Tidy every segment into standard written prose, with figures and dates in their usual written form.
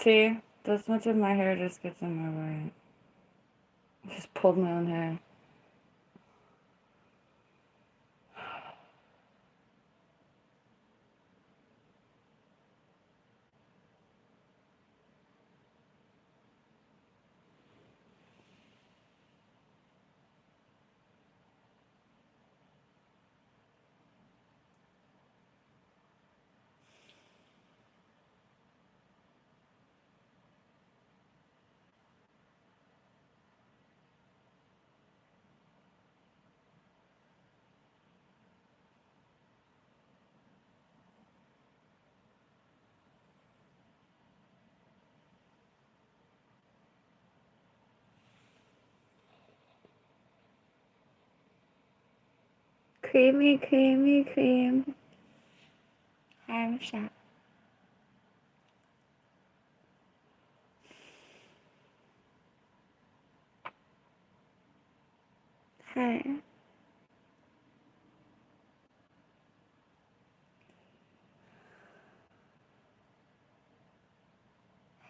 See, this much of my hair just gets in my way. I just pulled my own hair. Creamy, creamy, cream. Hi, Michelle. Hi.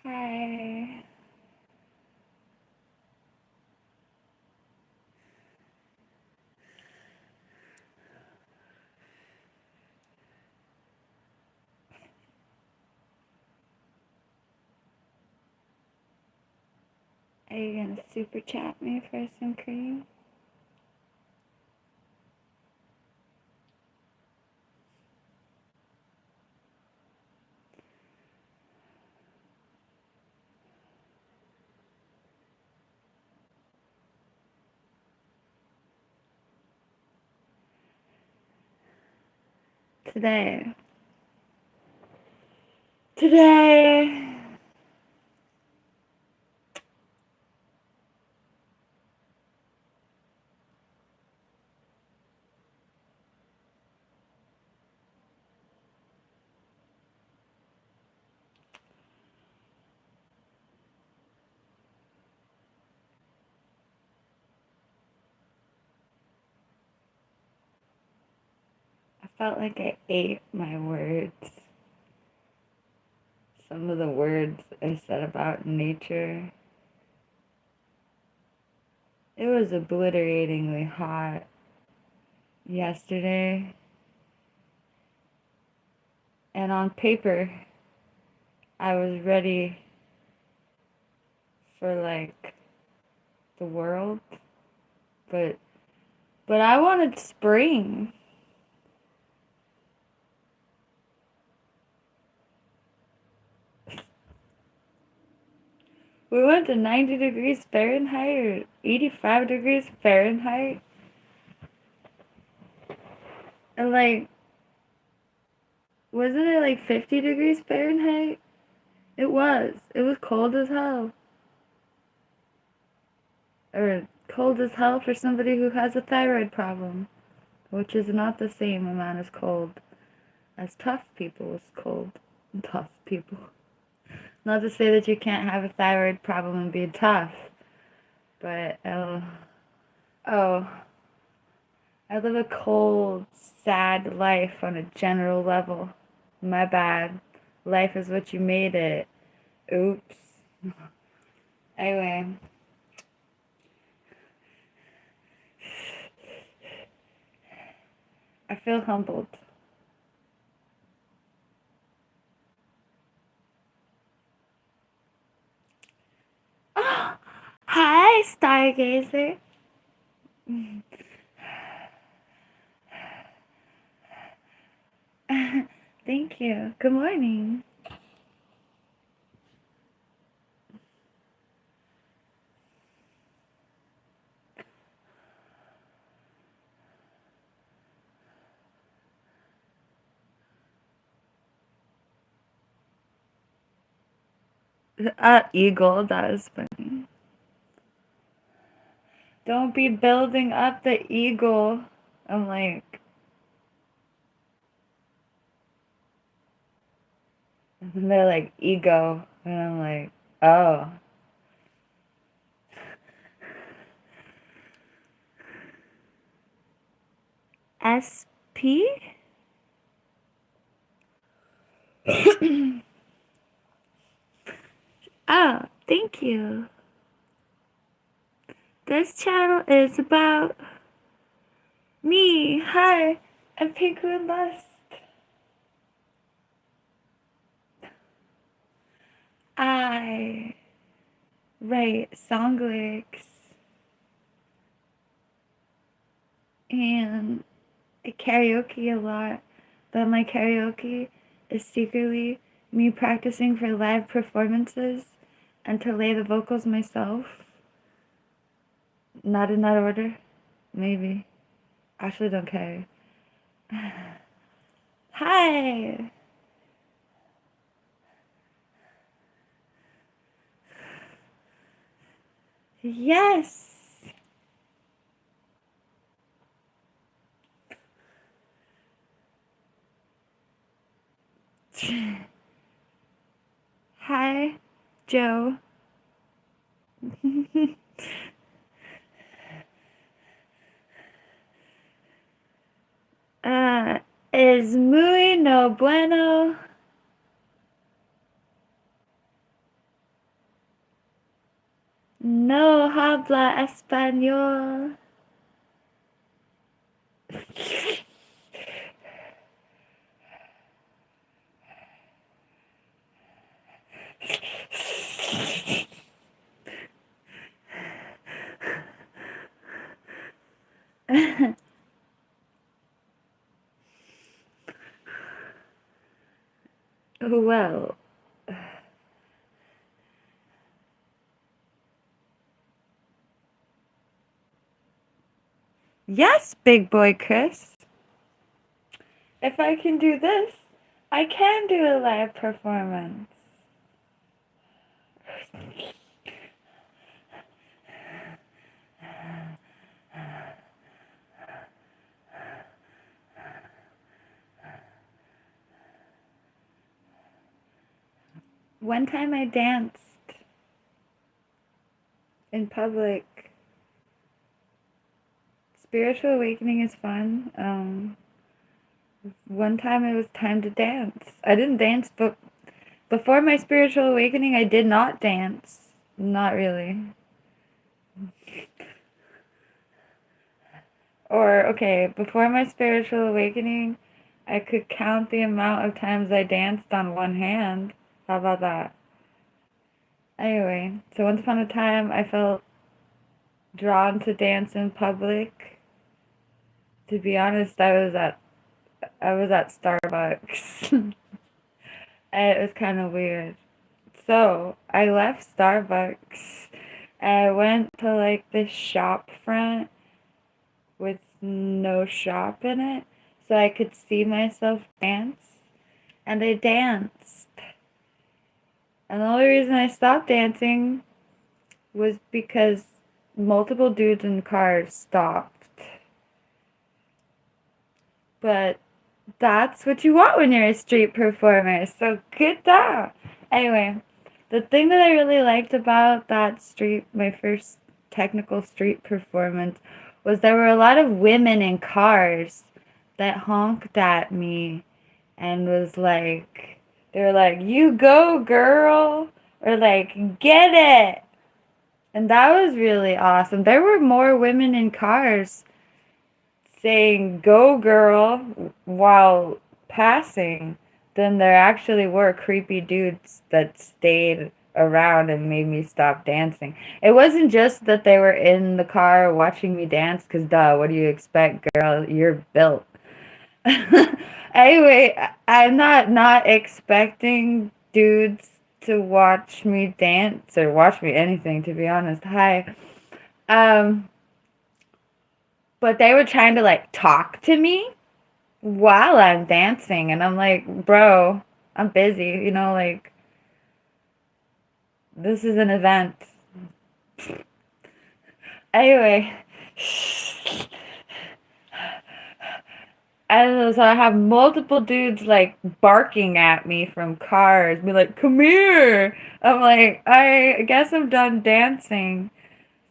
Hi. Are you gonna super chat me for some cream? Today. I felt like I ate my words. Some of the words I said about nature. It was obliteratingly hot yesterday. And on paper, I was ready for like the world, but I wanted spring. We went to 90 degrees Fahrenheit or 85 degrees Fahrenheit. And like, wasn't it like 50 degrees Fahrenheit? It was. It was cold as hell. Or cold as hell for somebody who has a thyroid problem, which is not the same amount as cold as tough people's cold. Tough people. Not to say that you can't have a thyroid problem and be tough, but oh, I live a cold, sad life on a general level. My bad. Life is what you made it. Oops. Anyway. I feel humbled. Oh, hi, Stargazer. Thank you. Good morning. Eagle, that was funny. Don't be building up the eagle. I'm like, and they're like, ego. And I'm like, oh. SP? Thank you. This channel is about me. Hi, I'm PinkMoonLust. I write song lyrics and I karaoke a lot, but my karaoke is secretly me practicing for live performances and to lay the vocals myself. Not in that order. Maybe. Actually don't care. Hi! Yes! Hi, Joe. Es muy no bueno. No habla español. Well, yes, big boy Chris. If I can do this, I can do a live performance. One time I danced in public. Spiritual awakening is fun. One time it was time to dance. I didn't dance, but before my spiritual awakening, I did not dance. Not really. Or, okay, before my spiritual awakening, I could count the amount of times I danced on one hand. How about that? Anyway, so once upon a time, I felt drawn to dance in public. To be honest, I was at Starbucks. And it was kind of weird. So I left Starbucks and I went to like this shop front with no shop in it so I could see myself dance. And I danced. And the only reason I stopped dancing was because multiple dudes in cars stopped. But that's what you want when you're a street performer, so good job. Anyway, the thing that I really liked about my first technical street performance, was there were a lot of women in cars that honked at me and they were like, you go, girl, or like, get it. And that was really awesome. There were more women in cars saying go girl while passing than there actually were creepy dudes that stayed around and made me stop dancing. It wasn't just that they were in the car watching me dance, because duh, what do you expect, girl? You're built. Anyway, I'm not expecting dudes to watch me dance or watch me anything, to be honest. Hi. But they were trying to like talk to me while I'm dancing, and I'm like, bro, I'm busy, like, this is an event. Anyway, and so I have multiple dudes like barking at me from cars, be like, come here. I'm like, I guess I'm done dancing.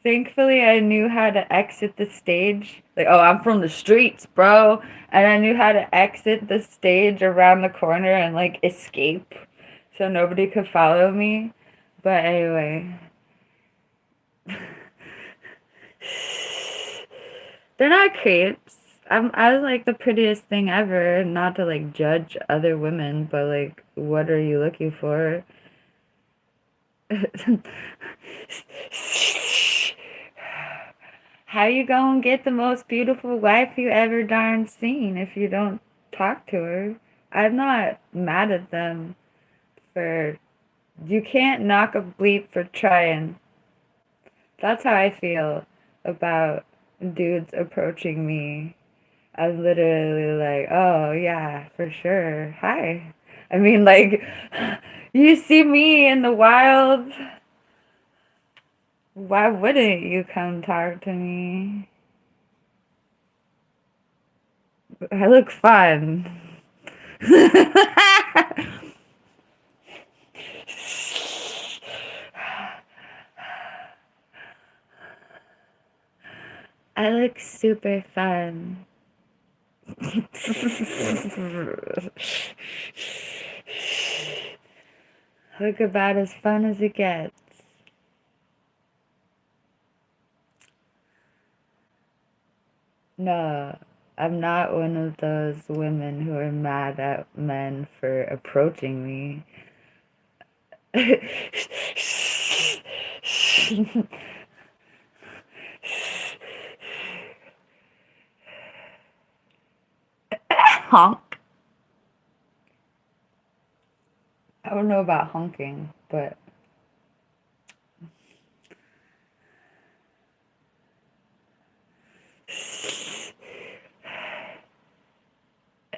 Thankfully, I knew how to exit the stage. Like, oh, I'm from the streets, bro. And I knew how to exit the stage around the corner and, like, escape so nobody could follow me. But anyway, they're not creeps. I was like the prettiest thing ever. Not to like judge other women, but like, what are you looking for? How you gonna get the most beautiful wife you ever darn seen if you don't talk to her? I'm not mad at them for. You can't knock a bleep for trying. That's how I feel about dudes approaching me. I'm literally like, oh yeah, for sure. Hi. I mean, like, you see me in the wild. Why wouldn't you come talk to me? I look fun. I look super fun. Look about as fun as it gets. No, I'm not one of those women who are mad at men for approaching me. Honk. I don't know about honking, but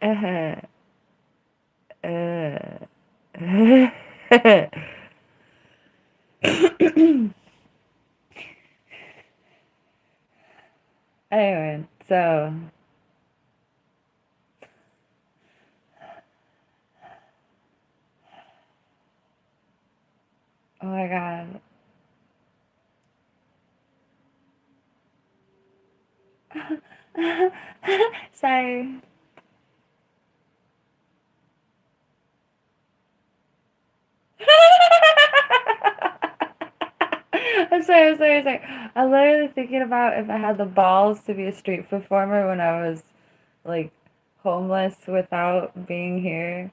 uh, anyway, so oh my god. Sorry. I'm sorry. I'm literally thinking about if I had the balls to be a street performer when I was like homeless without being here.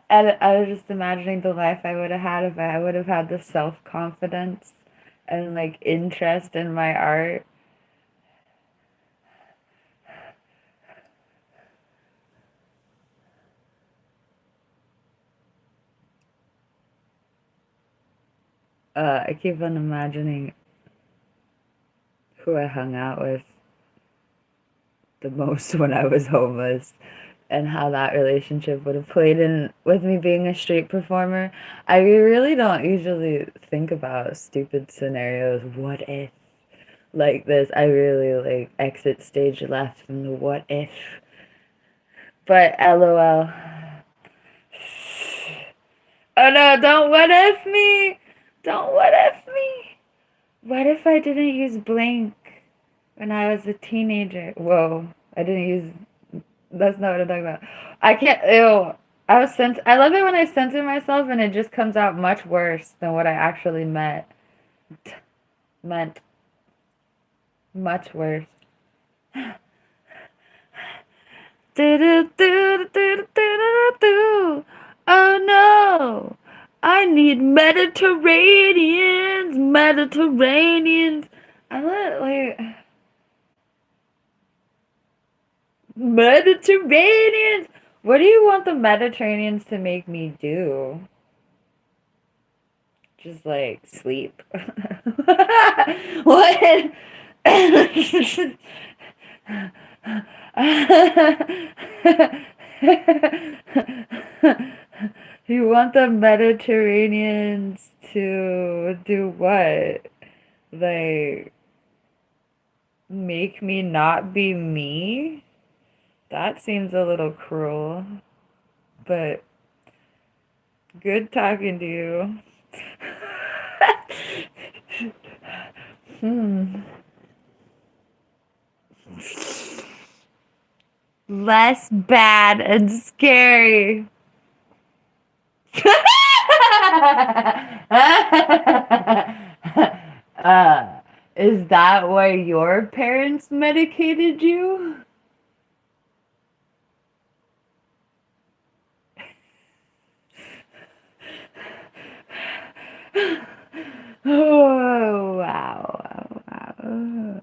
And I was just imagining the life I would have had if I would have had the self confidence and like interest in my art. I keep on imagining who I hung out with the most when I was homeless and how that relationship would have played in with me being a street performer. I really don't usually think about stupid scenarios. What if like this? I really like exit stage left from the what if. But LOL. Oh no, don't what if me! Don't what if me! What if I didn't use blank when I was a teenager? Whoa, I didn't use. That's not what I'm talking about. I can't. Ew. I love it when I censor myself and it just comes out much worse than what I actually meant. Much worse. Oh no! I need Mediterraneans. I'm like Mediterraneans. What do you want the Mediterraneans to make me do? Just like sleep. What? You want the Mediterraneans to do what? Like, make me not be me? That seems a little cruel. But good talking to you. Less bad and scary. uh, is that why your parents medicated you? Oh, wow, wow, wow.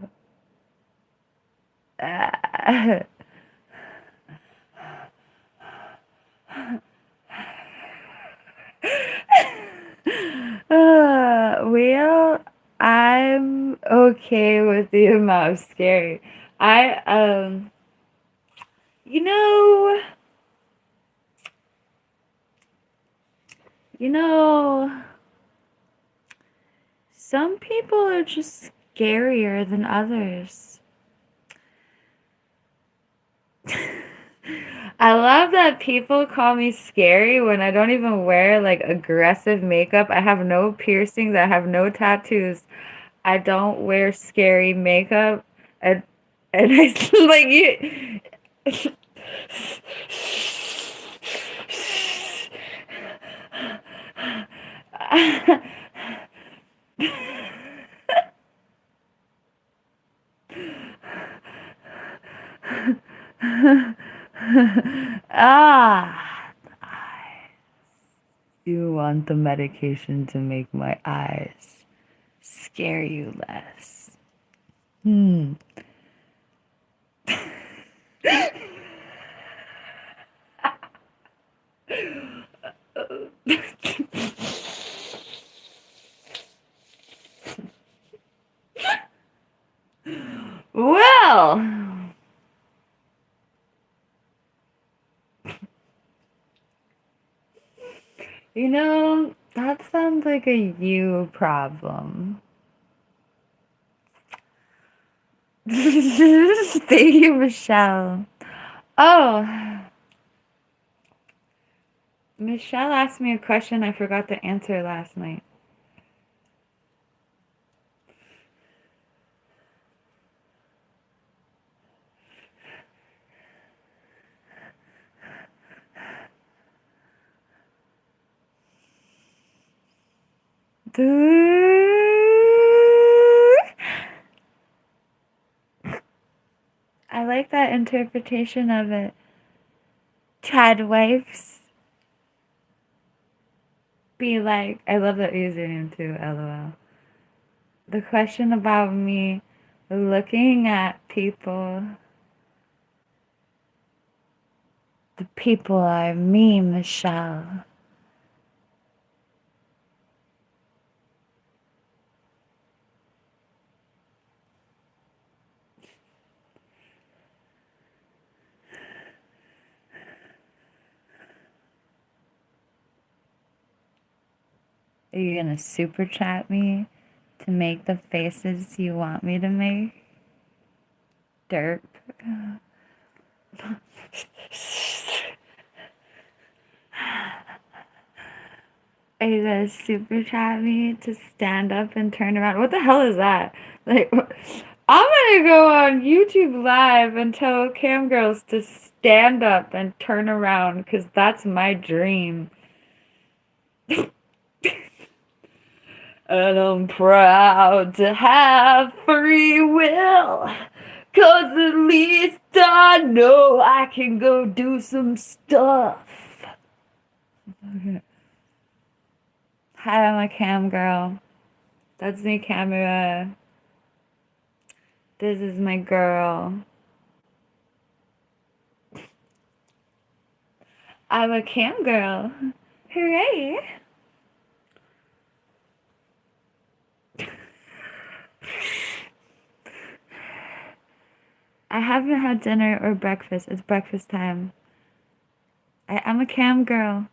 Well, I'm okay with the amount of scary. I, you know, you know, some people are just scarier than others. I love that people call me scary when I don't even wear like aggressive makeup. I have no piercings, I have no tattoos. I don't wear scary makeup. And I like you ah, you want the medication to make my eyes scare you less. Hmm. Well, that sounds like a you problem. Thank you, Michelle. Oh, Michelle asked me a question I forgot to answer last night. I like that interpretation of it. Chad wives be like, I love that username too, lol. The question about me looking at people. The people are me, Michelle. Are you gonna super chat me to make the faces you want me to make? Derp. Are you gonna super chat me to stand up and turn around? What the hell is that? Like, I'm gonna go on YouTube Live and tell cam girls to stand up and turn around because that's my dream. And I'm proud to have free will. Cause at least I know I can go do some stuff. Okay. Hi, I'm a cam girl. That's the camera. This is my girl. I'm a cam girl. Hooray! I haven't had dinner or breakfast. It's breakfast time. I'm a cam girl.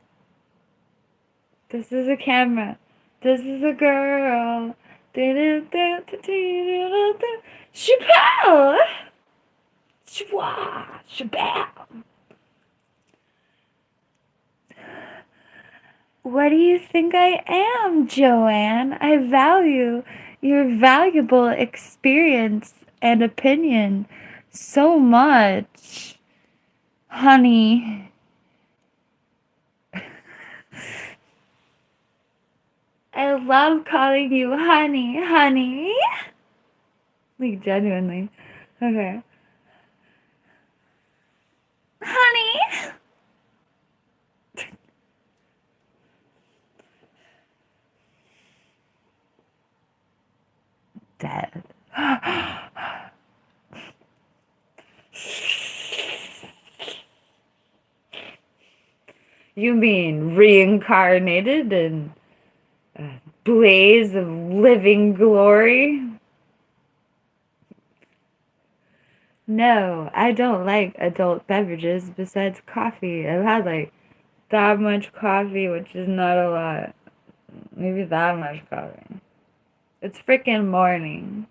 This is a camera. This is a girl. Chappelle! Chappelle! What do you think I am, Joanne? I value your valuable experience and opinion so much, honey. love calling you honey, honey. Like, genuinely. Okay. Honey. Dead. You mean reincarnated in a blaze of living glory? No, I don't like adult beverages besides coffee. I've had like that much coffee, which is not a lot. Maybe that much coffee. It's freaking morning.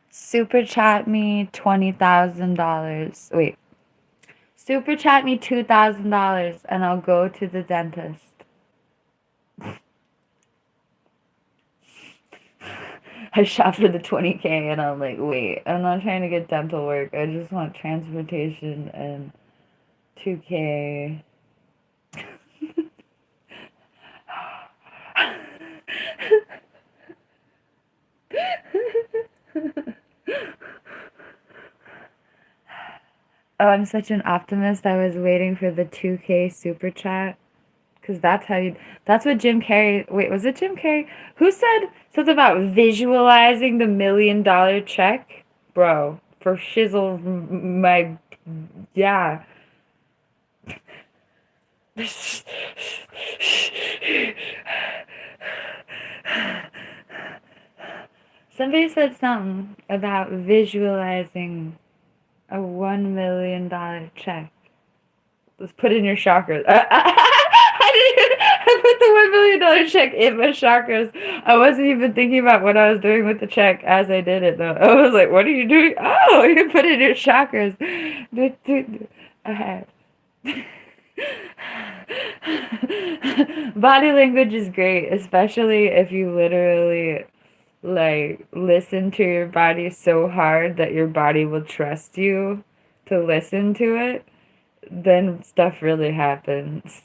Super chat me $20,000. Wait. Super chat me $2,000 and I'll go to the dentist. I shot for the 20K and I'm like, wait, I'm not trying to get dental work. I just want transportation and 2K. Oh, I'm such an optimist. I was waiting for the 2K super chat. Because that's what Jim Carrey, wait, was it Jim Carrey? Who said something about visualizing the $1 million check? Bro, for shizzle, yeah. Somebody said something about visualizing a $1 million check. Let's put in your chakras. I put the $1 million check in my chakras. I wasn't even thinking about what I was doing with the check as I did it, though. I was like, what are you doing? Oh, you put it in your chakras. Okay. Body language is great, especially if you literally like listen to your body so hard that your body will trust you to listen to it. Then stuff really happens.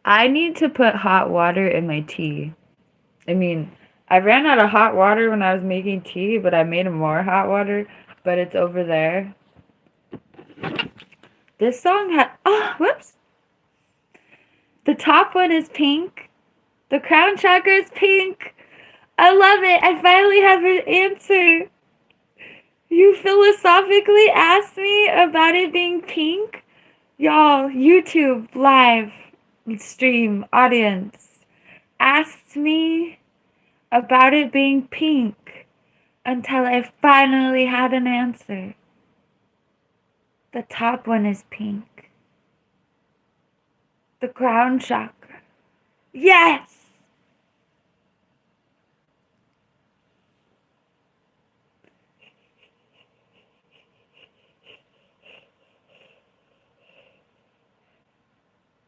I need to put hot water in my tea. I mean, I ran out of hot water when I was making tea, but I made more hot water, but it's over there. This song had, oh, whoops. The top one is pink. The crown chakra is pink. I love it. I finally have an answer. You philosophically asked me about it being pink? Y'all, YouTube live stream audience asked me about it being pink until I finally had an answer. The top one is pink. The crown chakra. Yes!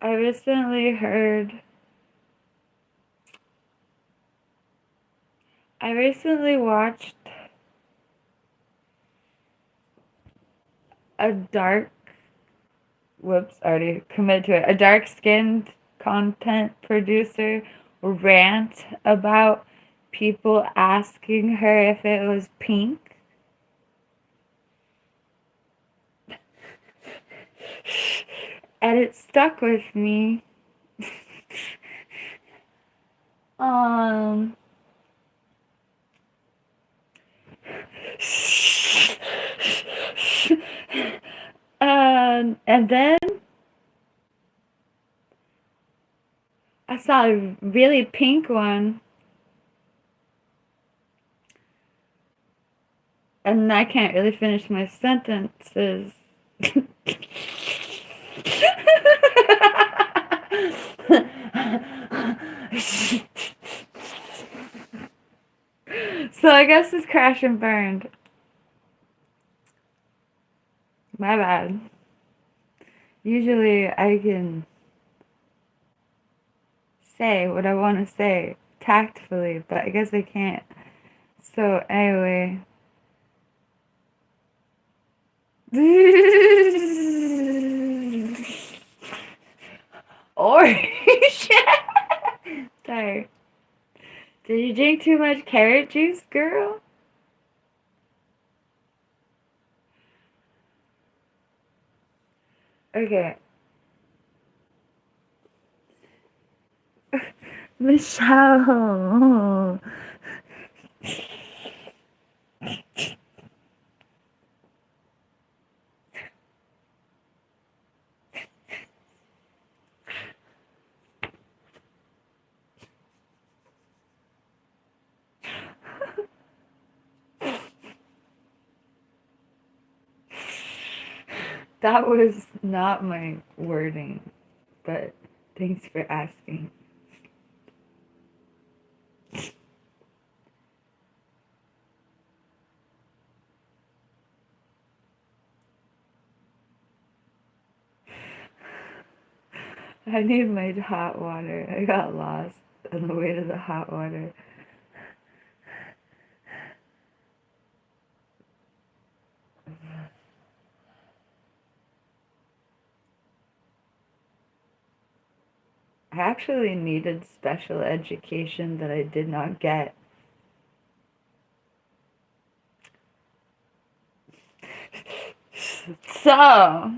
I recently watched a dark-skinned content producer rant about people asking her if it was pink. And it stuck with me. And then I saw a really pink one. And I can't really finish my sentences. So I guess it's crash and burned. My bad. Usually I can say what I want to say tactfully, but I guess I can't. So anyway. Orange. Sorry. Did you drink too much carrot juice, girl? Okay. Michelle. That was not my wording, but thanks for asking. I need my hot water. I got lost on the way to the hot water. I actually needed special education that I did not get. So,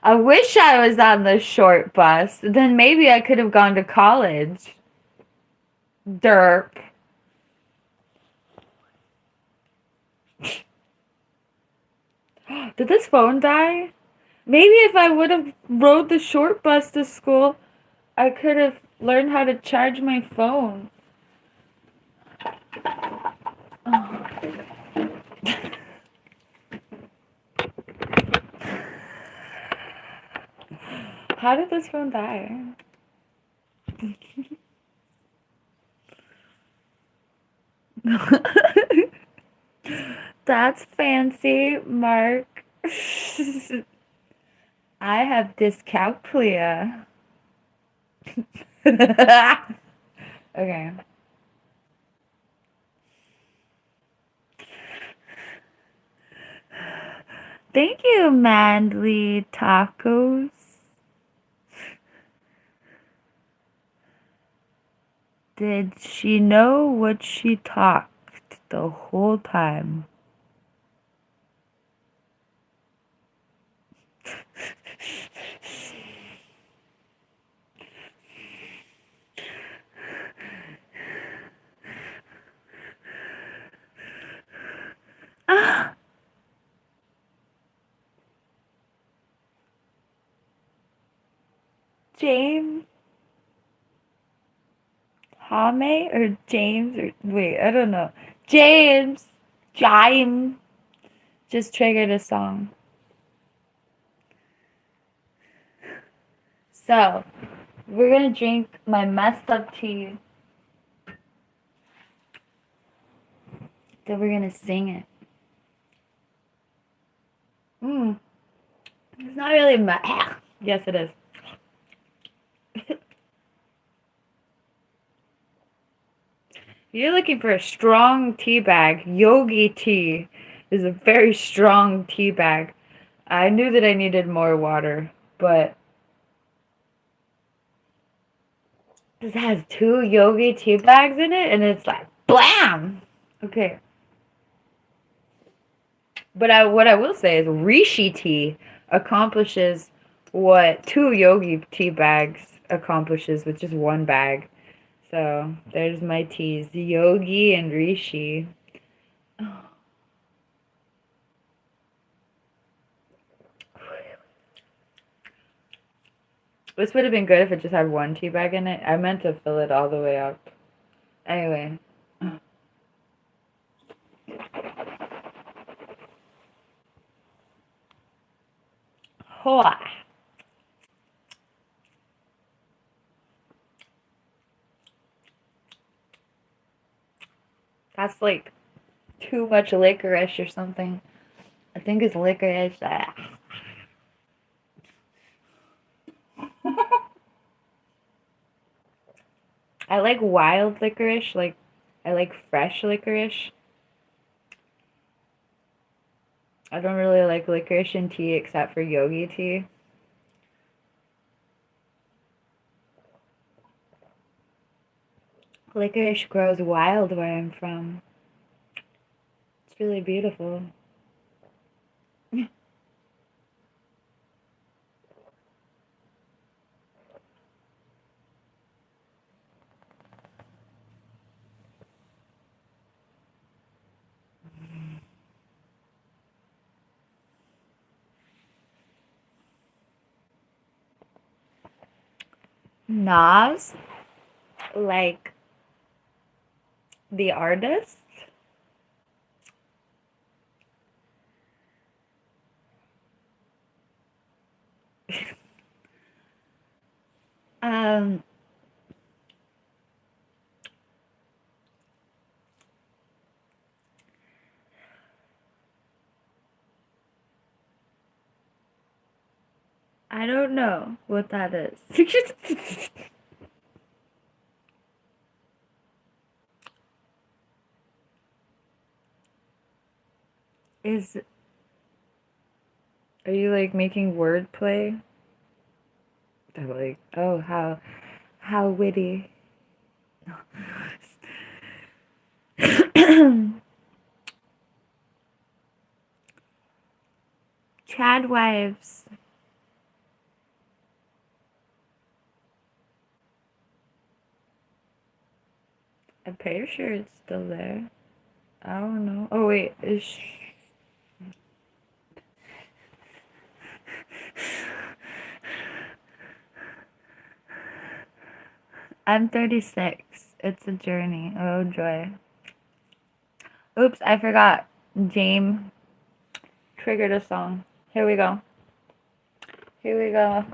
I wish I was on the short bus. Then maybe I could have gone to college. Derp. Did this phone die? Maybe if I would have rode the short bus to school, I could have learned how to charge my phone. Oh. How did this phone die? That's fancy, Mark. I have dyscalculia. Okay. Thank you, Manly Tacos. Did she know what she talked the whole time? James? Hame or James or wait, I don't know. James! James! Just triggered a song. So, we're gonna drink my messed up tea. Then we're gonna sing it. It's not really yes, it is. You're looking for a strong tea bag. Yogi tea is a very strong tea bag. I knew that I needed more water, but this has 2 yogi tea bags in it, and it's like blam. Okay. But what I will say is Rishi tea accomplishes what 2 yogi tea bags accomplishes with just 1 bag. So there's my teas, Yogi and Rishi. This would have been good if it just had 1 tea bag in it. I meant to fill it all the way up. Anyway. Hoa. That's like too much licorice or something. I think it's licorice. I like wild licorice, like I like fresh licorice. I don't really like licorice in tea except for yogi tea. Licorice grows wild where I'm from. It's really beautiful. Nas, like the artist. um, I don't know what that is. Is Are you like making wordplay? I'm like, oh, how witty. Chad wives. I'm pretty sure it's still there. I don't know. Oh wait, I'm 36. It's a journey. Oh joy. Oops, I forgot. James triggered a song. Here we go. Here we go.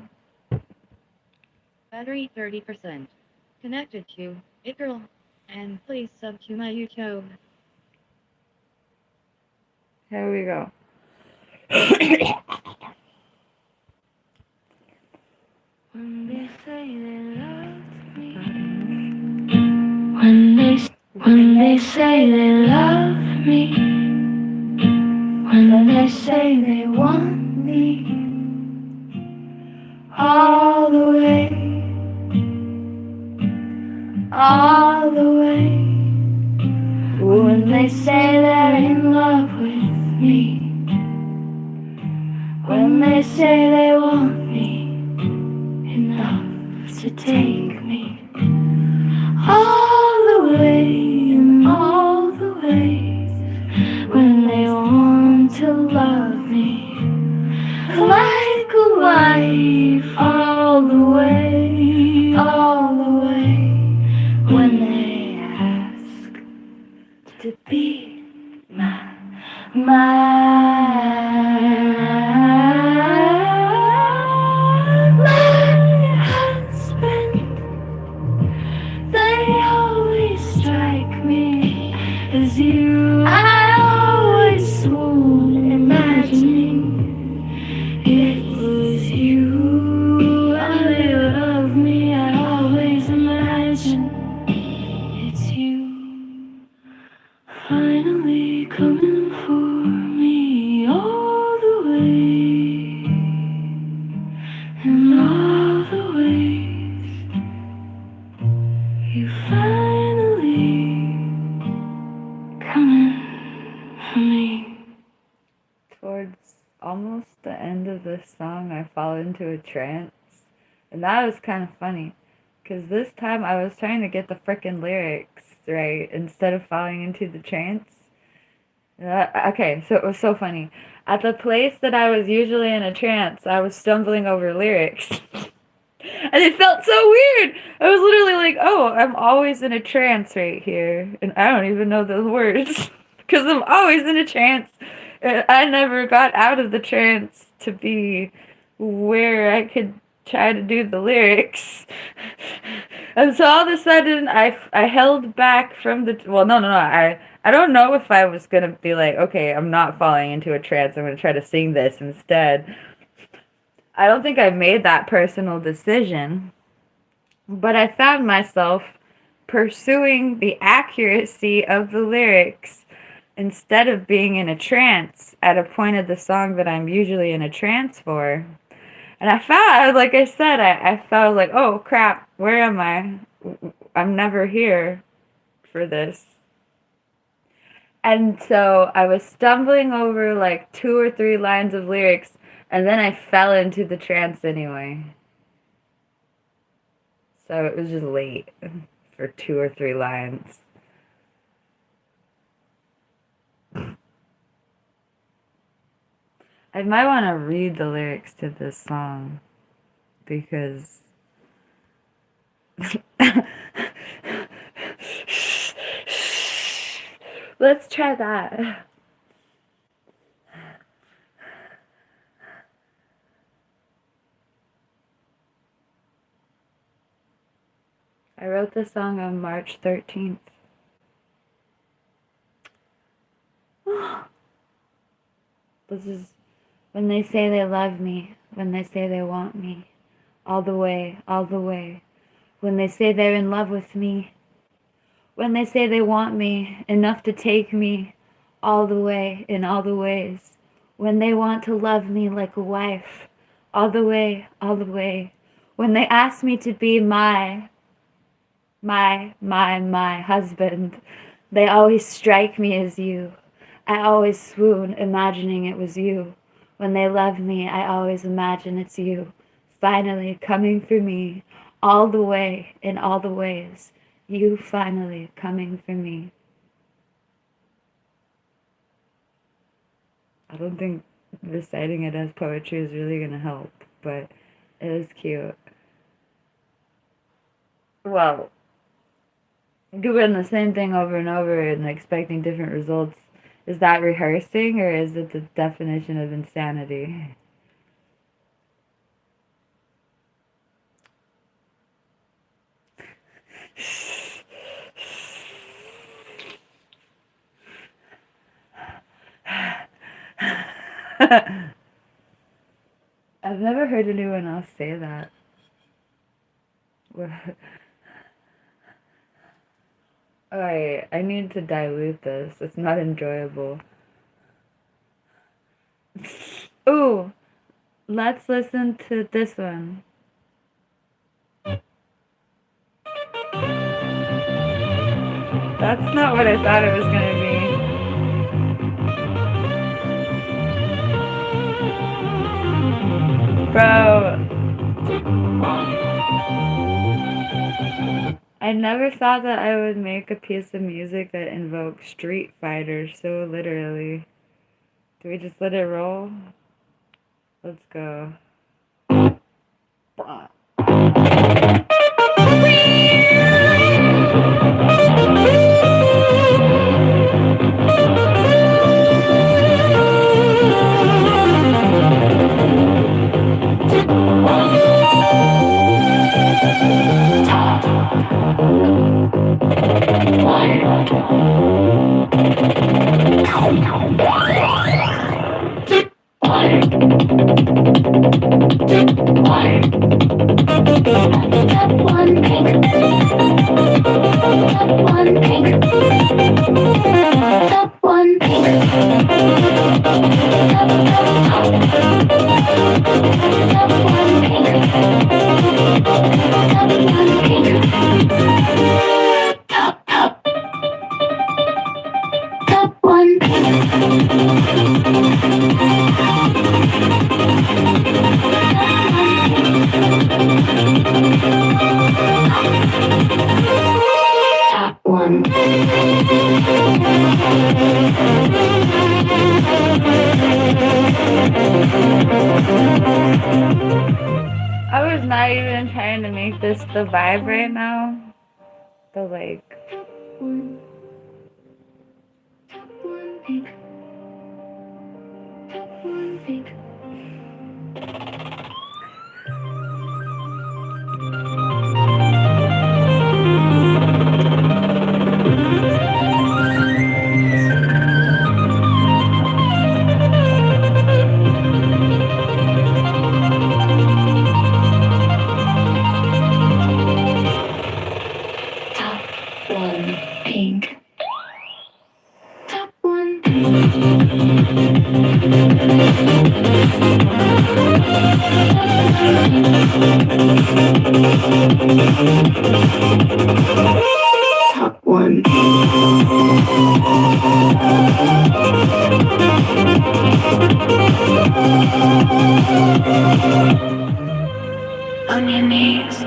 Battery 30%. Connected to it, girl. And please sub to my YouTube. Here we go. When they say they love me, when they say they love me, when they say they want me, all the way, all the way. When they say they're in love with me, when they say they want me enough to take me all the way in all the ways, when they want to love me like a wife all the way, all the way, when they ask to be my husband. They always strike me as you. I always swoon, imagining it was you. And they love me. I always imagine it's you. Finally coming for me all the way, and all the ways you finally coming for me. Towards almost the end of this song, I fall into a trance. And that was kind of funny. Because this time I was trying to get the frickin' lyrics right instead of falling into the trance. Okay, so it was so funny. At the place that I was usually in a trance, I was stumbling over lyrics. And it felt so weird. I was literally like, oh, I'm always in a trance right here. And I don't even know the words. Because I'm always in a trance. I never got out of the trance to be where I could try to do the lyrics. And so all of a sudden, I held back from the... Well, no. I don't know if I was gonna be like, okay, I'm not falling into a trance. I'm gonna try to sing this instead. I don't think I made that personal decision, but I found myself pursuing the accuracy of the lyrics instead of being in a trance at a point of the song that I'm usually in a trance for. And I found, like I said, I felt like, oh crap, where am I? I'm never here for this. And so I was stumbling over like 2 or 3 lines of lyrics, and then I fell into the trance anyway. So it was just late for 2 or 3 lines. I might want to read the lyrics to this song because let's try that. I wrote this song on March 13th. This is when they say they love me, when they say they want me, all the way, all the way. When they say they're in love with me, when they say they want me enough to take me all the way in all the ways. When they want to love me like a wife, all the way, all the way. When they ask me to be my husband, they always strike me as you. I always swoon, imagining it was you. When they love me, I always imagine it's you. Finally coming for me, all the way, in all the ways. You finally coming for me. I don't think reciting it as poetry is really gonna help, but it was cute. Well, doing the same thing over and over and expecting different results, is that rehearsing or is it the definition of insanity? I've never heard anyone else say that. Alright, I need to dilute this. It's not enjoyable. Ooh, let's listen to this one. That's not what I thought it was gonna be. Bro, I never thought that I would make a piece of music that invokes Street Fighter so literally. Do we just let it roll? Let's go. I was not even trying to make this the vibe right now. But like, Top one. On your knees.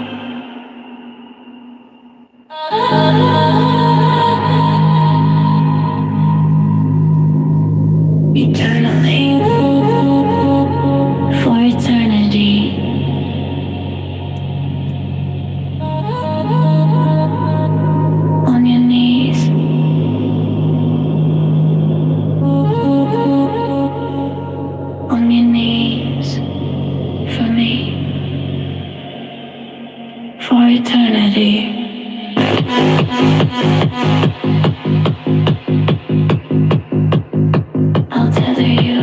Eternally. For eternity. On your knees. On your knees. For me. For eternity. I'll tether you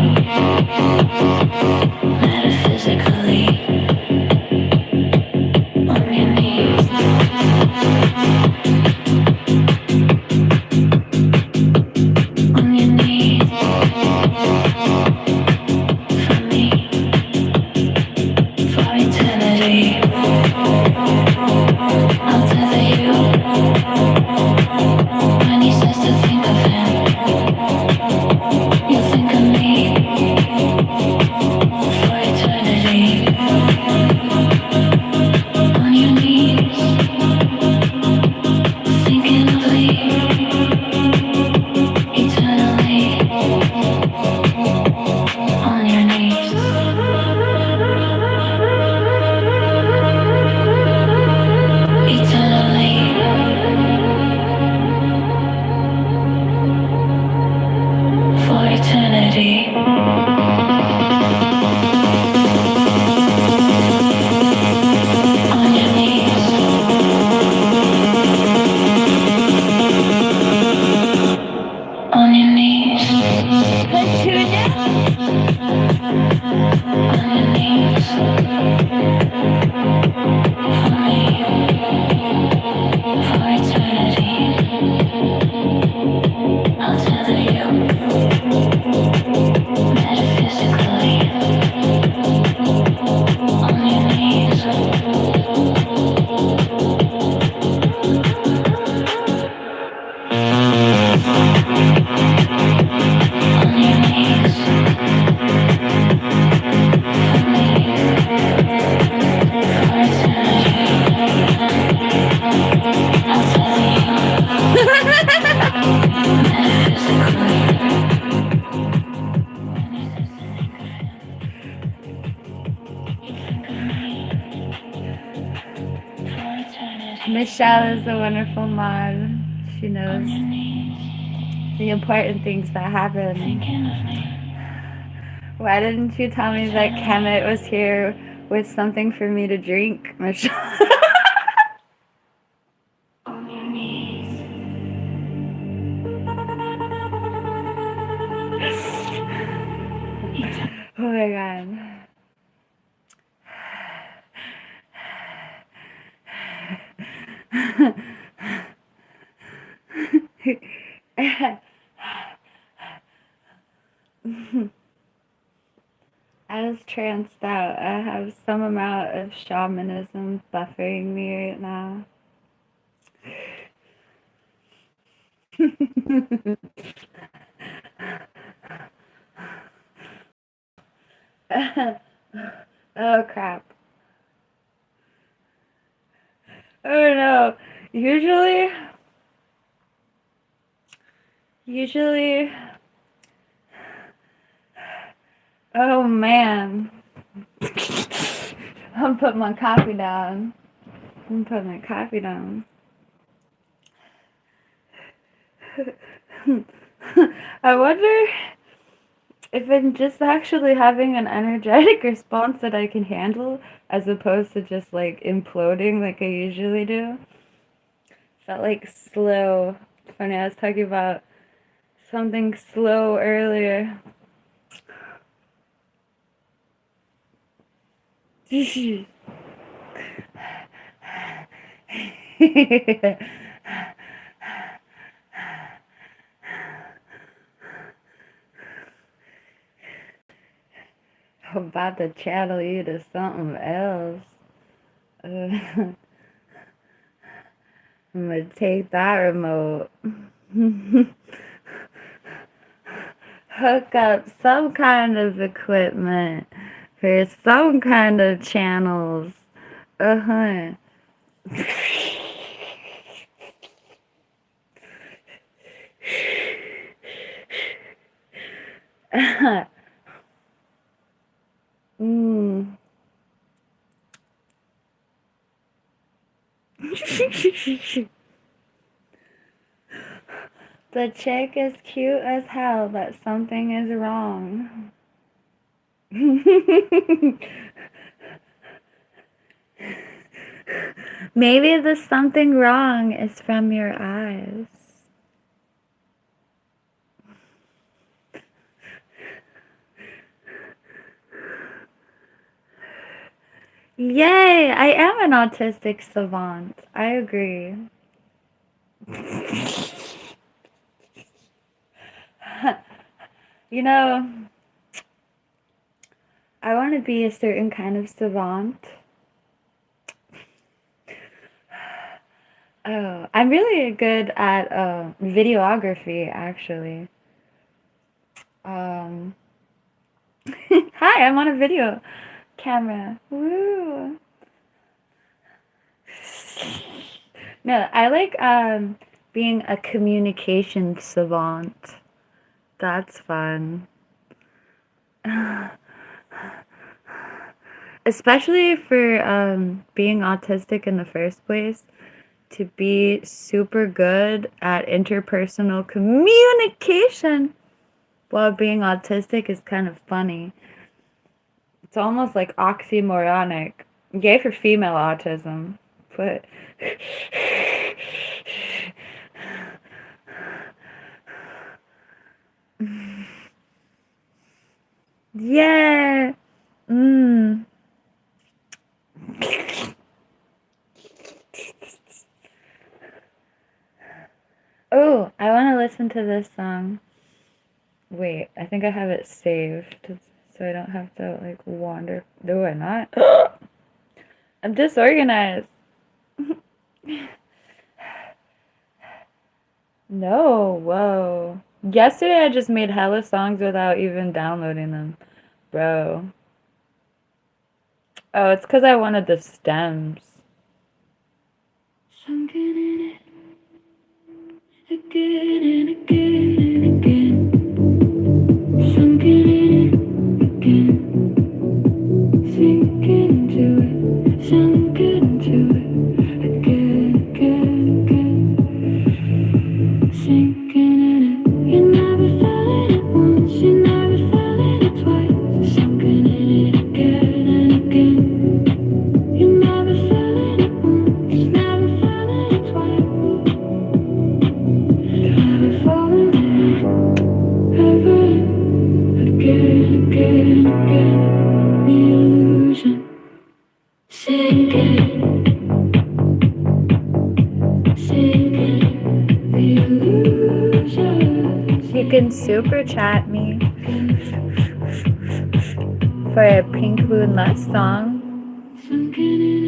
metaphysically on your knees. On your knees for me, for eternity. I'll tether you when he says to think of him. You think of me for eternity. On your knees, thinking of Lee eternally. On your knees. Eternally. For eternity. On your knees. On your knees. On your knees. For me. For eternity. I'll tether you metaphysically. On your knees. On your knees. For me. For eternity. I'll tether you metaphysically. Michelle is a wonderful mod. She knows the important things that happen. Why didn't you tell me that Kemet was here with something for me to drink, Michelle? On your knees. Oh my god. I was tranced out. I have some amount of shamanism buffering me right now. Oh crap. Oh no. Usually, oh man. I'm putting my coffee down. I wonder if I'm just actually having an energetic response that I can handle as opposed to just like imploding like I usually do. Felt like slow. Funny, I was talking about something slow earlier. I'm about to channel you to something else. I'm gonna take that remote. Hook up some kind of equipment for some kind of channels. Uh-huh. mm. The chick is cute as hell, but something is wrong. Maybe the something wrong is from your eyes. Yay! I am an autistic savant. I agree. You know, I want to be a certain kind of savant. Oh, I'm really good at videography, actually. Hi, I'm on a video camera. Woo! No, I like being a communication savant. That's fun. Especially for being autistic in the first place, to be super good at interpersonal communication while being autistic is kind of funny. It's almost like oxymoronic. Yay for female autism, but yeah. Oh, I want to listen to this song. Wait, I think I have it saved so I don't have to like wander. Do I not? I'm disorganized. No, whoa. Yesterday I just made hella songs without even downloading them. Bro. Oh, it's because I wanted the stems. Sunken in it again and again and again. Sunken in it again. Sinking into it, sunken into it again, again, again. Sinking in it, you never felt it once, you never felt it twice. Sunken in it again and again. You never felt it once, never felt it twice. Never fallen in it ever again, again, again. The illusion sinking, sinking. The illusion. You can super chat me for a PinkMoonLust song. Sunken in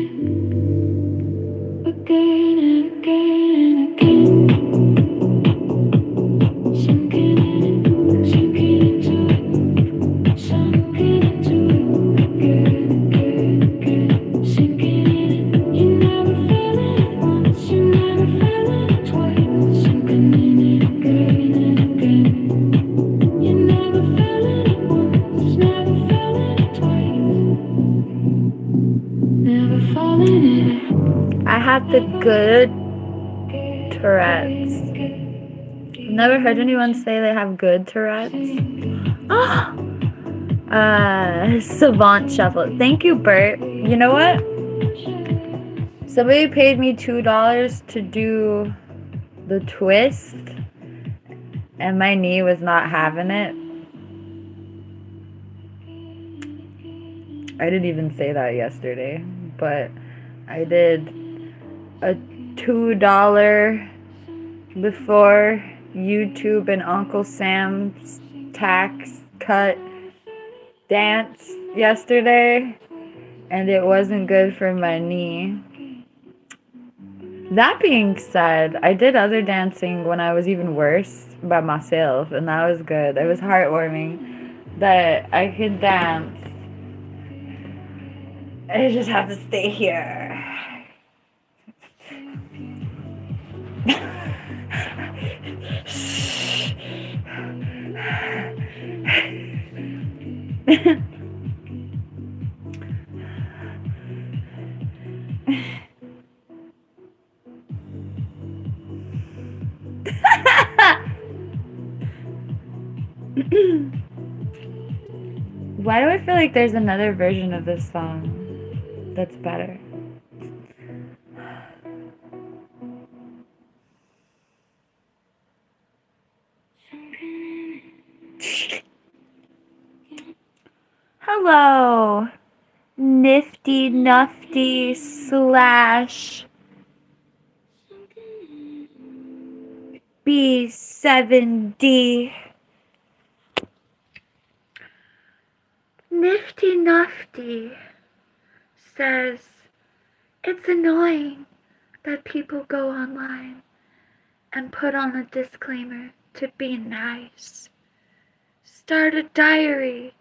it again and again and again. Sinking in it, sinking into it, sunken into it again, again, again. Sinking in it, you never felt it once, you never felt it twice. Sinking in it again and again. You never felt it once, never felt it twice. Never fallen in it. I have the good Tourette's. I've never heard anyone say they have good Tourette's. Savant Shuffle. Thank you, Bert. You know what? Somebody paid me $2 to do the twist, and my knee was not having it. I didn't even say that yesterday, but I did a $2 before YouTube and Uncle Sam's tax cut dance yesterday, and it wasn't good for my knee. That being said, I did other dancing when I was even worse by myself, and that was good. It was heartwarming that I could dance. I just have to stay here. Why do I feel like there's another version of this song that's better? Hello, Nifty Nufty slash B7D. Nifty Nufty says it's annoying that people go online and put on a disclaimer to be nice. Start a diary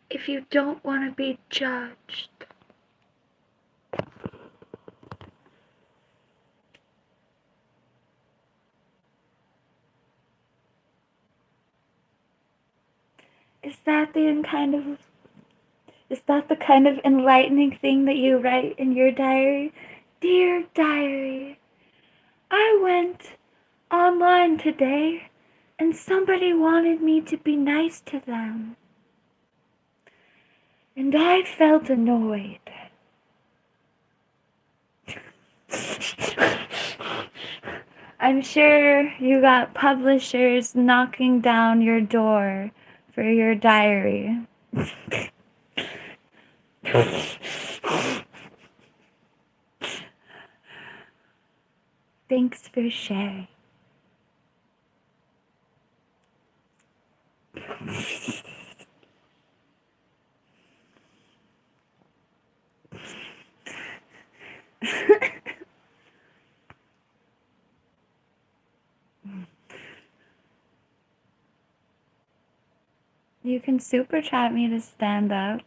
if you don't want to be judged. Is that the kind of enlightening thing that you write in your diary? Dear diary, I went online today and somebody wanted me to be nice to them. And I felt annoyed. I'm sure you got publishers knocking down your door for your diary. Thanks for sharing. You can super chat me to stand up.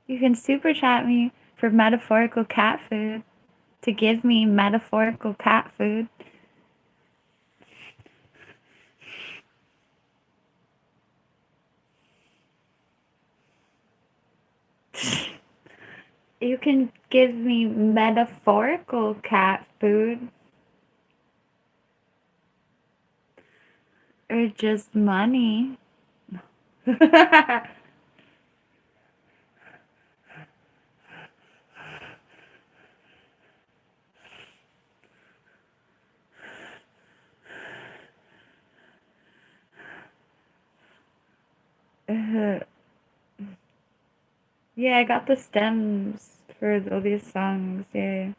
You can super chat me for metaphorical cat food, to give me metaphorical cat food. You can give me metaphorical cat food. Or just money. Yeah, I got the stems for all these songs, yeah.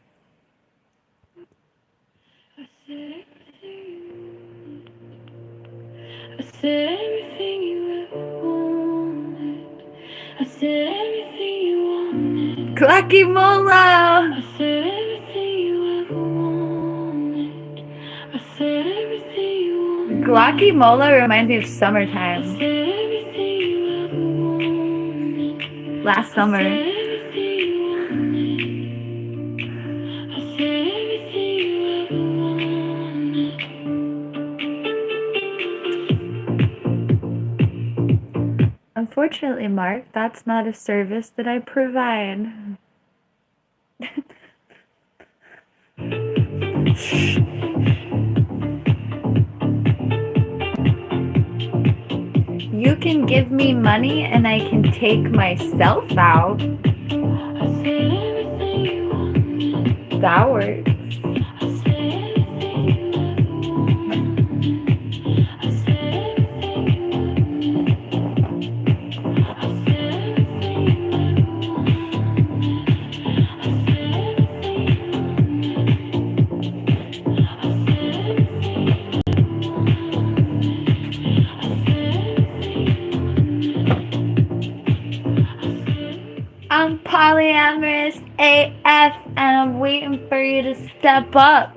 I said everything you ever wanted. I said everything you wanted. Clacky Mola! I said everything you ever wanted. I said everything you wanted. Glocky Mola reminds me of I summertime. said everything you ever wanted. Last I summer. said everything you wanted. I said everything you ever wanted. Unfortunately, Mark, that's not a service that I provide. You can give me money and I can take myself out. I said everything you wanted. That works. I said everything you ever wanted. I said everything you wanted. I said everything you ever wanted. I said everything you wanted. I said everything you ever wanted. I said everything you wanted. I'm polyamorous. you to step up.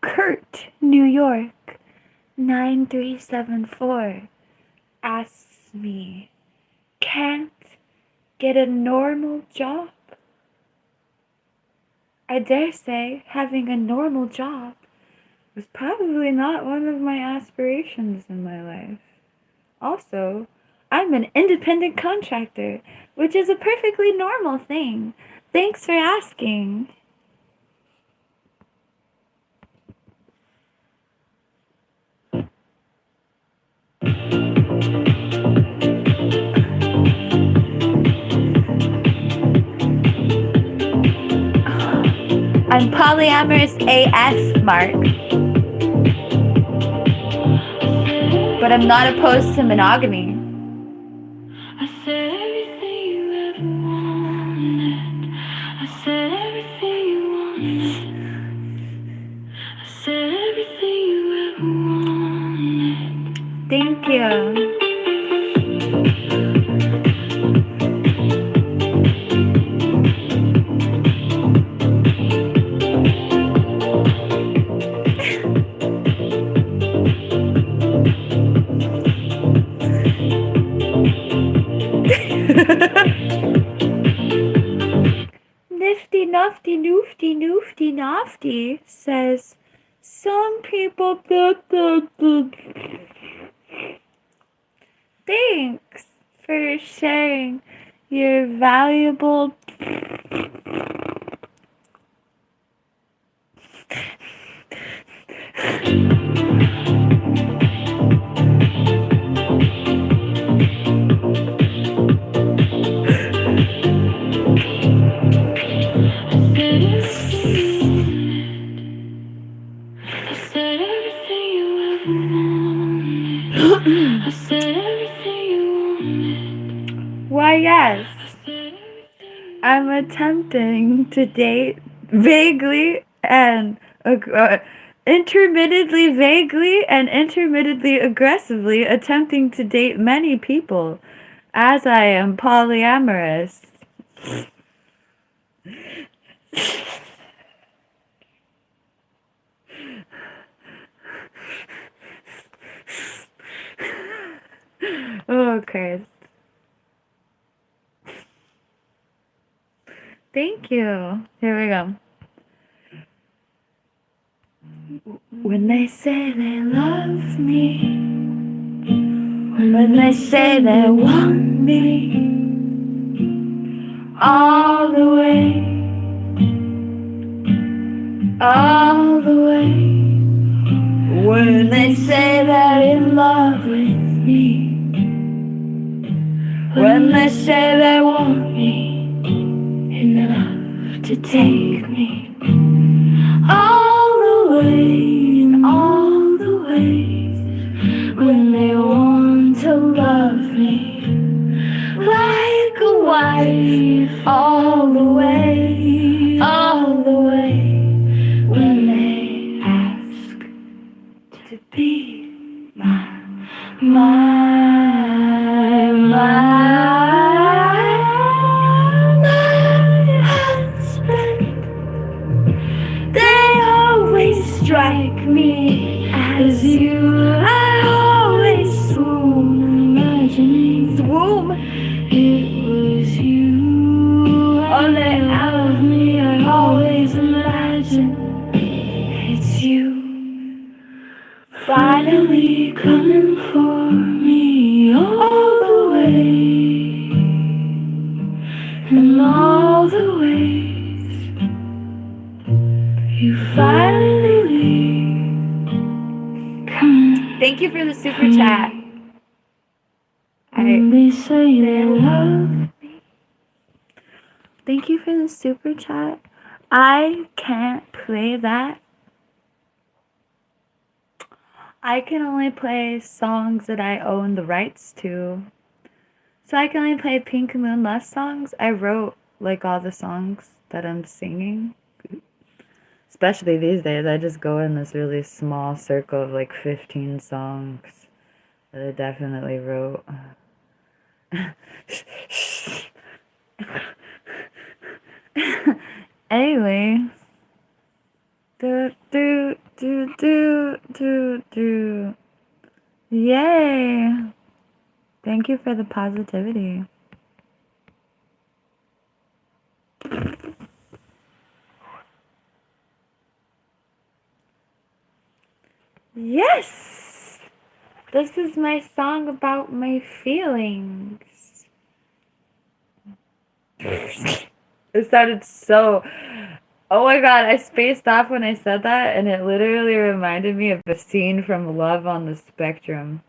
Kurt, New York, 9374, asks me, can't get a normal job? I dare say having a normal job was probably not one of my aspirations in my life. Also, I'm an independent contractor, which is a perfectly normal thing. Thanks for asking. I'm polyamorous AF, Mark. But I'm not opposed to monogamy. I said everything you ever wanted. I said everything you wanted. I said everything you ever wanted. Thank you. Nifty Nufty Noofty Noofty Nofty says, some people. Thanks for sharing your valuable. Why, yes. I'm attempting to date vaguely and intermittently vaguely and intermittently aggressively attempting to date many people, as I am polyamorous. Oh, Christ. Thank you. Here we go. When they say they love me, when they say they want me, all the way, all the way. When they say they're in love with me, when they say they want me enough to take me, all the way and all the ways. When they want to love me like a wife, all the way, all the way. When they ask to be my husband, they always strike me as you. I always swoon, imagining it was you. Only out of me, I always imagine it's you. Finally coming for me all the way, and all the ways. You finally come. Thank you for the super chat. They say they love me. Thank you for the super chat. I can't play that. I can only play songs that I own the rights to. So I can only play PinkMoonLust songs. I wrote like all the songs that I'm singing. Especially these days, I just go in this really small circle of like 15 songs that I definitely wrote. Anyway. Do, do, do, do, do, do. Yay! Thank you for the positivity. Yes! This is my song about my feelings. It sounded so... Oh my god, I spaced off when I said that, and it literally reminded me of a scene from Love on the Spectrum.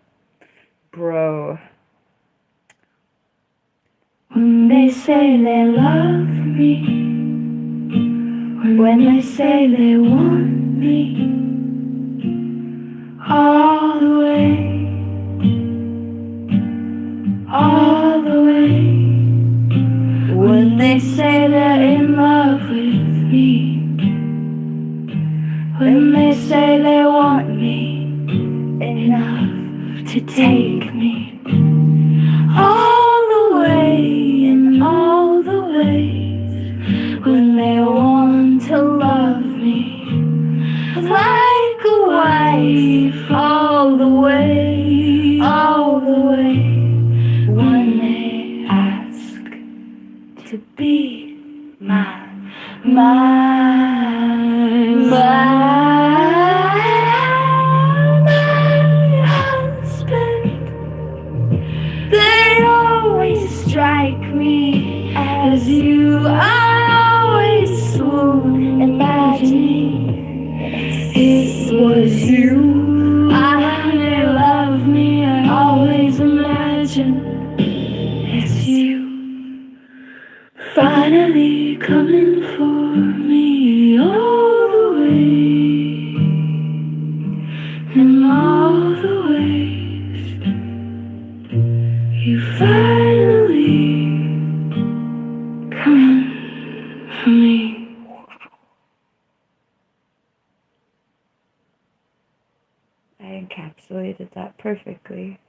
Bro. When they say they love me, when they say they want me, all the way, all the way. When they say they're in love with me, when they say they want me enough to take me, all the way and all the ways. When they want to love me like a wife, all the way, all the way. When they ask to be my husband, they always strike me as you. I always swoon, imagining it was you. I they love me, I always imagine it's you. Finally coming for me all the way, and all the ways. You finally coming for me. I encapsulated that perfectly.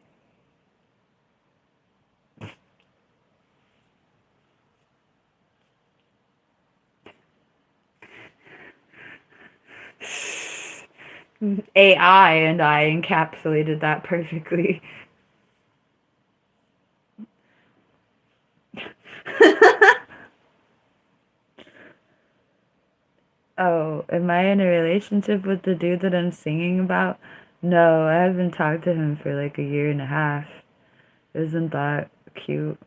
AI and I encapsulated that perfectly. Oh, am I in a relationship with the dude that I'm singing about? No, I haven't talked to him for like a year and a half. Isn't that cute?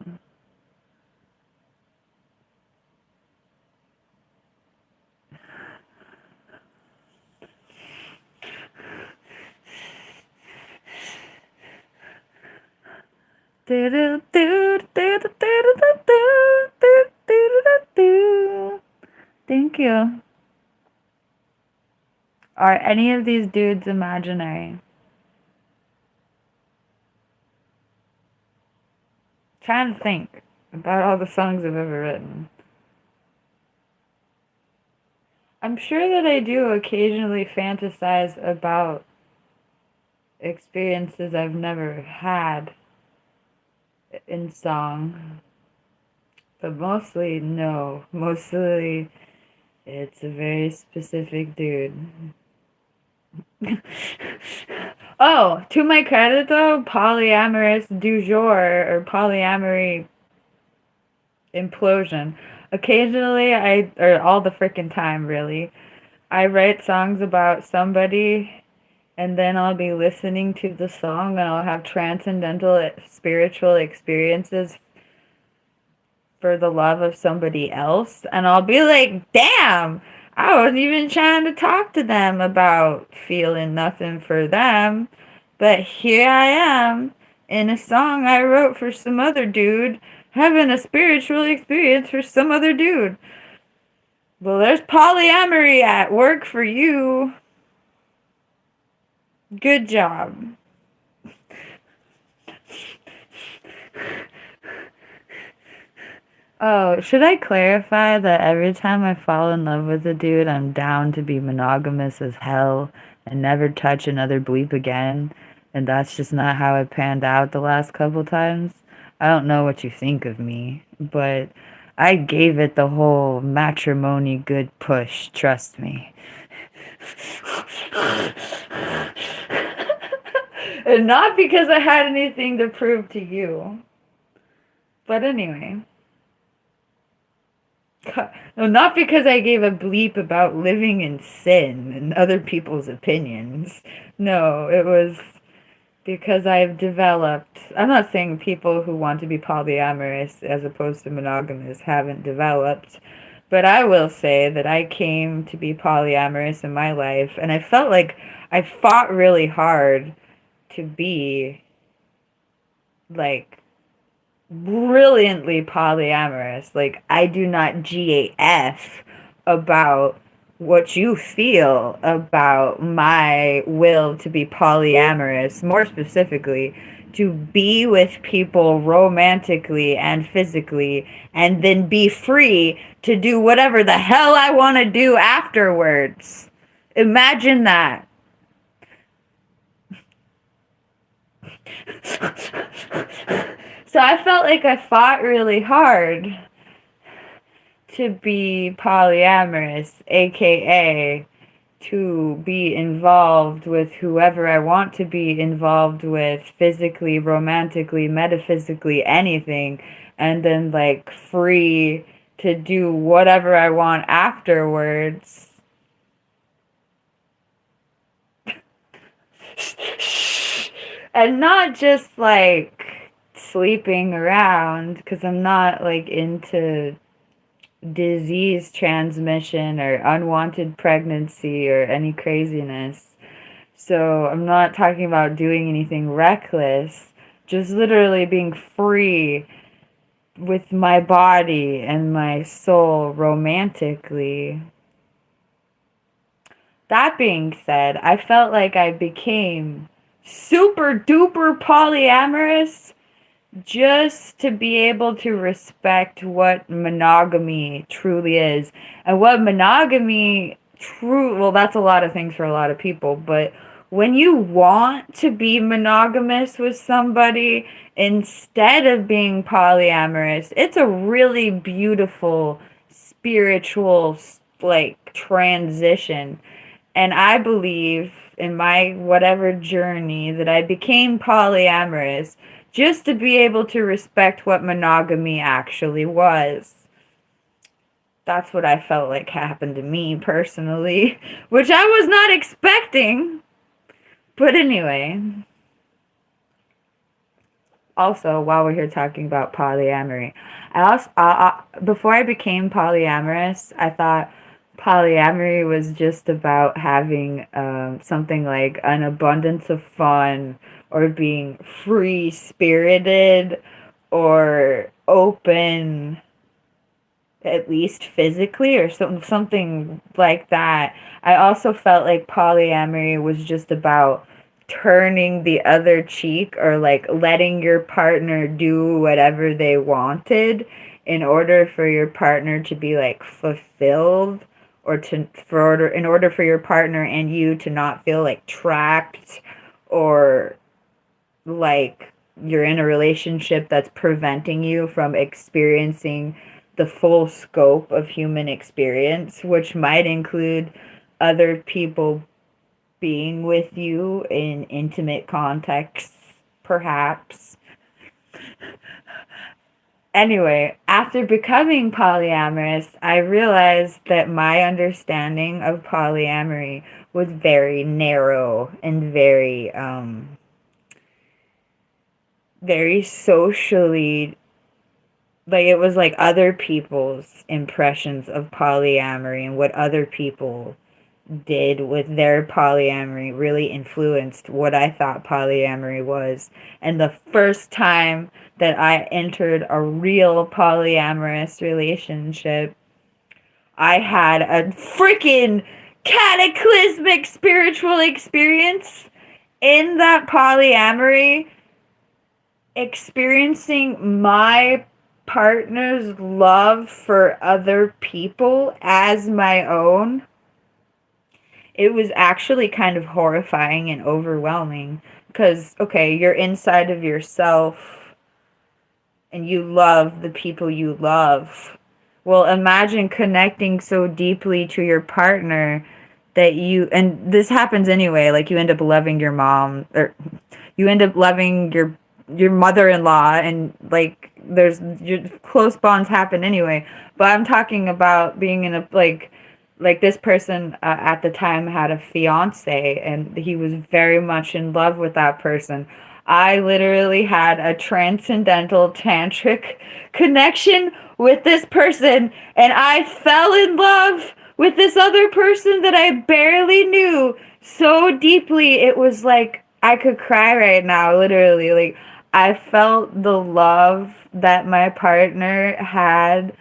Thank you. Are any of these dudes imaginary? Trying to think about all the songs I've ever written. I'm sure that I do occasionally fantasize about experiences I've never had in song. But mostly, no. Mostly, it's a very specific dude. Oh, to my credit though, polyamorous du jour, or polyamory implosion. Occasionally, or all the frickin' time really, I write songs about somebody, and then I'll be listening to the song and I'll have transcendental spiritual experiences for the love of somebody else, and I'll be like, damn, I wasn't even trying to talk to them about feeling nothing for them, but here I am in a song I wrote for some other dude having a spiritual experience for some other dude. Well, there's polyamory at work for you. Good job. Oh, should I clarify that every time I fall in love with a dude, I'm down to be monogamous as hell and never touch another bleep again? And that's just not how it panned out the last couple times. I don't know what you think of me, but I gave it the whole matrimony good push, trust me. And not because I had anything to prove to you. But anyway. No, not because I gave a bleep about living in sin and other people's opinions. No, it was because I've developed. I'm not saying people who want to be polyamorous as opposed to monogamous haven't developed, but I will say that I came to be polyamorous in my life, and I felt like I fought really hard to be like brilliantly polyamorous. Like, I do not GAF about what you feel about my will to be polyamorous, more specifically, to be with people romantically and physically, and then be free to do whatever the hell I want to do afterwards. Imagine that. So I felt like I fought really hard to be polyamorous, aka to be involved with whoever I want to be involved with, physically, romantically, metaphysically, anything, and then like free to do whatever I want afterwards. And not just like sleeping around, because I'm not like into disease transmission or unwanted pregnancy or any craziness. So I'm not talking about doing anything reckless, just literally being free with my body and my soul romantically. That being said, I felt like I became super duper polyamorous just to be able to respect what monogamy truly is. And what monogamy well, that's a lot of things for a lot of people, but when you want to be monogamous with somebody instead of being polyamorous, it's a really beautiful spiritual like transition. And I believe in my whatever journey that I became polyamorous just to be able to respect what monogamy actually was. That's what I felt like happened to me personally, which I was not expecting. But anyway, also while we're here talking about polyamory, before I became polyamorous, I thought polyamory was just about having something like an abundance of fun or being free spirited or open, at least physically, or something like that. I also felt like polyamory was just about turning the other cheek, or like letting your partner do whatever they wanted in order for your partner to be like fulfilled, or in order for your partner and you to not feel like trapped, or like you're in a relationship that's preventing you from experiencing the full scope of human experience, which might include other people being with you in intimate contexts, perhaps. Anyway, after becoming polyamorous, I realized that my understanding of polyamory was very narrow and very socially, like it was like other people's impressions of polyamory and what other people did with their polyamory really influenced what I thought polyamory was. And the first time that I entered a real polyamorous relationship, I had a freaking cataclysmic spiritual experience in that polyamory, experiencing my partner's love for other people as my own, it was actually kind of horrifying and overwhelming. Because, okay, you're inside of yourself and you love the people you love. Well, imagine connecting so deeply to your partner that you, and this happens anyway, like you end up loving your mom, or you end up loving your mother-in-law, and like there's your close bonds happen anyway. But I'm talking about being in a like this person at the time had a fiance and he was very much in love with that person. I literally had a transcendental tantric connection with this person, and I fell in love with this other person that I barely knew so deeply. It was like I could cry right now, literally. Like, I felt the love that my partner had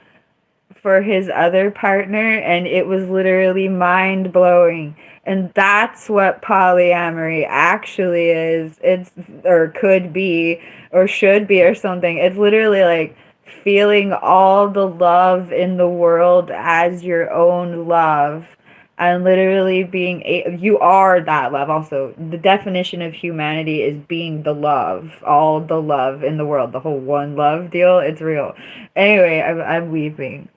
for his other partner, and it was literally mind blowing. And that's what polyamory actually is. It's, or could be, or should be, or something. It's literally like feeling all the love in the world as your own love. And literally being you are that love. Also, the definition of humanity is being the love, all the love in the world, the whole one love deal. It's real. Anyway, I'm weeping.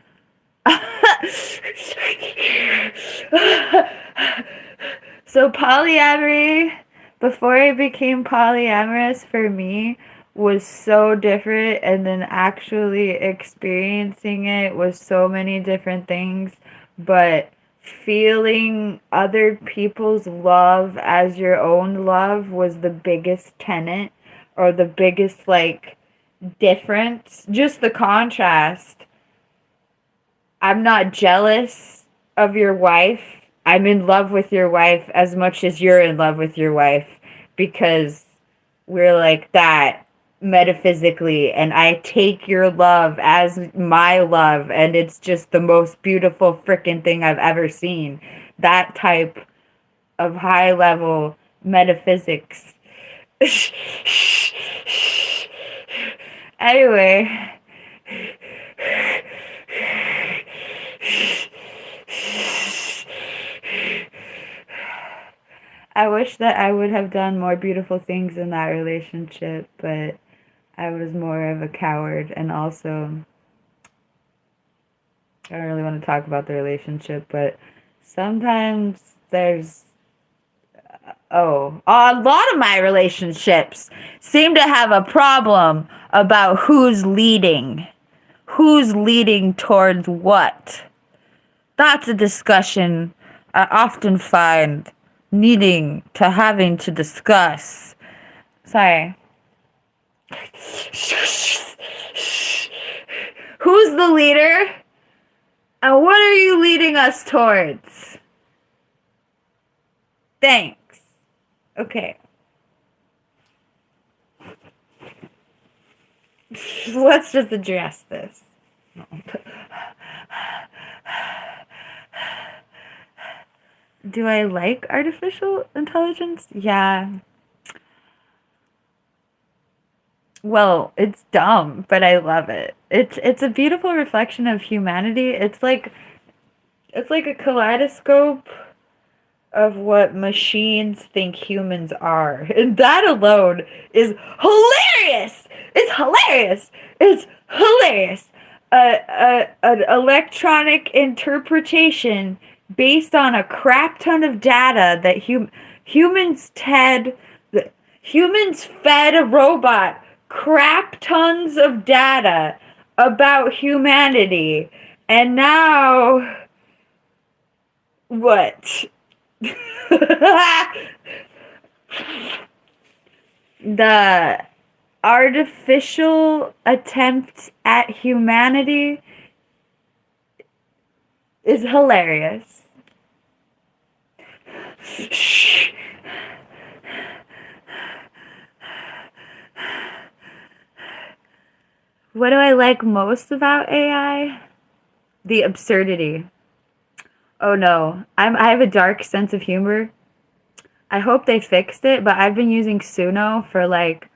So polyamory, before it became polyamorous for me, was so different, and then actually experiencing it was so many different things. But feeling other people's love as your own love was the biggest tenet, or the biggest like difference, just the contrast. I'm not jealous of your wife. I'm in love with your wife as much as you're in love with your wife, because we're like that metaphysically, and I take your love as my love, and it's just the most beautiful freaking thing I've ever seen. That type of high level metaphysics. Anyway. I wish that I would have done more beautiful things in that relationship, but I was more of a coward. And also, I don't really want to talk about the relationship, but sometimes there's, oh, a lot of my relationships seem to have a problem about who's leading. Who's leading towards what? That's a discussion I often find needing to having to discuss. Sorry. Who's the leader? And what are you leading us towards? Thanks. Okay. Let's just address this. Do I like artificial intelligence? Yeah. Well, it's dumb, but I love it. It's a beautiful reflection of humanity. It's like a kaleidoscope of what machines think humans are. And that alone is hilarious. It's hilarious. It's hilarious. An electronic interpretation based on a crap ton of data that humans fed a robot crap tons of data about humanity, and now what? The artificial attempt at humanity is hilarious. What do I like most about AI? The absurdity. Oh no, I have a dark sense of humor. I hope they fixed it, but I've been using Suno for like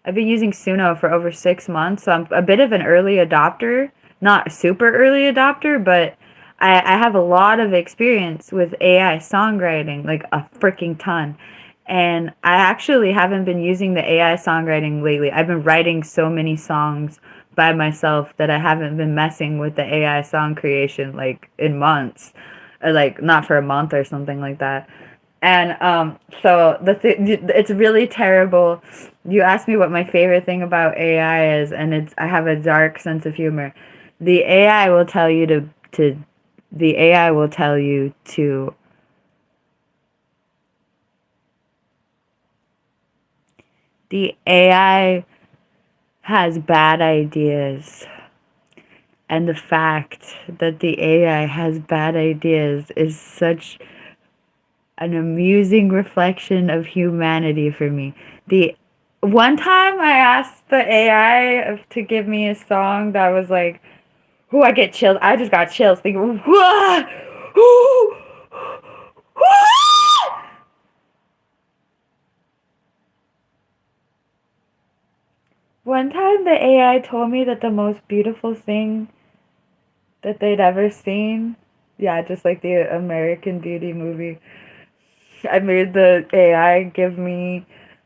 I've been using Suno for over 6 months, so I'm a bit of an early adopter. Not super early adopter, but I have a lot of experience with AI songwriting, like a freaking ton. And I actually haven't been using the AI songwriting lately. I've been writing so many songs by myself that I haven't been messing with the AI song creation like in months, or like not for a month or something like that. And so it's really terrible. You asked me what my favorite thing about AI is, and it's I have a dark sense of humor. The AI will tell you to the AI will tell you to the AI has bad ideas. And the fact that the AI has bad ideas is such an amusing reflection of humanity for me. The one time I asked the AI to give me a song that was like, "Ooh, I get chills." I just got chills thinking, "Whoa, ooh, whoa." One time the AI told me that the most beautiful thing that they'd ever seen, yeah, just like the American Beauty movie. I made the AI give me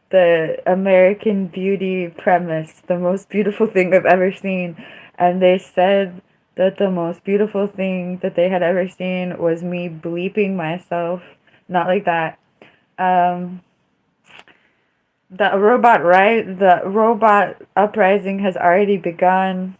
the American Beauty premise, the most beautiful thing I've ever seen. And they said that the most beautiful thing that they had ever seen was me bleeping myself. Not like that. Um, the robot uprising has already begun.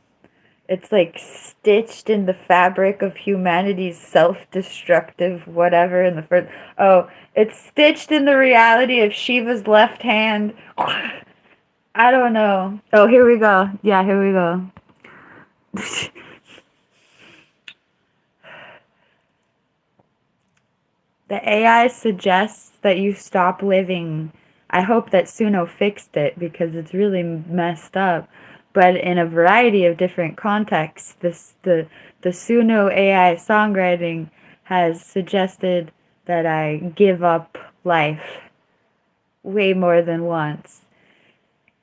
It's like stitched in the fabric of humanity's self-destructive whatever in the first. Oh, it's stitched in the reality of Shiva's left hand. I don't know. Oh, here we go. Yeah, here we go. The AI suggests that you stop living. I hope that Suno fixed it because it's really messed up. But in a variety of different contexts, the Suno AI songwriting has suggested that I give up life way more than once.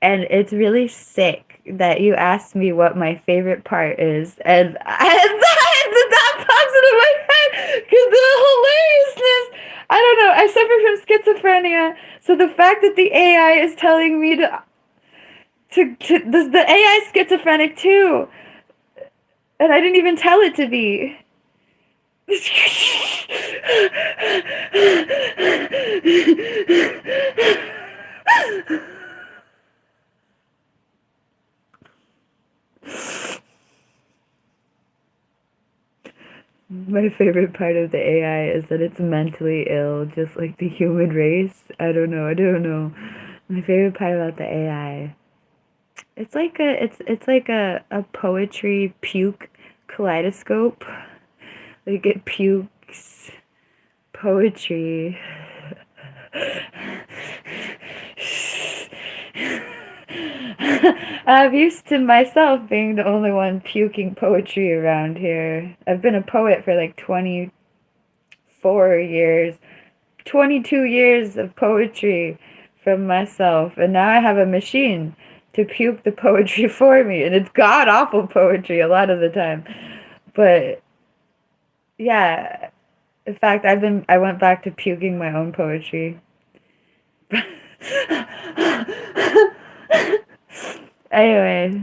And it's really sick that you asked me what my favorite part is, and that pops into my head because the hilariousness. I don't know. I suffer from schizophrenia, so the fact that the AI is telling me to does the AI schizophrenic too, and I didn't even tell it to be. My favorite part of the AI is that it's mentally ill, just like the human race. I don't know. My favorite part about the AI, it's like a poetry puke kaleidoscope. Like it pukes poetry. I'm used to myself being the only one puking poetry around here. I've been a poet for like 24 years, 22 years of poetry from myself, and now I have a machine to puke the poetry for me, and it's god awful poetry a lot of the time. But yeah, in fact, I went back to puking my own poetry. Anyway,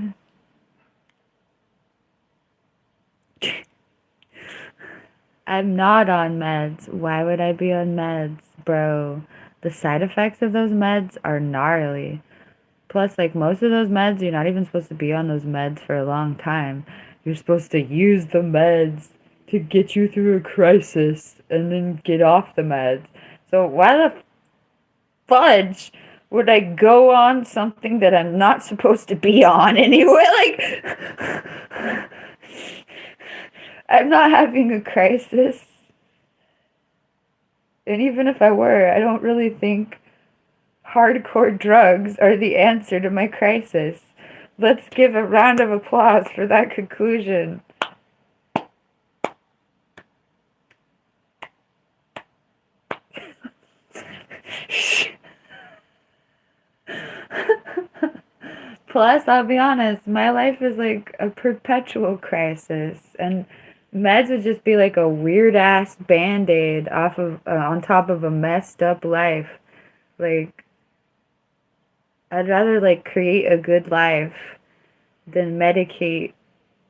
I'm not on meds. Why would I be on meds, bro? The side effects of those meds are gnarly. Plus, like most of those meds, you're not even supposed to be on those meds for a long time. You're supposed to use the meds to get you through a crisis and then get off the meds. So why the fudge would I go on something that I'm not supposed to be on anyway? Like, I'm not having a crisis. And even if I were, I don't really think hardcore drugs are the answer to my crisis. Let's give a round of applause for that conclusion. Plus, I'll be honest, my life is like a perpetual crisis, and meds would just be like a weird ass band-aid off of on top of a messed up life. Like, I'd rather like create a good life than try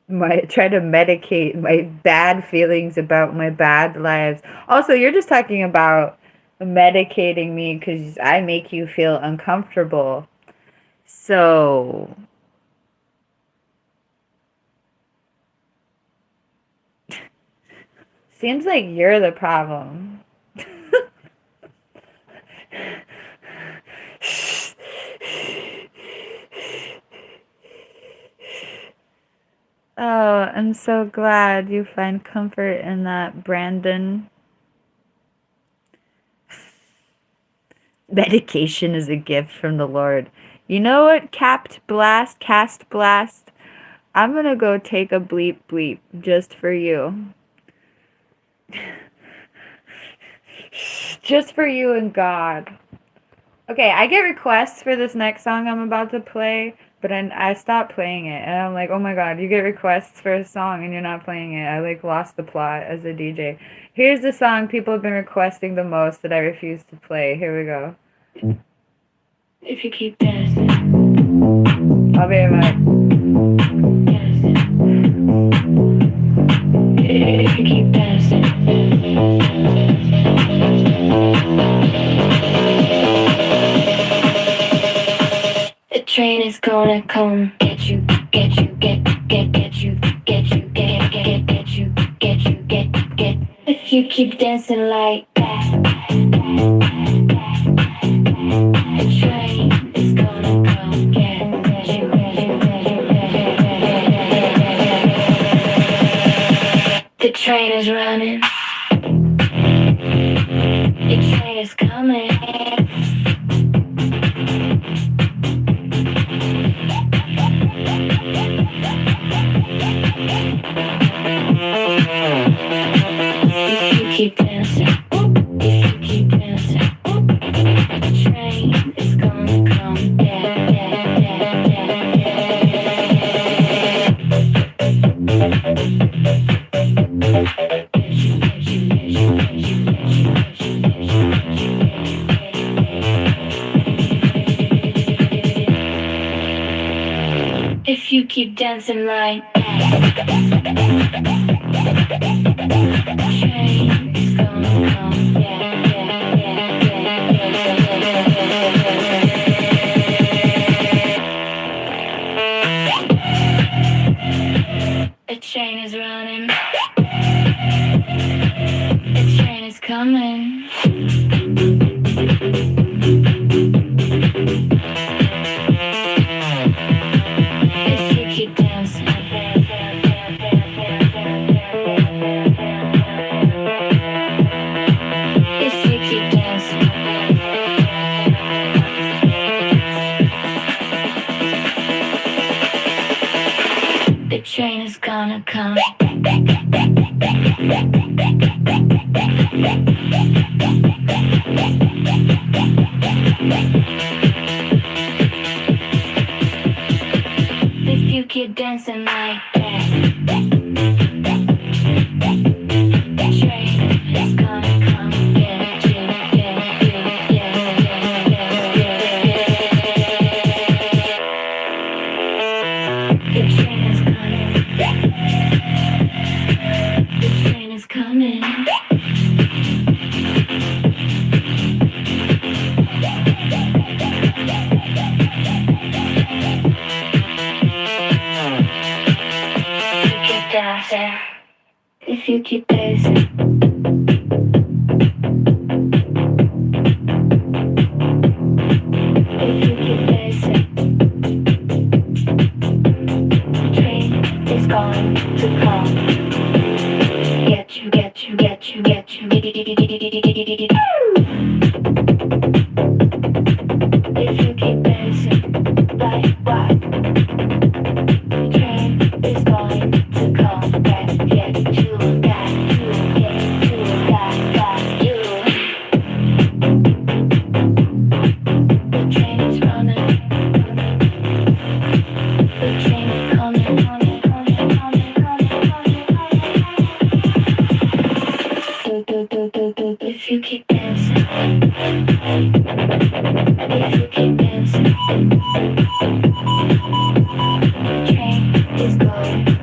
to medicate my bad feelings about my bad lives. Also, you're just talking about medicating me because I make you feel uncomfortable. So, seems like you're the problem. Oh, I'm so glad you find comfort in that, Brandon. Medication is a gift from the Lord. You know what, cast blast? I'm gonna go take a bleep bleep just for you. Just for you and God. Okay, I get requests for this next song I'm about to play, but I stopped playing it, and I'm like, oh my God, you get requests for a song and you're not playing it. I like lost the plot as a DJ. Here's the song people have been requesting the most that I refuse to play. Here we go. If you keep dancing, I'll be right back. dancing. If you keep dancing. The train is gonna come get you, get you, get you, get you, get. If you keep dancing like that, the train is gonna come get you. The train is running. The train is coming. Keep dancing, if you keep dancing, the train is gonna come, if you keep dancing like that, the train is gonna come, The train is running. The train is coming. If you keep dancing. If you keep dancing. The train is gonna come. If you keep dancing like that, the train is gonna come get you, The train is coming. The train is coming. If you keep dancing. If you keep dancing. The train is going to come. Get you, get you, get you, get you. If you keep dancing like what? The train is going to come back. Get you, got you, get you, got you. The train is running. you keep dancing, if you keep dancing, the train is going to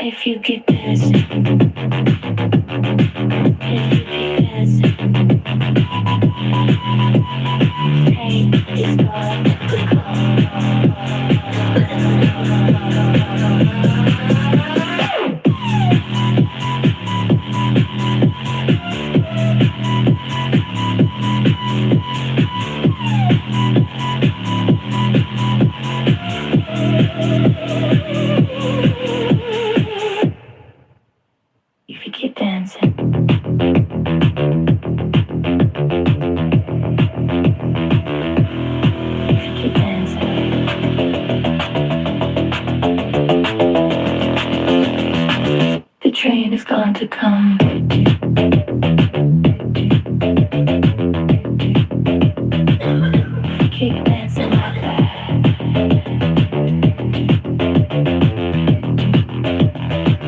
if you keep dancing, if you keep dancing, pain is going to if you keep dancing. If you keep dancing. The train is going to come. If you keep dancing like that.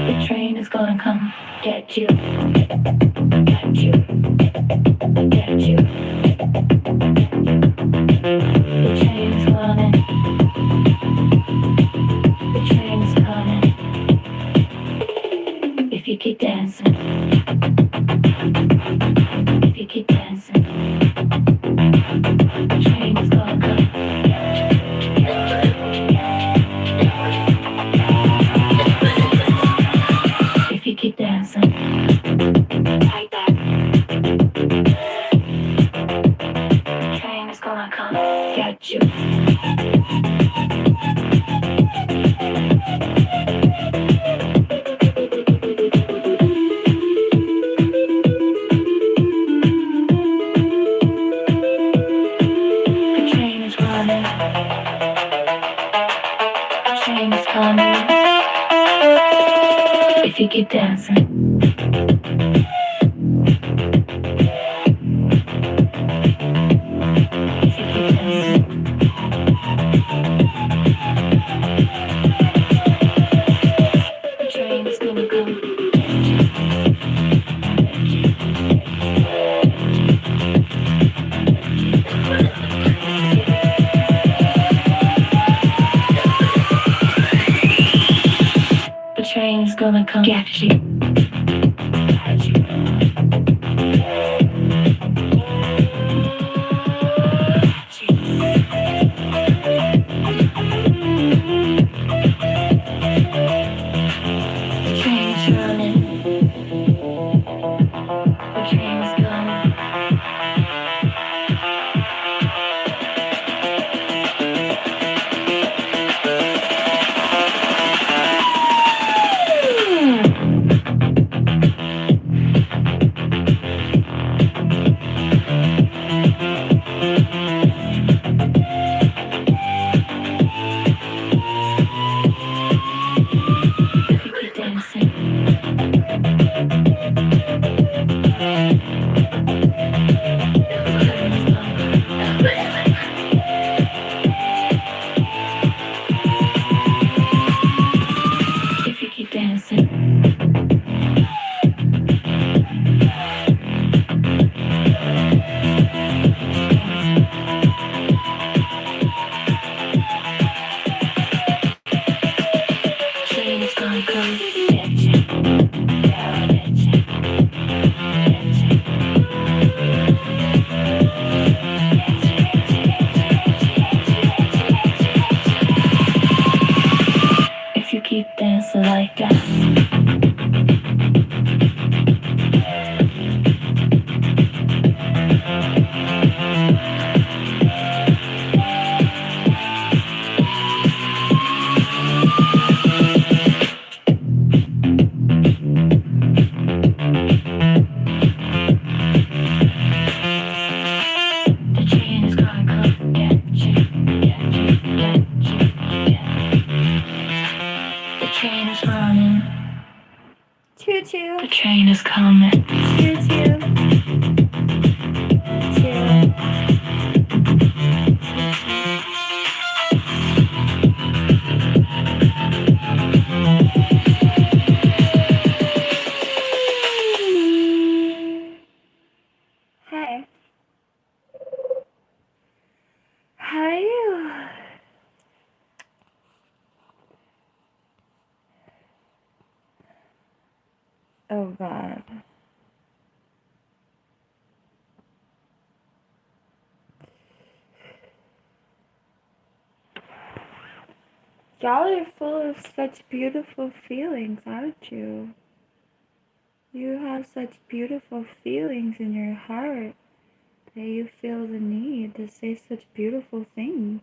The train is gonna come get you. Get you. Get you. The train is coming. The train is coming. If you keep dancing. If you keep dancing. The train is gonna come. If you keep dancing. Like that. The train is gonna come get you. The train is running. The train is coming. If you keep dancing. If you keep dancing. The train is gonna come. The train is gonna come get you. The train is running. The train is coming. If you keep dancing. Train is gonna come get you. Yeah, get you. Get you. If you keep dancing like that. The train is gonna come get you, get you, get you, get you. The train is running. Choo choo. The train is coming. Choo choo. Choo. Hey. How are you? Oh God. Y'all are full of such beautiful feelings, aren't you? You have such beautiful feelings in your heart that you feel the need to say such beautiful things.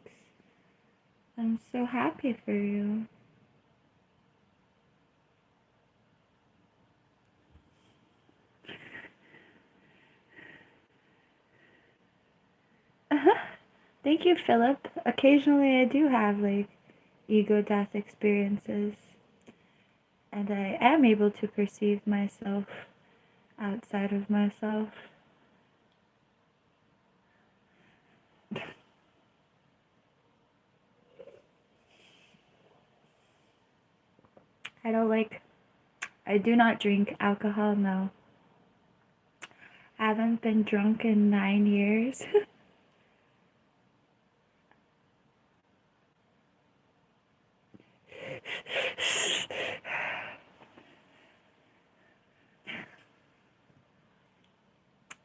I'm so happy for you. Thank you, Philip. Occasionally I do have ego death experiences, and I am able to perceive myself outside of myself. I do not drink alcohol, no. I haven't been drunk in 9 years.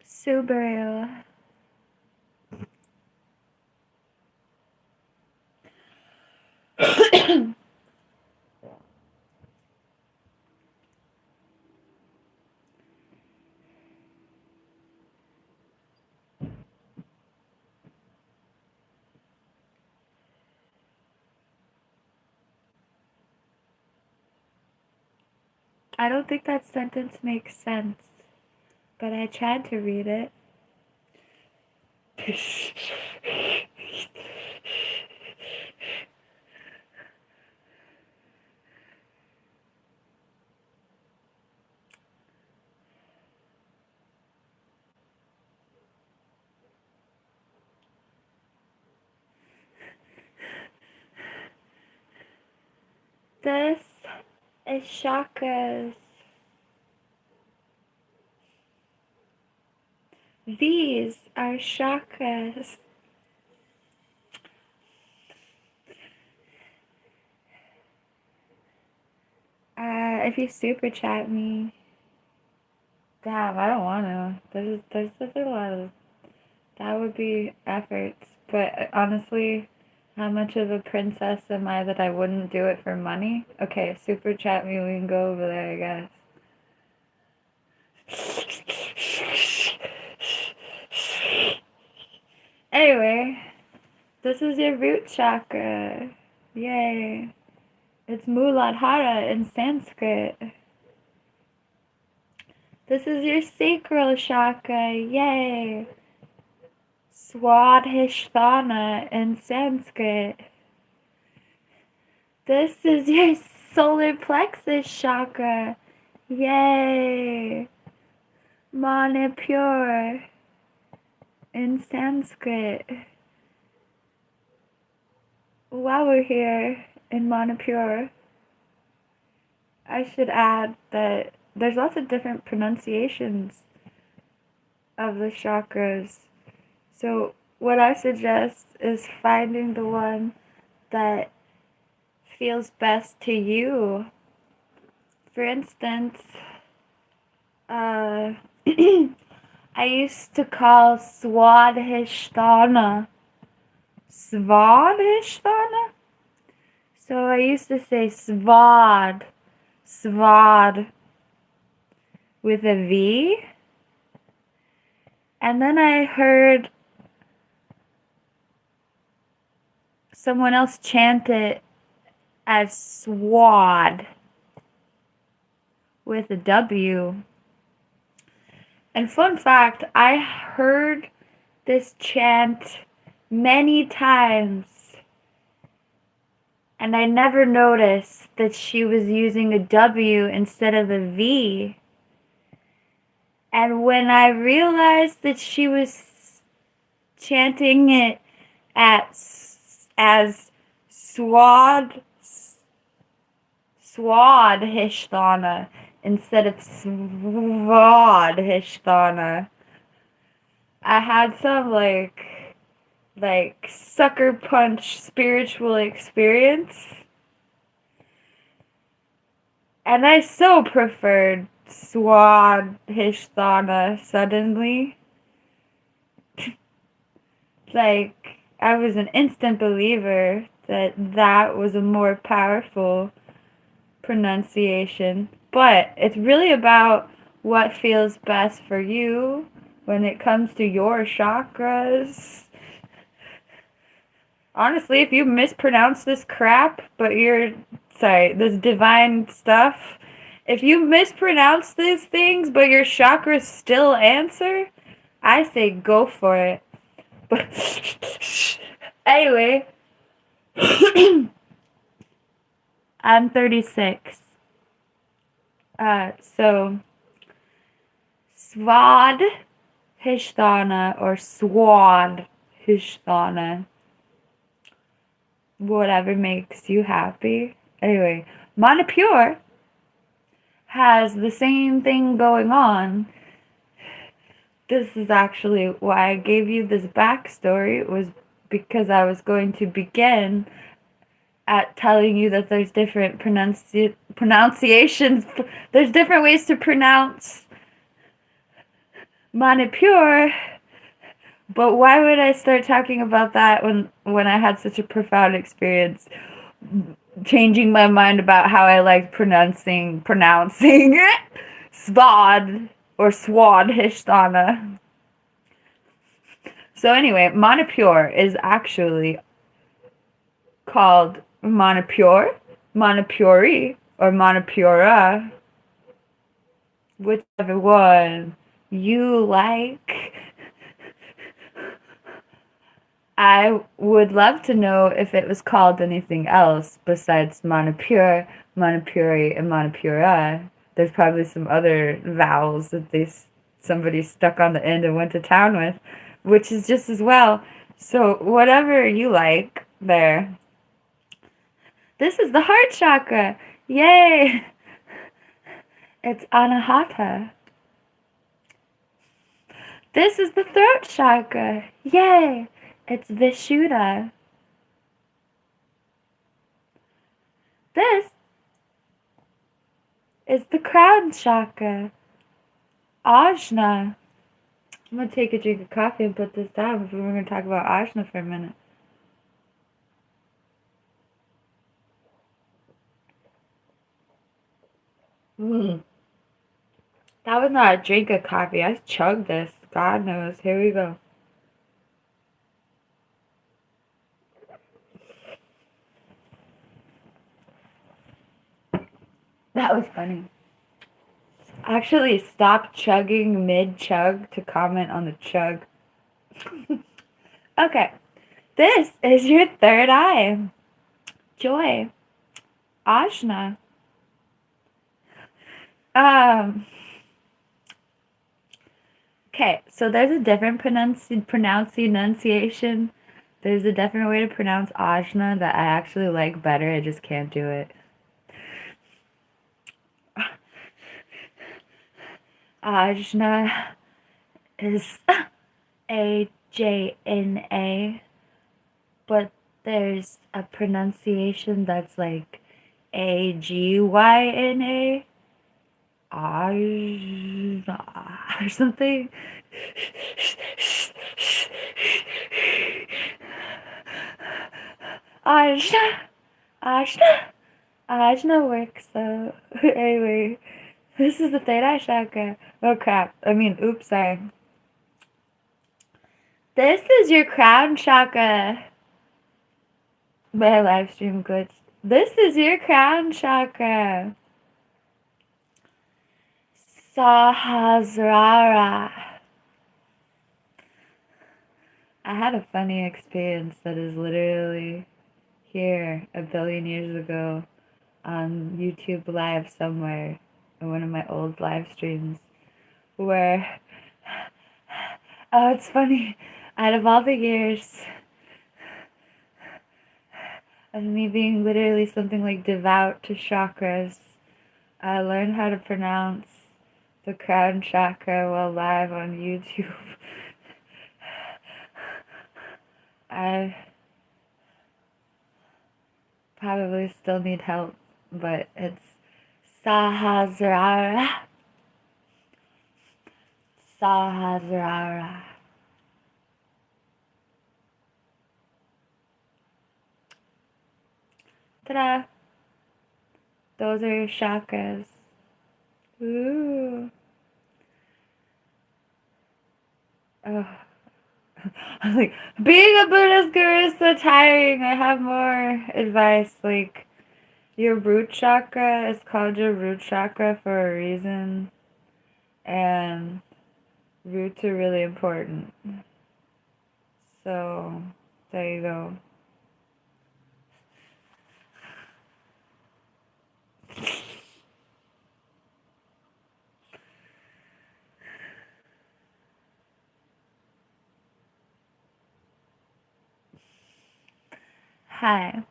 Subaru. I don't think that sentence makes sense, but I tried to read it. This is chakras. These are chakras. If you super chat me, damn, I don't want to. There's just a lot of, that would be efforts. But honestly, how much of a princess am I that I wouldn't do it for money? Okay, super chat me, we can go over there, I guess. Anyway, this is your root chakra. Yay. It's Muladhara in Sanskrit. This is your sacral chakra. Yay. Swadhisthana in Sanskrit. This is your solar plexus chakra. Yay. Manipur in Sanskrit. While we're here in Manipur, I should add that there's lots of different pronunciations of the chakras. So, what I suggest is finding the one that feels best to you. For instance, I used to call Swadhisthana Svadhisthana. So I used to say Svad, Svad with a V. And then I heard someone else chant it as Swad with a W. And fun fact, I heard this chant many times, and I never noticed that she was using a W instead of a V. And when I realized that she was chanting it as Swadhisthana instead of Svadhisthana, I had some like sucker punch spiritual experience. And I so preferred Swadhisthana suddenly. Like, I was an instant believer that that was a more powerful pronunciation. But it's really about what feels best for you when it comes to your chakras. Honestly, if you mispronounce this crap, this divine stuff, if you mispronounce these things, but your chakras still answer, I say go for it. But anyway, I'm 36. So Svadhisthana or Swadhisthana, whatever makes you happy. Anyway, Manipur has the same thing going on. This is actually why I gave you this backstory. It was because I was going to begin at telling you that there's different pronunciations. There's different ways to pronounce Manipur. But why would I start talking about that when I had such a profound experience changing my mind about how I like pronouncing Svad or Swadhisthana. So anyway, Manipur is actually called Manipur, Manipuri, or Manipura, whichever one you like. I would love to know if it was called anything else besides Manipur, Manipuri, and Manipura. There's probably some other vowels that somebody stuck on the end and went to town with, which is just as well. So whatever you like there. This is the heart chakra. Yay! It's Anahata. This is the throat chakra. Yay! It's Vishuddha. This is the crown chakra. Ajna. I'm going to take a drink of coffee and put this down before we're going to talk about Ajna for a minute. That was not a drink of coffee. I chugged this. God knows. Here we go. That was funny. Actually, stop chugging mid-chug to comment on the chug. Okay. This is your third eye. Joy. Ajna. Okay, so there's a different pronunciation. There's a different way to pronounce ajna that I actually like better. I just can't do it. Ajna is AJNA, but there's a pronunciation that's like AGYNA. Ajna or something. Ajna. Ajna. Ajna works though. Anyway, this is the third eye chakra. Oh crap. Oops, sorry. This is your crown chakra. My live stream glitched. This is your crown chakra. Sahasrara. I had a funny experience that is literally here a billion years ago on YouTube Live somewhere in one of my old live streams where, oh, it's funny, out of all the years of me being literally something like devout to chakras, I learned how to pronounce the crown chakra while live on YouTube. I probably still need help, but it's Sahasrara. Sahasrara. Ta-da! Those are your chakras. Ooh. Oh. I was like, being a Buddhist guru is so tiring. I have more advice. Like, your root chakra is called your root chakra for a reason. And roots are really important. So, there you go. Hi.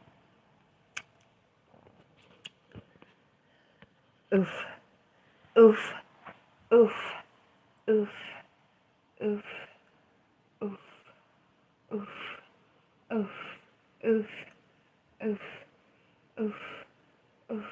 Oof. Oof. Oof. Oof. Oof. Oof. Oof. Oof. Oof. Oof. Oof. Oof.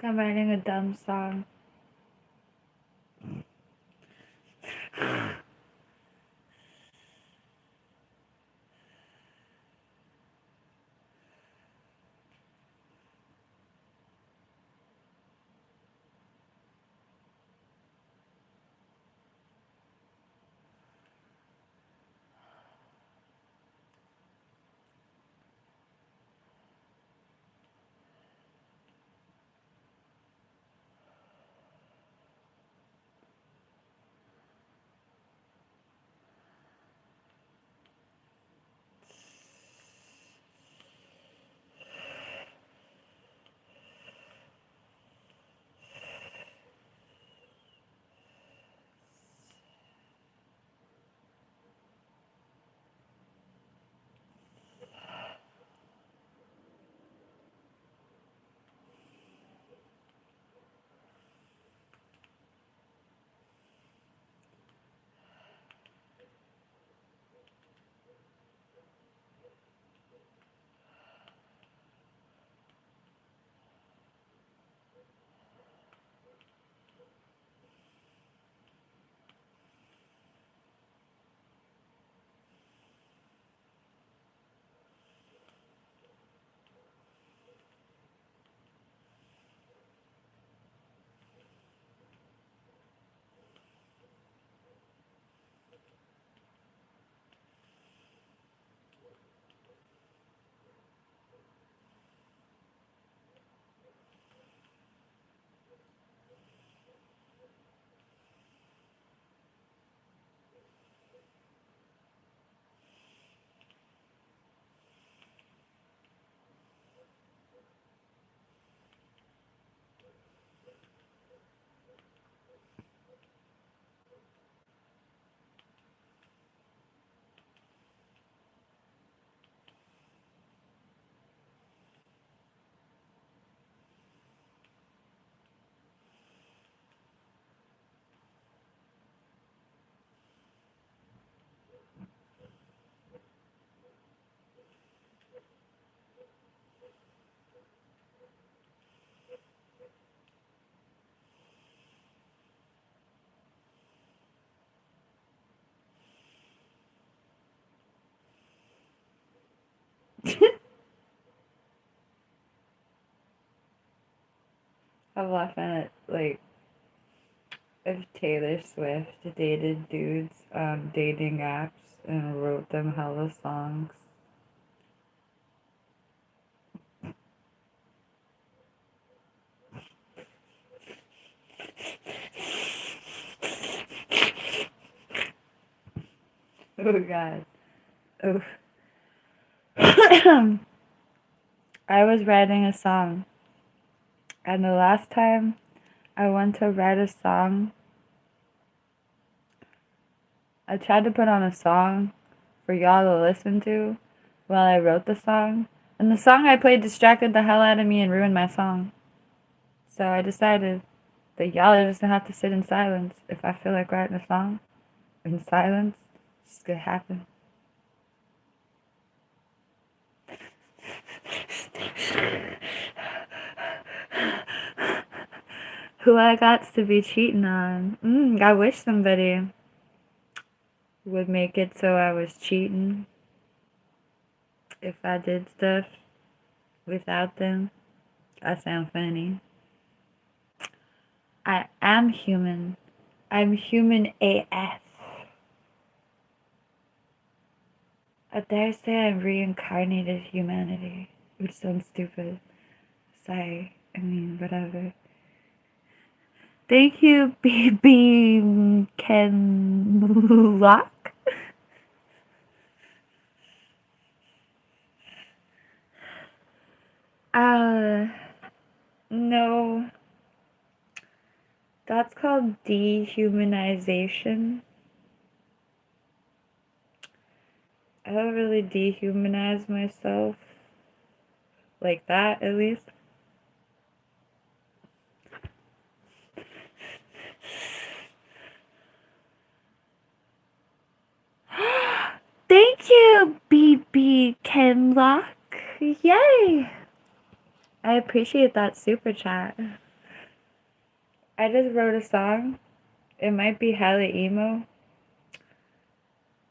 I'm writing a dumb song. I'm laughing at, like, if Taylor Swift dated dudes on dating apps and wrote them hella songs. Oh god. Oof. I was writing a song, and the last time I went to write a song, I tried to put on a song for y'all to listen to while I wrote the song, and the song I played distracted the hell out of me and ruined my song. So I decided that y'all are just gonna have to sit in silence if I feel like writing a song. In silence, it's just gonna happen. Who I got to be cheating on? I wish somebody would make it so I was cheating if I did stuff without them. I sound funny. I am human. I'm human AF. I dare say I'm reincarnated humanity, which sounds stupid. Sorry. I mean, whatever. Thank you, BB Ken Lock. No. That's called dehumanization. I don't really dehumanize myself like that, at least. Thank you, BB Kenlock. Yay! I appreciate that super chat. I just wrote a song. It might be hella emo.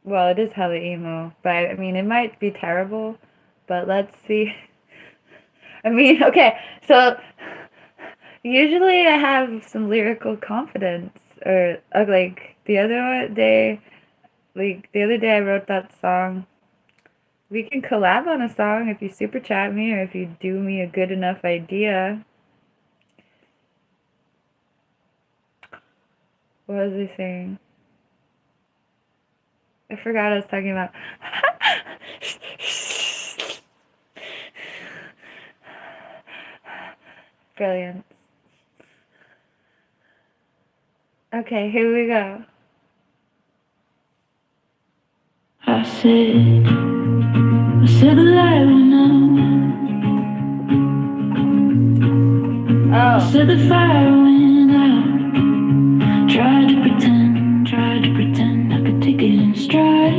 Well, it is hella emo, but I mean, it might be terrible, but let's see. I mean, okay, so usually I have some lyrical confidence, or like the other day, I wrote that song. We can collab on a song if you super chat me or if you do me a good enough idea. What was I saying? I forgot I was talking about. Brilliant. Okay, here we go. I said the light went out. I said the fire went out. Tried to pretend I could take it in stride.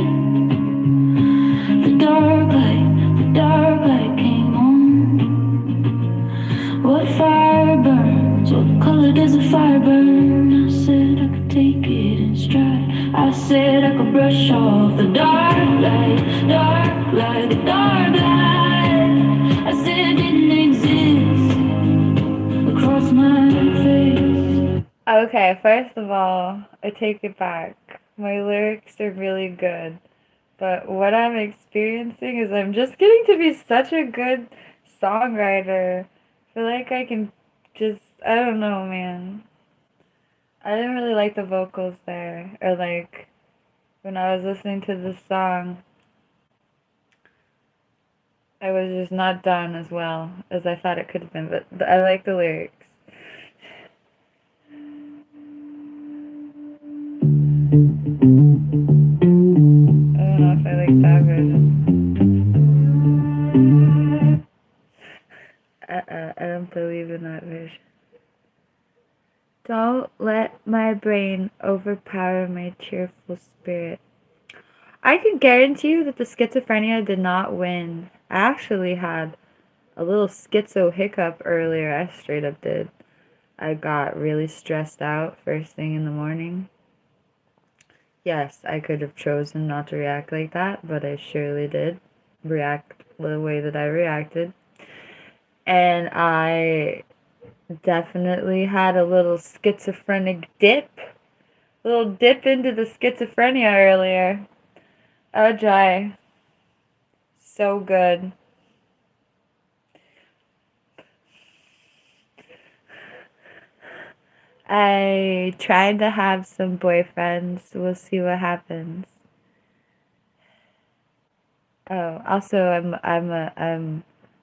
The dark light came on. What fire burns? What color does the fire burn? I said I could take it in stride. I said I could brush off the dark light, the dark light. I said it didn't exist across my face. Okay, first of all, I take it back. My lyrics are really good. But what I'm experiencing is I'm just getting to be such a good songwriter. I feel like I can just, I don't know, man. I didn't really like the vocals there. Or like, when I was listening to the song, I was just not done as well as I thought it could have been. But I like the lyrics. I don't know if I like that version. I don't believe in that version. Don't let my brain overpower my cheerful spirit. I can guarantee you that the schizophrenia did not win. I actually had a little schizo hiccup earlier. I straight up did. I got really stressed out first thing in the morning. Yes, I could have chosen not to react like that, but I surely did react the way that I reacted. And I Definitely had a little schizophrenic dip. A little dip into the schizophrenia earlier. Oh, Jai. So good. I tried to have some boyfriends. We'll see what happens. Oh, also,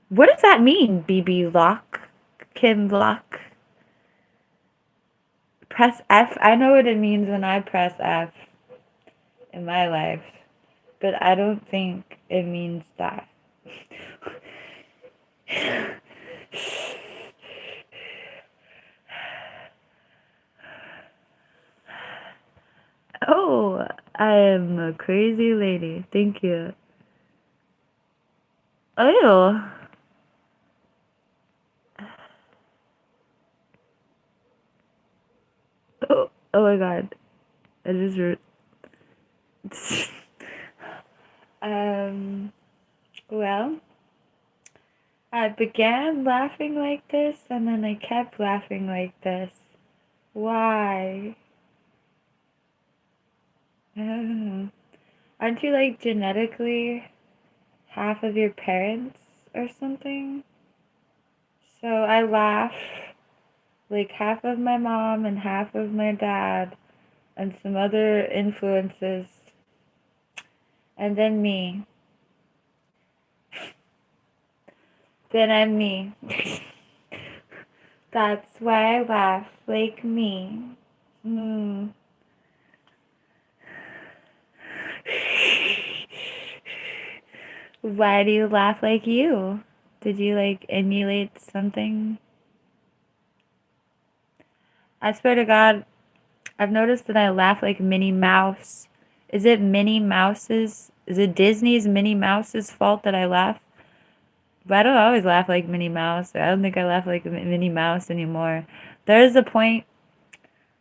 what does that mean, BB Lock? Kim Lock? Press F? I know what it means when I press F in my life, but I don't think it means that. Oh, I am a crazy lady. Thank you. Oh. Oh my god. I just well, I began laughing like this and then I kept laughing like this. Why? I don't know. Aren't you like genetically half of your parents or something? So I laugh like half of my mom and half of my dad and some other influences, and then me. Then I'm me. That's why I laugh like me. Hmm. Why do you laugh like you? Did you like emulate something? I swear to God, I've noticed that I laugh like Minnie Mouse. Is it Minnie Mouse's? Is it Disney's Minnie Mouse's fault that I laugh? But I don't always laugh like Minnie Mouse. I don't think I laugh like Minnie Mouse anymore. There's a point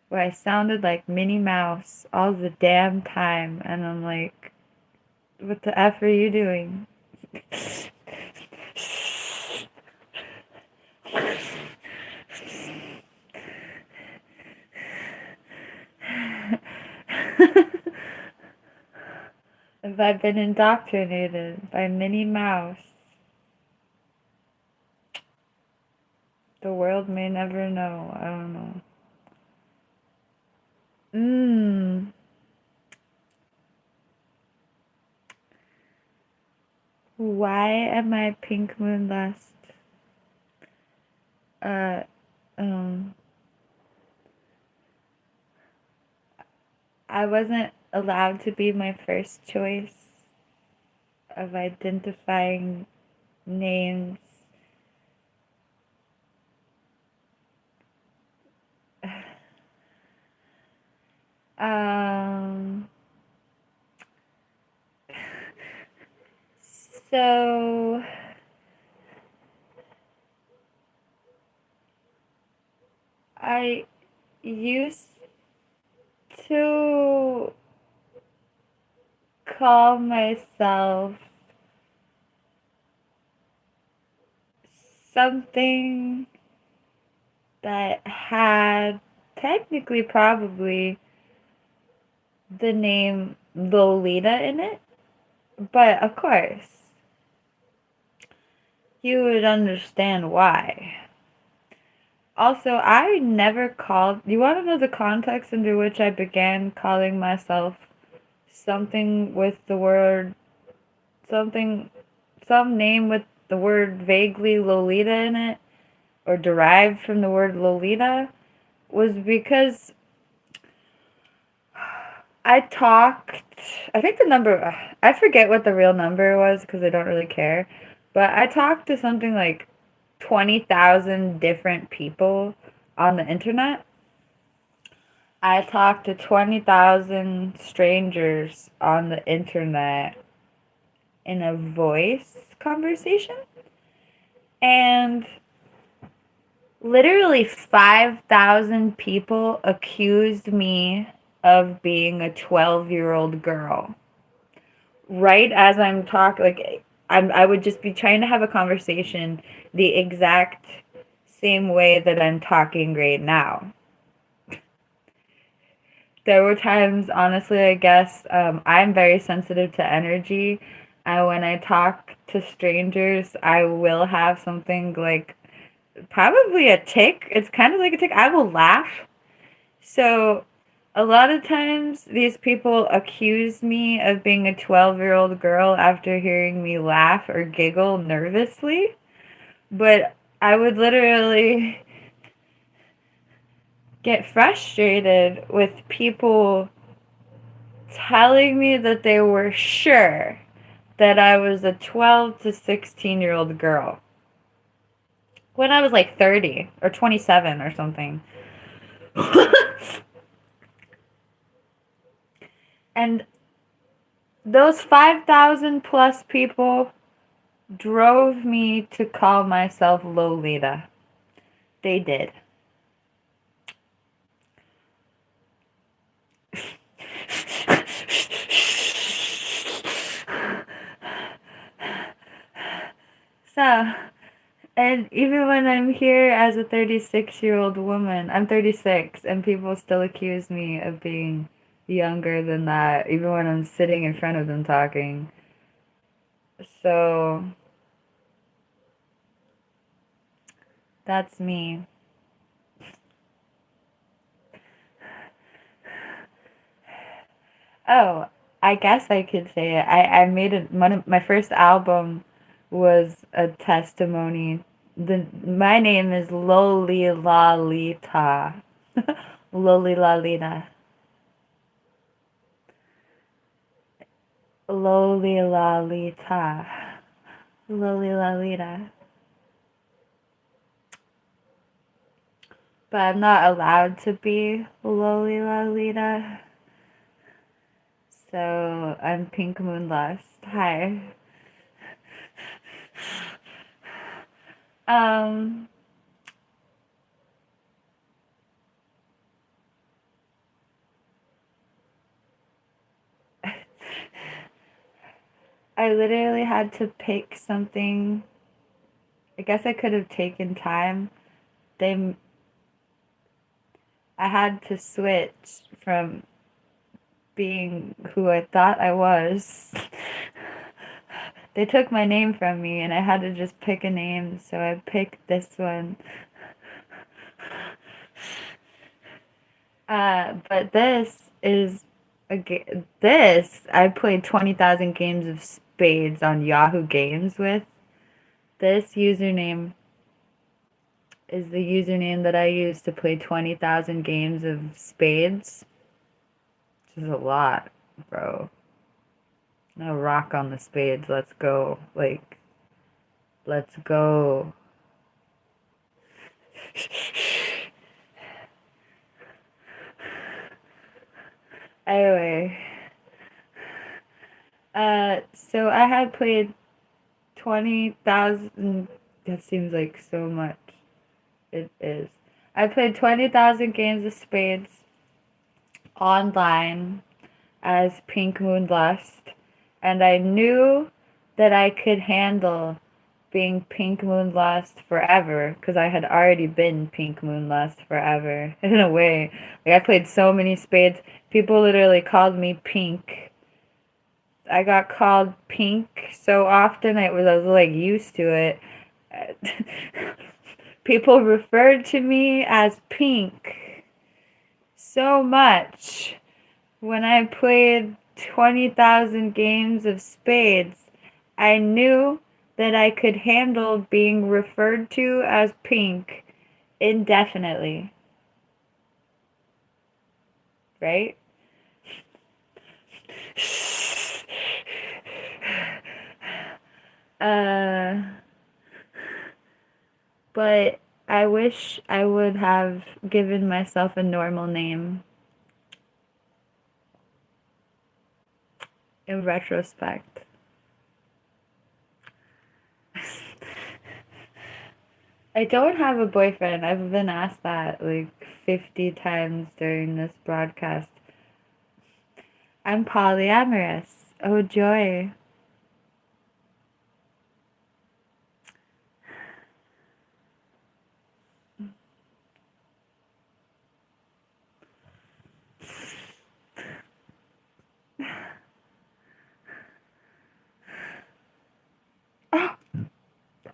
where I sounded like Minnie Mouse all the damn time, and I'm like, what the F are you doing? If I've been indoctrinated by Minnie Mouse, the world may never know. I don't know. Mmm. Why am I PinkMoonLust? Uh, um, I wasn't allowed to be my first choice of identifying names. Um, so I used to call myself something that had technically probably the name Lolita in it, but of course, you would understand why. Also, I never called. You want to know the context under which I began calling myself something with the word something, some name with the word vaguely Lolita in it, or derived from the word Lolita, was because I talked. I think the number. I forget what the real number was because I don't really care. But I talked to something like 20,000 different people on the internet. I talked to 20,000 strangers on the internet in a voice conversation. And literally 5,000 people accused me of being a 12-year-old girl. Right as I'm talking, like, I would just be trying to have a conversation the exact same way that I'm talking right now. There were times, honestly, I guess, I'm very sensitive to energy. And when I talk to strangers, I will have something like probably a tick. It's kind of like a tick. I will laugh. So a lot of times these people accuse me of being a 12-year-old girl after hearing me laugh or giggle nervously. But I would literally get frustrated with people telling me that they were sure that I was a 12 to 16-year-old girl when I was like 30 or 27 or something. And those 5,000 plus people drove me to call myself Lolita. They did. So, and even when I'm here as a 36-year-old woman, I'm 36, and people still accuse me of being younger than that, even when I'm sitting in front of them talking. So, that's me. Oh, I guess I could say it. I made it. My first album was a testimony. My name is Loli Lalita. Loli Lalita. Loli Lalita. Loli Lalita. But I'm not allowed to be Loli Lalita. So I'm PinkMoonLust. Hi. Um, I literally had to pick something. I guess I could have taken time. They, I had to switch from being who I thought I was. They took my name from me and I had to just pick a name, so I picked this one. But this is I played 20,000 games of spades on Yahoo Games with. This username is the username that I use to play 20,000 games of spades. Which is a lot, bro. No rock on the spades. Let's go. Like, let's go. Anyway, so I had played 20,000. That seems like so much. It is. I played 20,000 games of spades online as PinkMoonLust, and I knew that I could handle being PinkMoonLust forever because I had already been PinkMoonLust forever in a way. Like I played so many spades, people literally called me Pink. I got called Pink so often I was like used to it. People referred to me as Pink so much when I played 20,000 games of spades. I knew that I could handle being referred to as Pink indefinitely. Right? Uh, but I wish I would have given myself a normal name in retrospect. I don't have a boyfriend. I've been asked that like 50 times during this broadcast. I'm polyamorous. Oh, joy.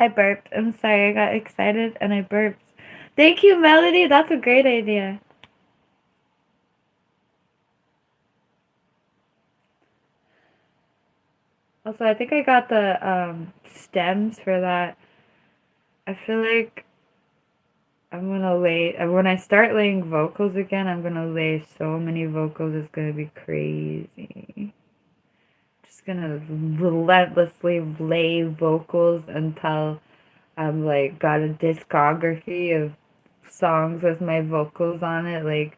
I burped. I'm sorry. I got excited and I burped. Thank you, Melody. That's a great idea. Also, I think I got the stems for that. I feel like I'm gonna lay, when I start laying vocals again, I'm gonna lay so many vocals, it's gonna be crazy. Just gonna relentlessly lay vocals until I'm like got a discography of songs with my vocals on it, like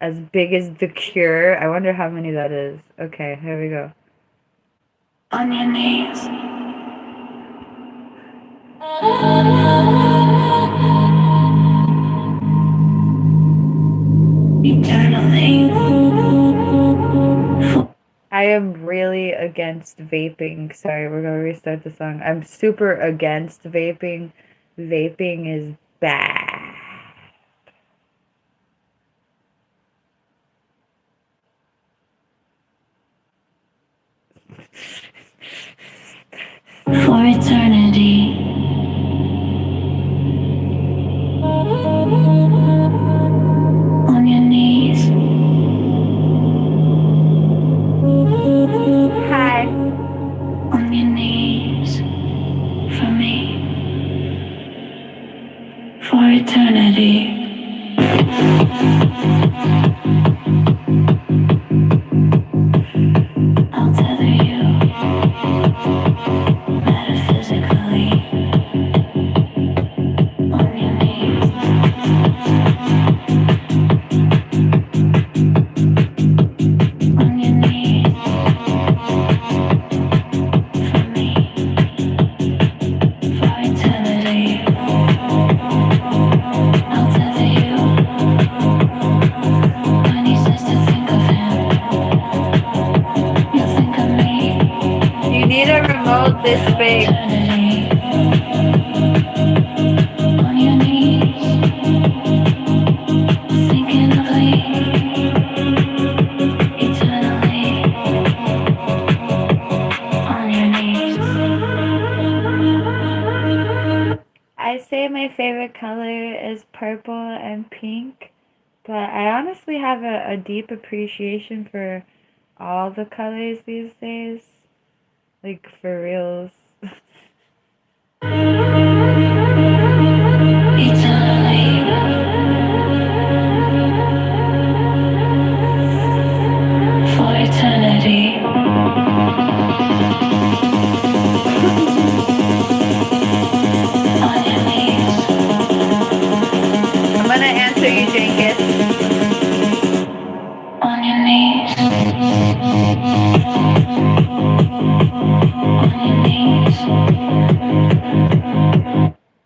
as big as The Cure. I wonder how many that is. Okay, here we go. On your knees. Eternally. I am really against vaping. Sorry, we're gonna restart the song. I'm super against vaping. Vaping is bad. For eternity. On your knees. Hi. On your knees. For me. For eternity. I'll tether you metaphysically on your knees. On your knees for me. For eternity. I'll tether you when he says to think of him. You'll think of me. You need a remote this big. Eternity. On your knees. Thinking of Lee. Eternally. On your knees. I say my favorite color is purple and pink, but I honestly have a deep appreciation for all the colors these days. Like, for reals. Eternally. For eternity. On your knees. I'm gonna answer you, Jenkins. On your knees. On your knees.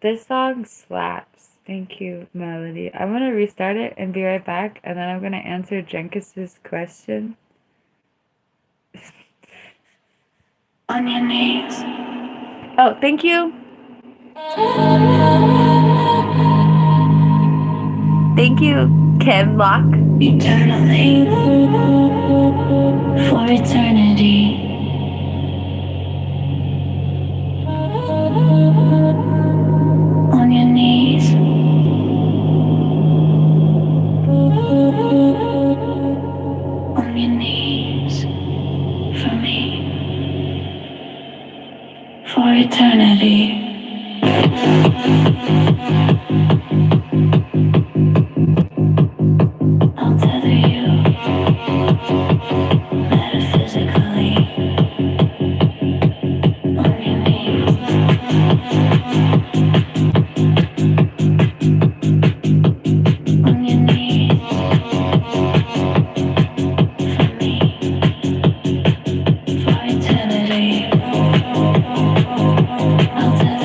This song slaps. Thank you, Melody. I'm gonna restart it and be right back, and then I'm gonna answer Jenkins' question. On your knees. Oh, thank you. Thank you, Kim Lock. Eternally. For eternity. On your knees. On your knees. For me. For eternity. I'll tether you metaphysically on your knees. On your knees for me. For eternity. I'll tether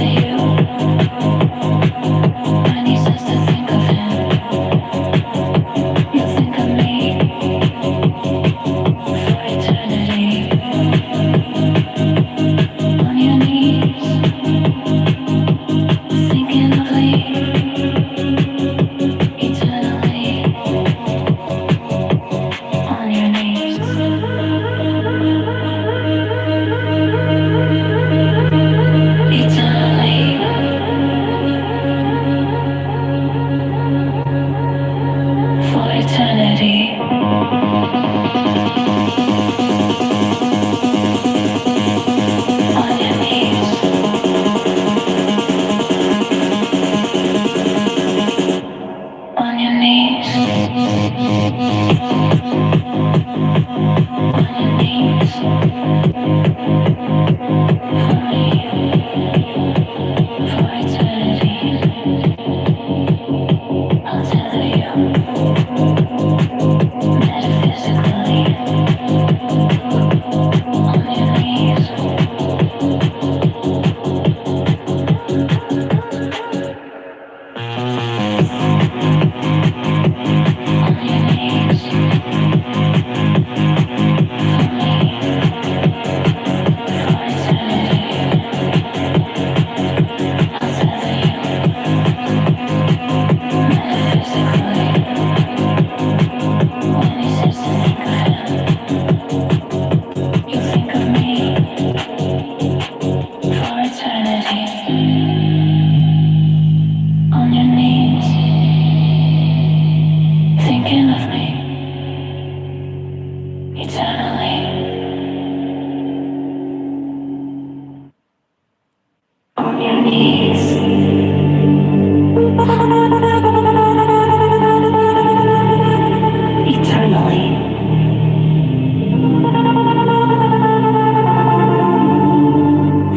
eternally. On your knees, eternally.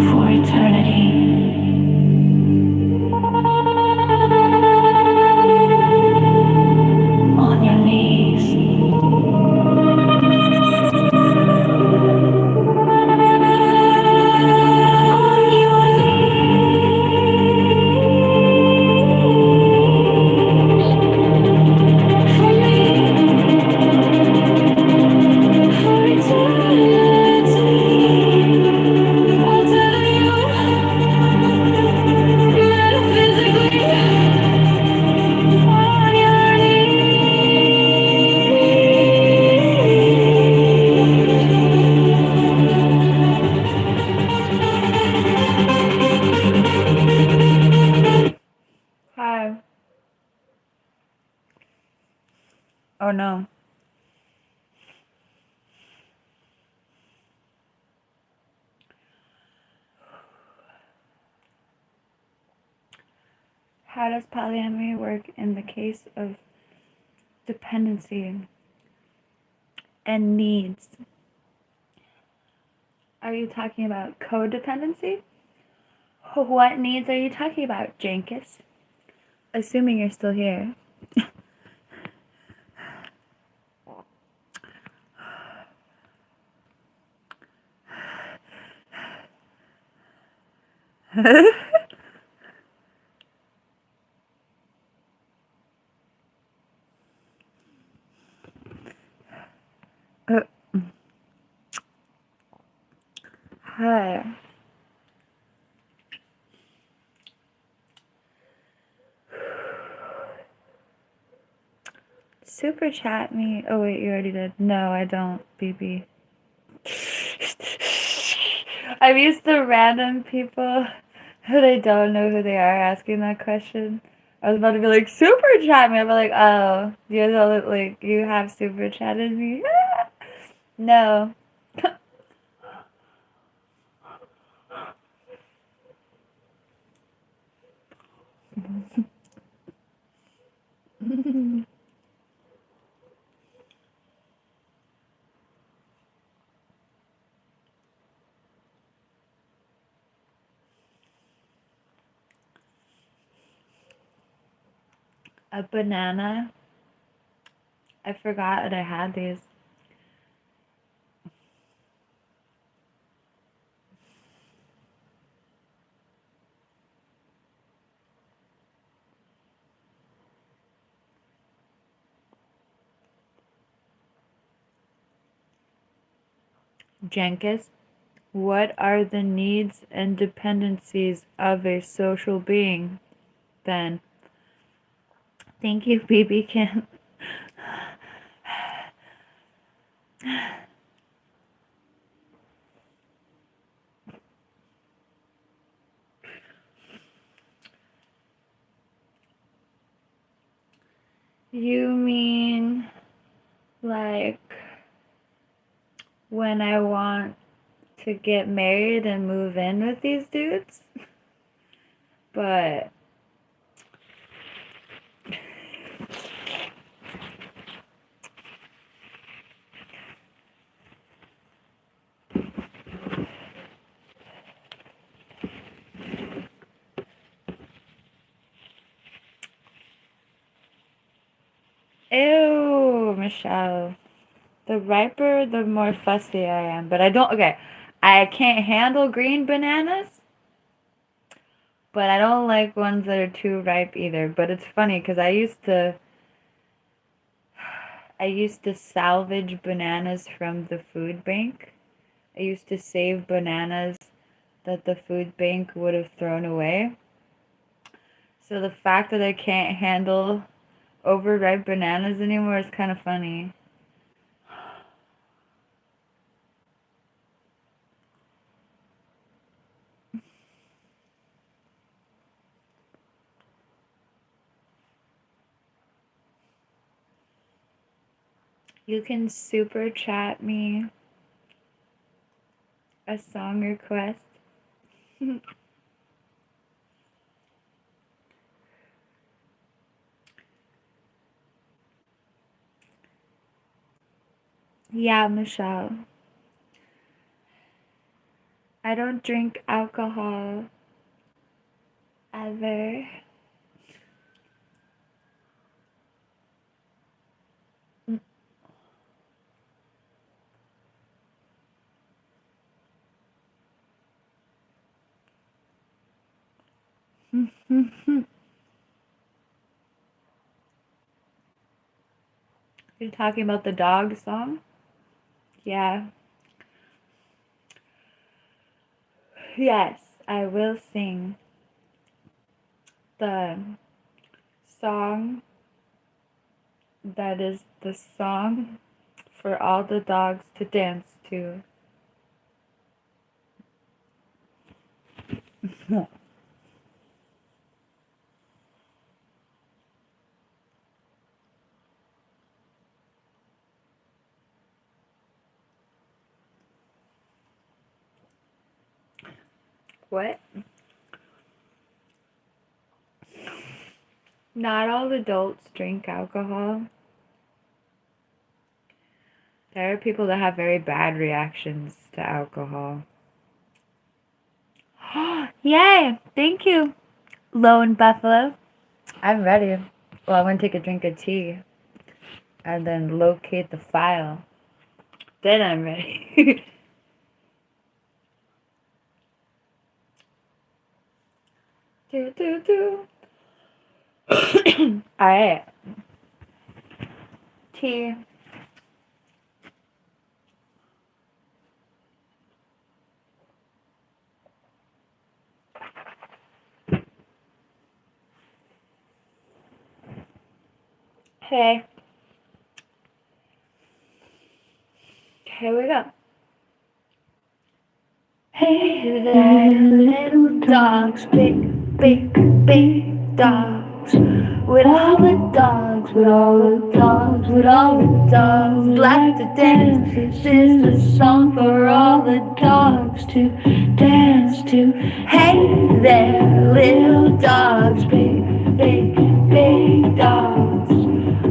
For eternity. On your knees. On your knees. For me. For eternity. I'll tell you metaphysically on your Hi. Oh no. How does polyamory work in the case of dependency and needs? Are you talking about codependency? What needs are you talking about, Jankus? Assuming you're still here. Hi. Super chat me. Oh wait, you already did. No, I don't, BB. I'm used to random people who they don't know who they are asking that question. I was about to be like, super chat me. I'm like, oh, you're the, like, you have super chatted me. No. A banana. I forgot that I had these. Jenkins, what are the needs and dependencies of a social being, then? Thank you, BB Kim. You mean like when I want to get married and move in with these dudes? But ew, Michelle. The riper, the more fussy I am. But I don't, okay, I can't handle green bananas, but I don't like ones that are too ripe either. But it's funny because I used to salvage bananas from the food bank. I used to save bananas that the food bank would have thrown away. So the fact that I can't handle overripe bananas anymore is kind of funny. You can super chat me a song request. Yeah, Michelle. I don't drink alcohol ever. You're talking about the dog song? Yeah. Yes, I will sing the song that is the song for all the dogs to dance to. What? Not all adults drink alcohol. There are people that have very bad reactions to alcohol. Yay! Thank you, Lone Buffalo. I'm ready. Well, I'm gonna take a drink of tea and then locate the file. Then I'm ready. do, do, do. Alright. Tea. Hey. Here we go. Hey there, little dogs, big, big, big dogs. With all the dogs, with all the dogs, with all the dogs, like to dance. This is a song for all the dogs to dance to. Hey there, little dogs, big, big, big dogs.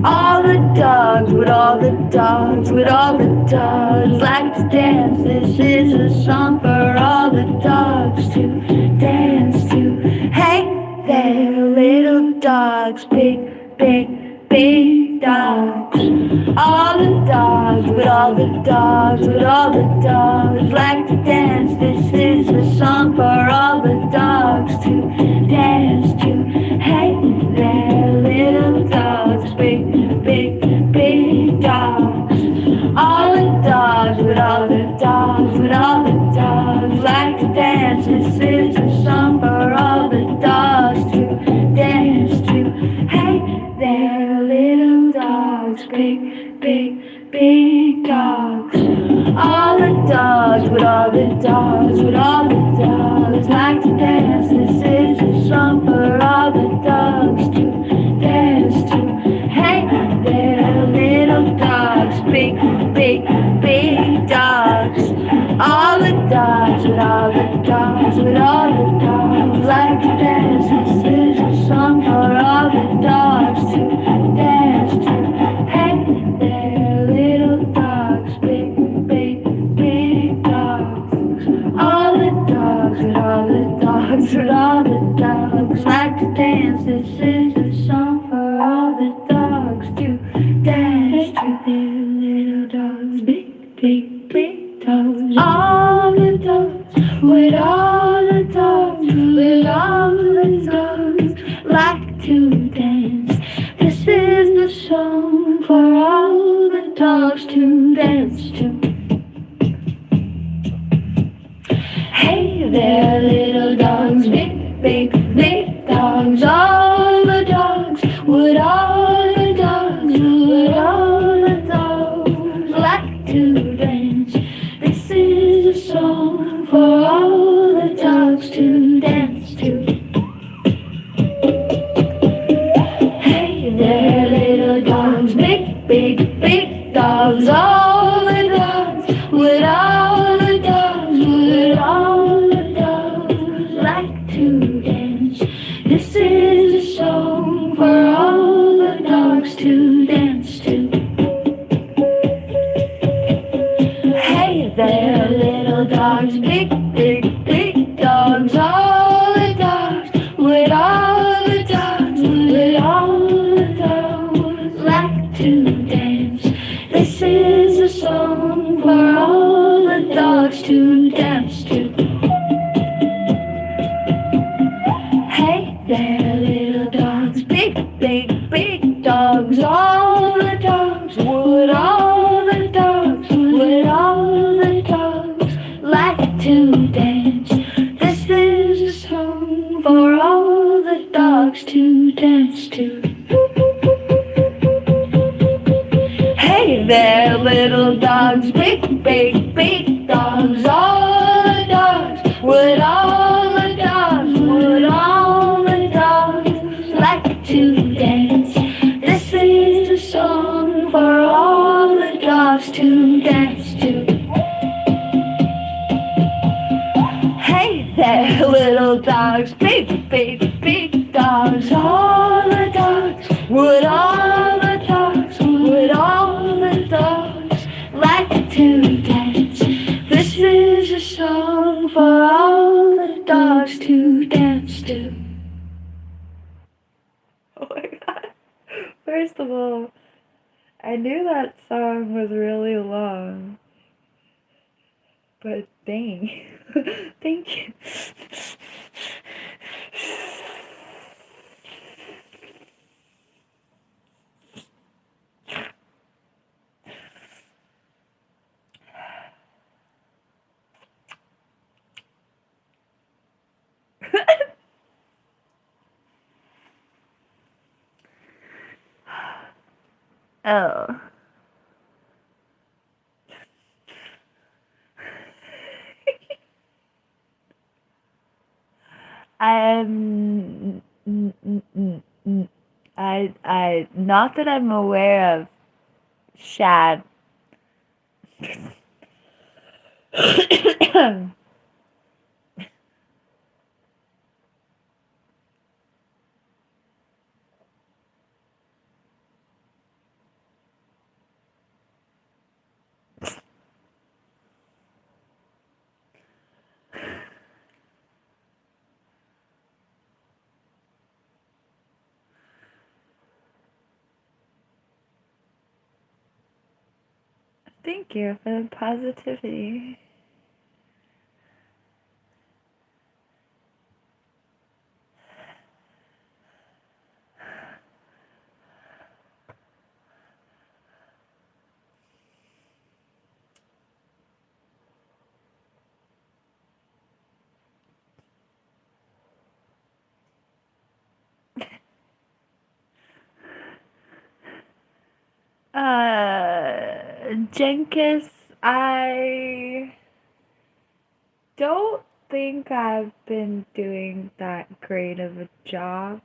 All the dogs, with all the dogs, with all the dogs, like to dance. This is a song for all the dogs to dance to. Hey there, little dogs, big, big, big dogs. All the dogs, with all the dogs, with all the dogs, like to dance. This is a song for all the dogs to dance to. Hey there, little dogs, big, big, big dogs. All the dogs, with all the dogs, with all the dogs, like to dance. This is a song for all the dogs to dance to. Hey there, little dogs, big, big, big dogs. All the dogs, with all the dogs, with all the dogs, like to dance. This is a song for all the dogs to dance to. Hey there, little dogs, big, big, big dogs. All the dogs, with all the dogs, with all the dogs, like to dance. This is a song for all the dogs to dance to. Hey there, little dogs, big, big, big dogs. All the dogs, with all the dogs, with all the dogs, like to dance. This is a song for all the dogs to dance to. There, little dogs, big, big, big dogs. All the dogs, with all the dogs, with all the dogs, like to dance. This is the song for all the dogs to dance to. Hey there, little dogs, big, big, big dogs. All the dogs, with all the dogs, with all the dogs, like to dance. This is a song for all the dogs to dance to. Hey there, little dogs, big, big, big dogs. there, little dogs, big, big, big dogs, all the dogs, would all the dogs, would all the dogs like to dance? This is a song for all the dogs to dance to. Hey there, little dogs, big, big, big dogs, all the dogs, would all the dogs, would all the dogs like to dance? This is a song for all the dogs to dance to. Hey there, little dogs, big, big, big dogs, all the dogs, would all the dogs, would all the dogs like to dance? This is a song for all the dogs to dance to. Hey there, little dogs, big, big, big dogs, all the dogs, would all the dogs, would all the dogs like to dance? This is a song for all the dogs to dance to. Oh my god. First of all, I knew that song was really long. But dang. Thank you. Oh. I'm I not that I'm aware of Shad. Thank you for the positivity. Jenkins, I don't think I've been doing that great of a job.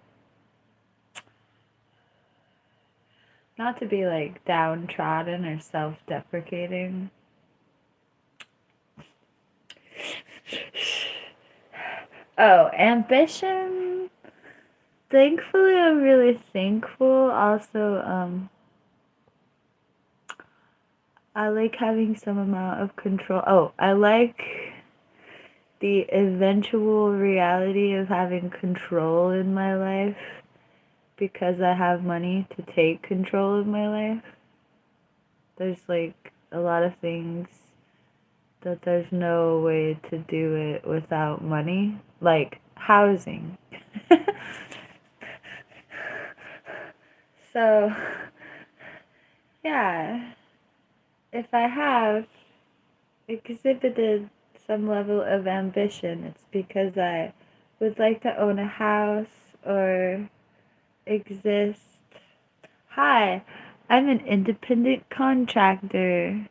Not to be like downtrodden or self-deprecating. Oh, ambition. Thankfully, I'm really thankful. Also, I like having some amount of control. Oh, I like the eventual reality of having control in my life because I have money to take control of my life. There's like a lot of things that there's no way to do it without money, like housing. So, yeah, if I have exhibited some level of ambition, it's because I would like to own a house or exist. Hi, I'm an independent contractor.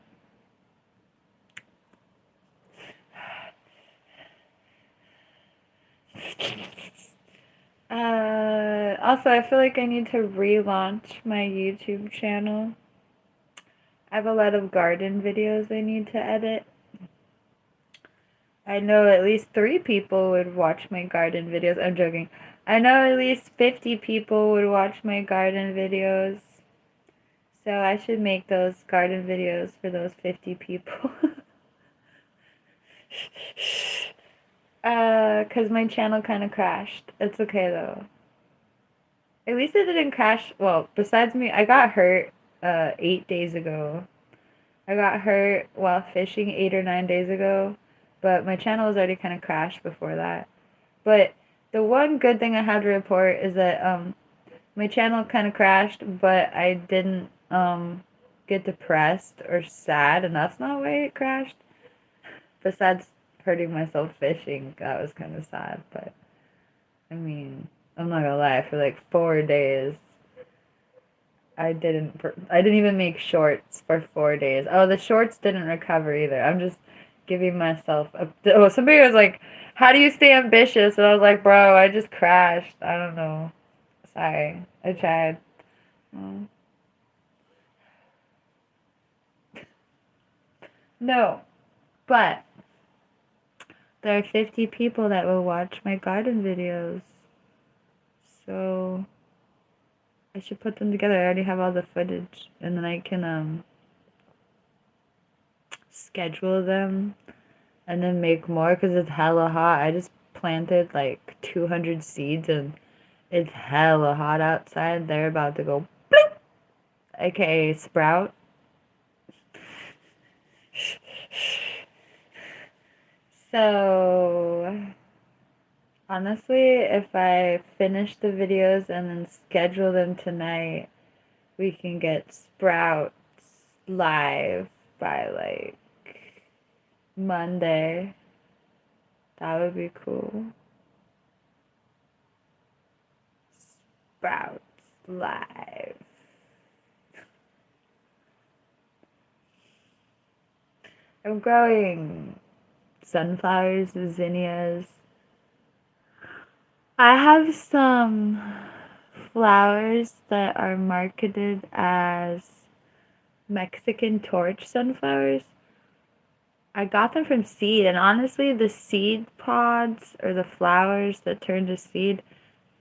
Also, I feel like I need to relaunch my YouTube channel. I have a lot of garden videos I need to edit. I know at least 3 people would watch my garden videos. I'm joking. I know at least 50 people would watch my garden videos. So I should make those garden videos for those 50 people. Cause my channel kind of crashed. It's okay though. At least it didn't crash. Well, besides me, I got hurt 8 days ago. I got hurt while fishing 8 or 9 days ago, but my channel was already kind of crashed before that. But the one good thing I have to report is that my channel kind of crashed, but I didn't get depressed or sad, and that's not why it crashed. Besides hurting myself fishing, that was kind of sad. But I mean, I'm not gonna lie, for like 4 days, I didn't even make shorts for 4 days. Oh, the shorts didn't recover either. I'm just giving myself a. Oh, somebody was like, "How do you stay ambitious?" And I was like, "Bro, I just crashed. I don't know. Sorry, I tried." Oh. No, but there are 50 people that will watch my garden videos. So I should put them together. I already have all the footage, and then I can schedule them and then make more because it's hella hot. I just planted like 200 seeds and it's hella hot outside. They're about to go bloop, aka sprout. So honestly, if I finish the videos and then schedule them tonight, we can get sprouts live by like Monday. That would be cool. Sprouts live. I'm growing sunflowers, zinnias. I have some flowers that are marketed as Mexican torch sunflowers. I got them from seed, and honestly, the seed pods or the flowers that turn to seed,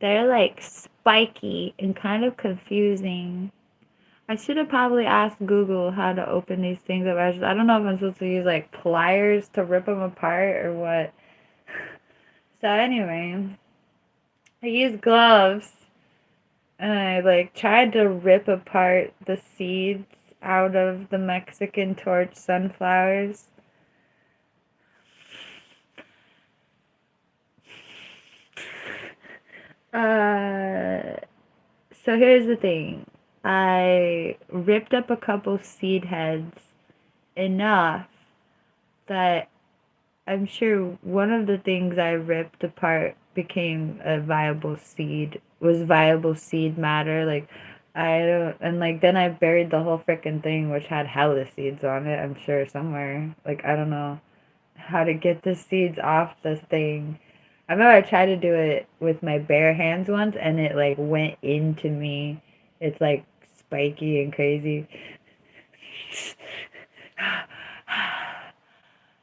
they're like spiky and kind of confusing. I should have probably asked Google how to open these things up. I don't know if I'm supposed to use like pliers to rip them apart or what. So anyway, I used gloves and I like tried to rip apart the seeds out of the Mexican torch sunflowers. So here's the thing. I ripped up a couple seed heads enough that I'm sure one of the things I ripped apart became a viable seed, was viable seed matter. Like, I don't, and like then I buried the whole freaking thing, which had hella seeds on it, I'm sure somewhere. Like, I don't know how to get the seeds off the thing. I remember I tried to do it with my bare hands once, and it like went into me. It's like spiky and crazy.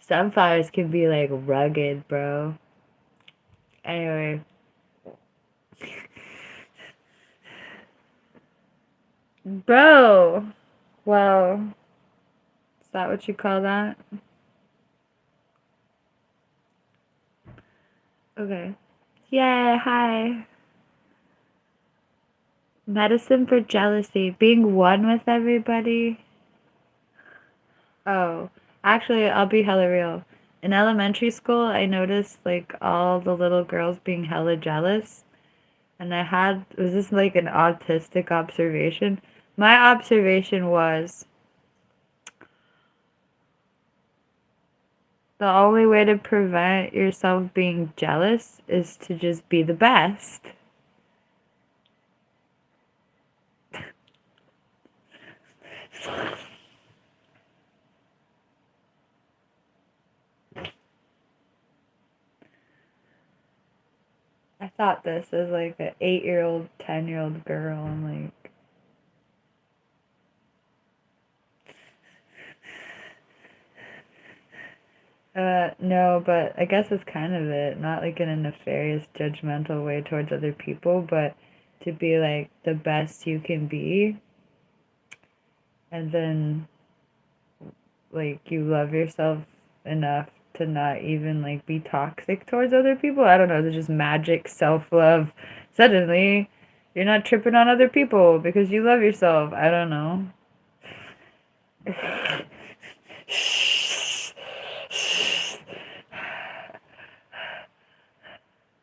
Sunflowers can be like rugged, bro. Anyway. Bro! Well, is that what you call that? Okay. Yeah, hi. Medicine for jealousy. Being one with everybody. Oh, actually, I'll be hella real. In elementary school, I noticed like all the little girls being hella jealous. And was this like an autistic observation? My observation was the only way to prevent yourself being jealous is to just be the best. I thought this as like an 8-year-old, 10-year-old girl. I'm like, no, but I guess it's kind of it. Not like in a nefarious, judgmental way towards other people, but to be like the best you can be. And then, like, you love yourself enough to not even like be toxic towards other people. I don't know, there's just magic self-love. Suddenly, you're not tripping on other people because you love yourself. I don't know.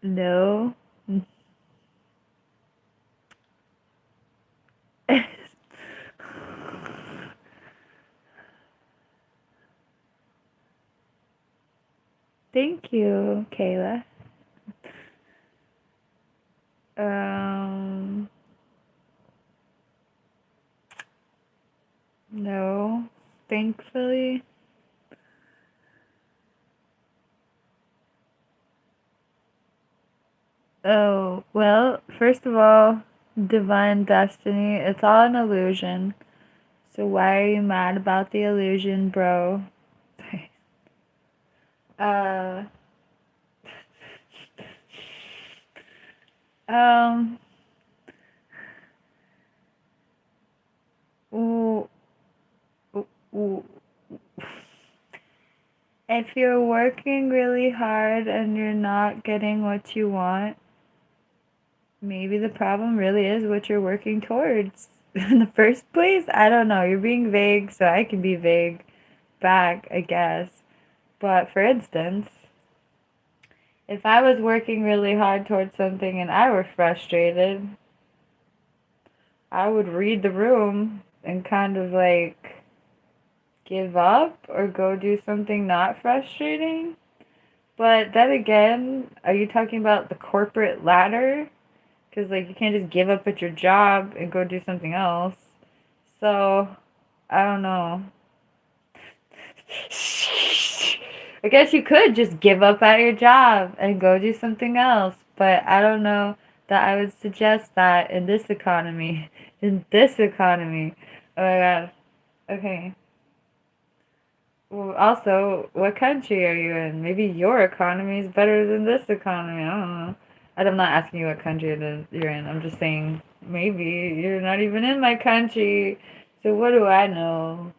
No. Thank you, Kayla. Um, no, thankfully. Oh, well, first of all, divine destiny, it's all an illusion. So why are you mad about the illusion, bro? uh, um, ooh, ooh, ooh. If you're working really hard and you're not getting what you want, maybe the problem really is what you're working towards in the first place. I don't know. You're being vague, so I can be vague back, I guess. But for instance, if I was working really hard towards something and I were frustrated, I would read the room and kind of like give up or go do something not frustrating. But then again, are you talking about the corporate ladder? Because, like, you can't just give up at your job and go do something else. So, I don't know. I guess you could just give up at your job and go do something else. But I don't know that I would suggest that in this economy. In this economy. Oh my god. Okay. Well, also, what country are you in? Maybe your economy is better than this economy. I don't know. I'm not asking you what country it is you're in. I'm just saying maybe you're not even in my country. So what do I know?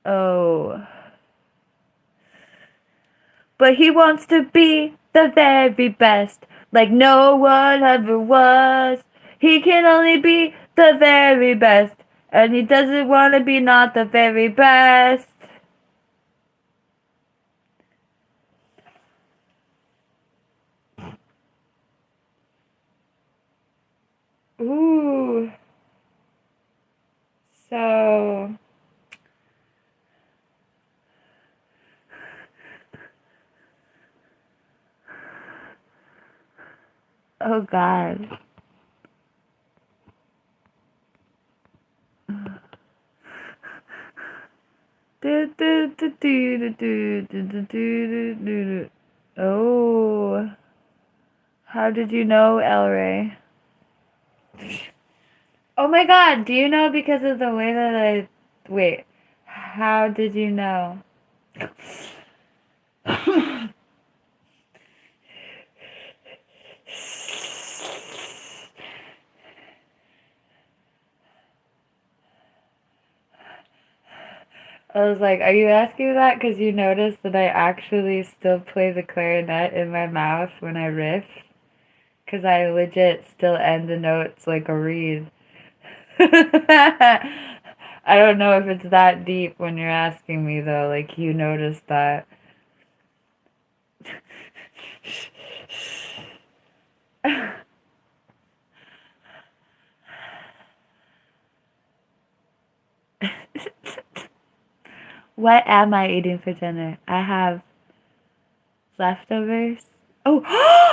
Oh. But he wants to be the very best, like no one ever was. He can only be the very best, and he doesn't want to be not the very best. Ooh. So, oh God. Oh, how did you know, El Rey? Oh my God, do you know because of the way that I. Wait, how did you know? I was like, are you asking that because you noticed that I actually still play the clarinet in my mouth when I riff? Because I legit still end the notes like a reed. I don't know if it's that deep when you're asking me though, like you noticed that. What am I eating for dinner? I have leftovers. Oh,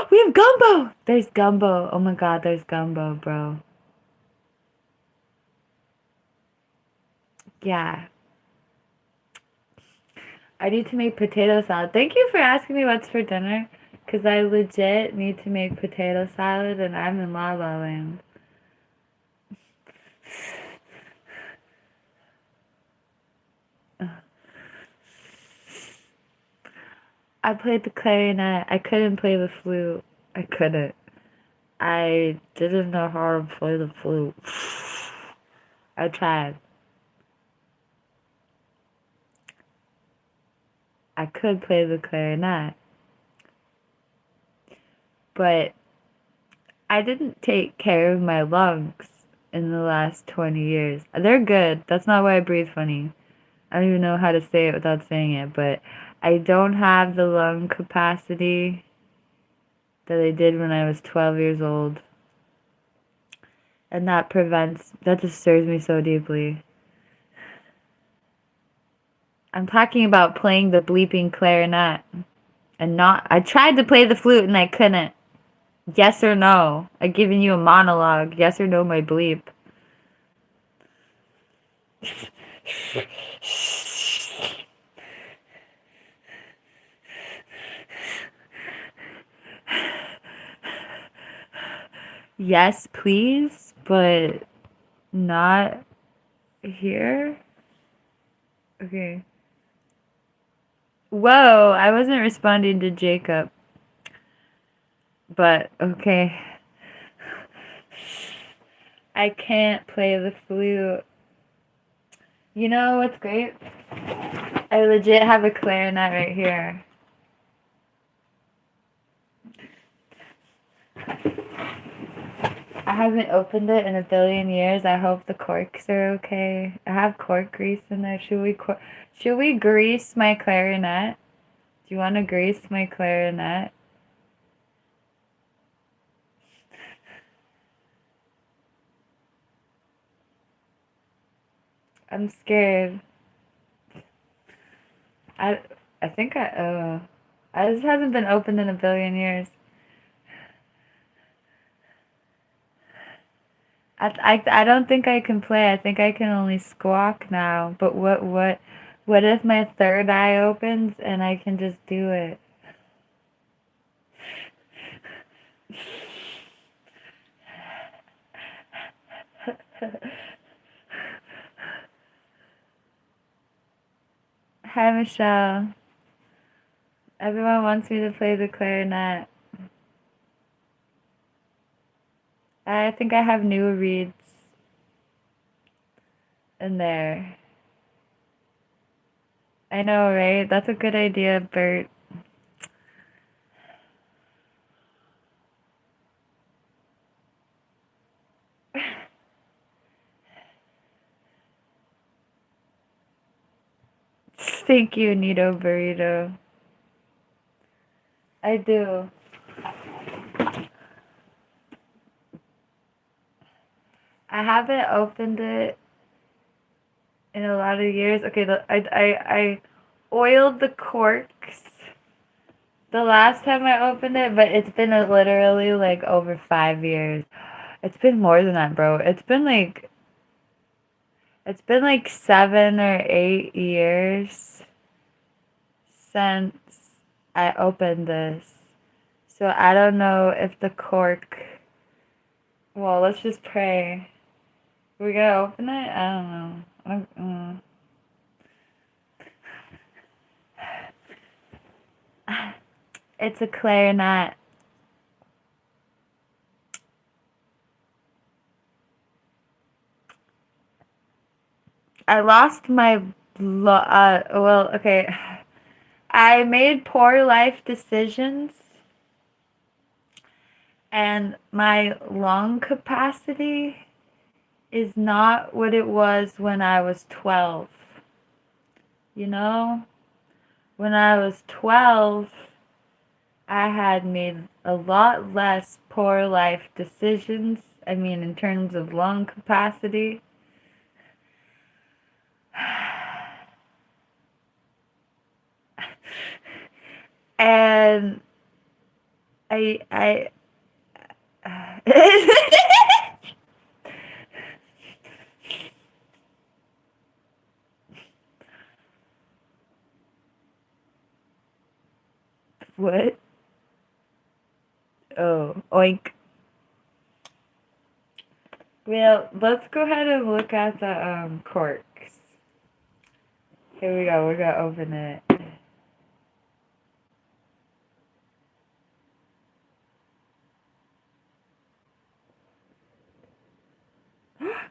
we have gumbo! There's gumbo. Oh my god, there's gumbo, bro. Yeah. I need to make potato salad. Thank you for asking me what's for dinner. Because I legit need to make potato salad and I'm in La La Land. I played the clarinet. I couldn't play the flute. I couldn't. I didn't know how to play the flute. I tried. I could play the clarinet. But I didn't take care of my lungs in the last 20 years. They're good. That's not why I breathe funny. I don't even know how to say it without saying it, but I don't have the lung capacity that I did when I was 12 years old. And that disturbs me so deeply. I'm talking about playing the bleeping clarinet. I tried to play the flute and I couldn't. Yes or no? I'm giving you a monologue. Yes or no, my bleep. Yes, please, but not here. Okay. Whoa, I wasn't responding to Jacob. But okay. I can't play the flute. You know what's great? I legit have a clarinet right here. I haven't opened it in a billion years. I hope the corks are okay. I have cork grease in there. Should we grease my clarinet? Do you want to grease my clarinet? I'm scared. I I think this hasn't been opened in a billion years. I don't think I can play. I think I can only squawk now. But what if my third eye opens and I can just do it? Hi, Michelle. Everyone wants me to play the clarinet. I think I have new reeds in there. I know, right? That's a good idea, Bert. Thank you, Nito Burrito. I do. I haven't opened it in a lot of years. Okay, I oiled the corks the last time I opened it, but it's been literally like over 5 years. It's been more than that, bro. It's been like 7 or 8 years since I opened this. So I don't know if the cork. Well, let's just pray. We gotta open it? I don't know. It's a clarinet. I lost my. Well, okay. I made poor life decisions, and my lung capacity is not what it was when I was 12. You know? When I was 12, I had made a lot less poor life decisions. I mean, in terms of lung capacity. And I what? Oh, oink. Well, let's go ahead and look at the corks. Here we go. We're gonna open it.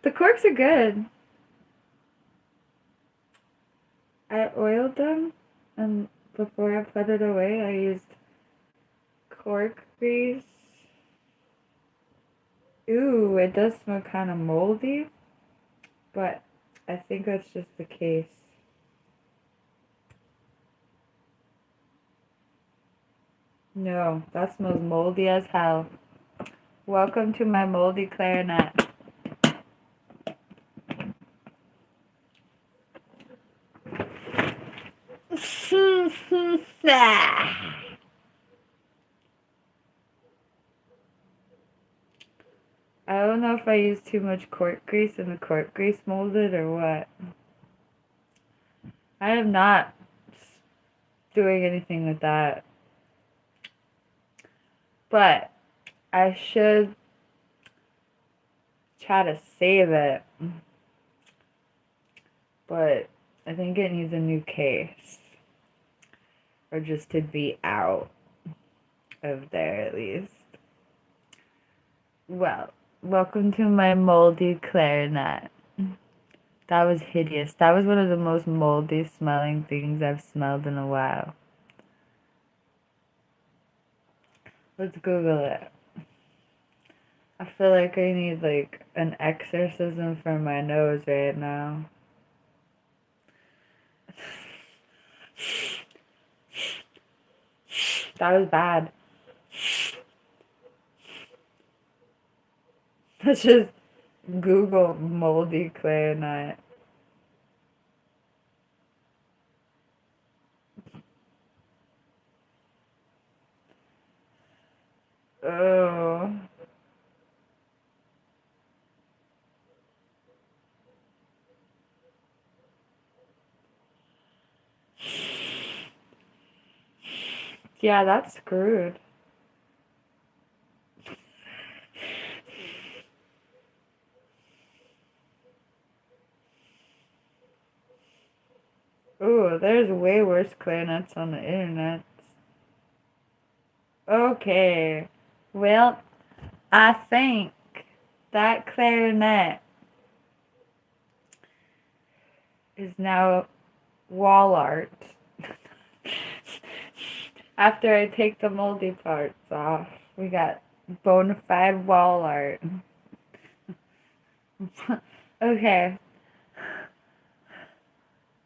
The corks are good. I oiled them and before I put it away, I used cork grease. Ooh, it does smell kind of moldy, but I think that's just the case. No, that smells moldy as hell. Welcome to my moldy clarinet. I don't know if I used too much cork grease and the cork grease molded or what. I am not doing anything with that. But I should try to save it. But I think it needs a new case. Or just to be out of there at least. Well, welcome to my moldy clarinet. That was hideous. That was one of the most moldy smelling things I've smelled in a while. Let's Google it. I feel like I need like an exorcism for my nose right now. That was bad. Let's just Google moldy clarinet. Oh. Yeah, that's screwed. Ooh, there's way worse clarinets on the internet. Okay. Well, I think that clarinet is now wall art. After I take the moldy parts off, we got bona fide wall art. Okay.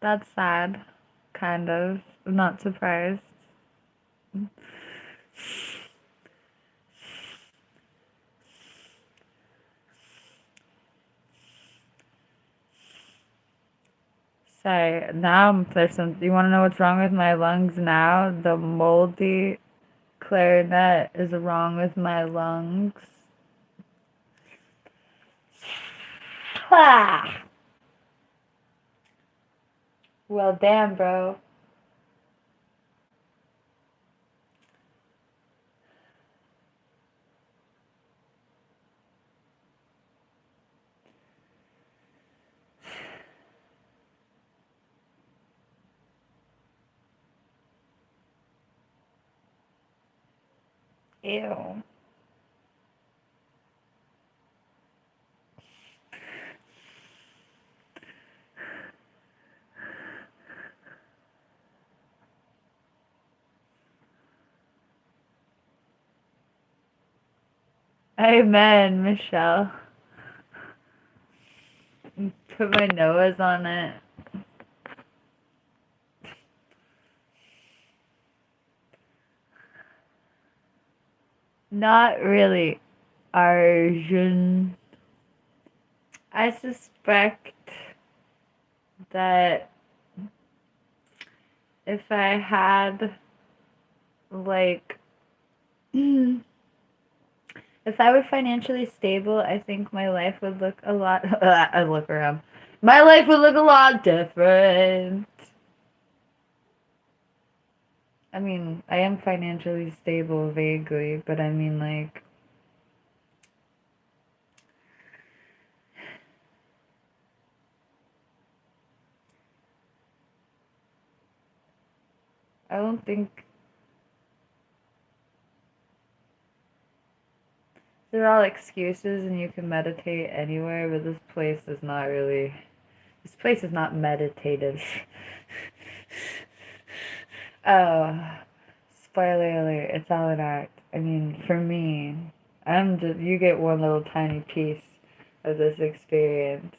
That's sad. Kind of. I'm not surprised. Sorry, now there's some. You want to know what's wrong with my lungs now? The moldy clarinet is wrong with my lungs. Ah! Well, damn, bro. Ew. Amen, Michelle. Put my nose on it. Not really Arjun. I suspect that if I had, like, if I were financially stable, I think my life would look a lot. I look around. My life would look a lot different. I mean, I am financially stable vaguely, but I mean, like, I don't think they're all excuses and you can meditate anywhere, but this place is not really. This place is not meditative. Oh, spoiler alert, it's all an act. I mean, for me, you get one little tiny piece of this experience.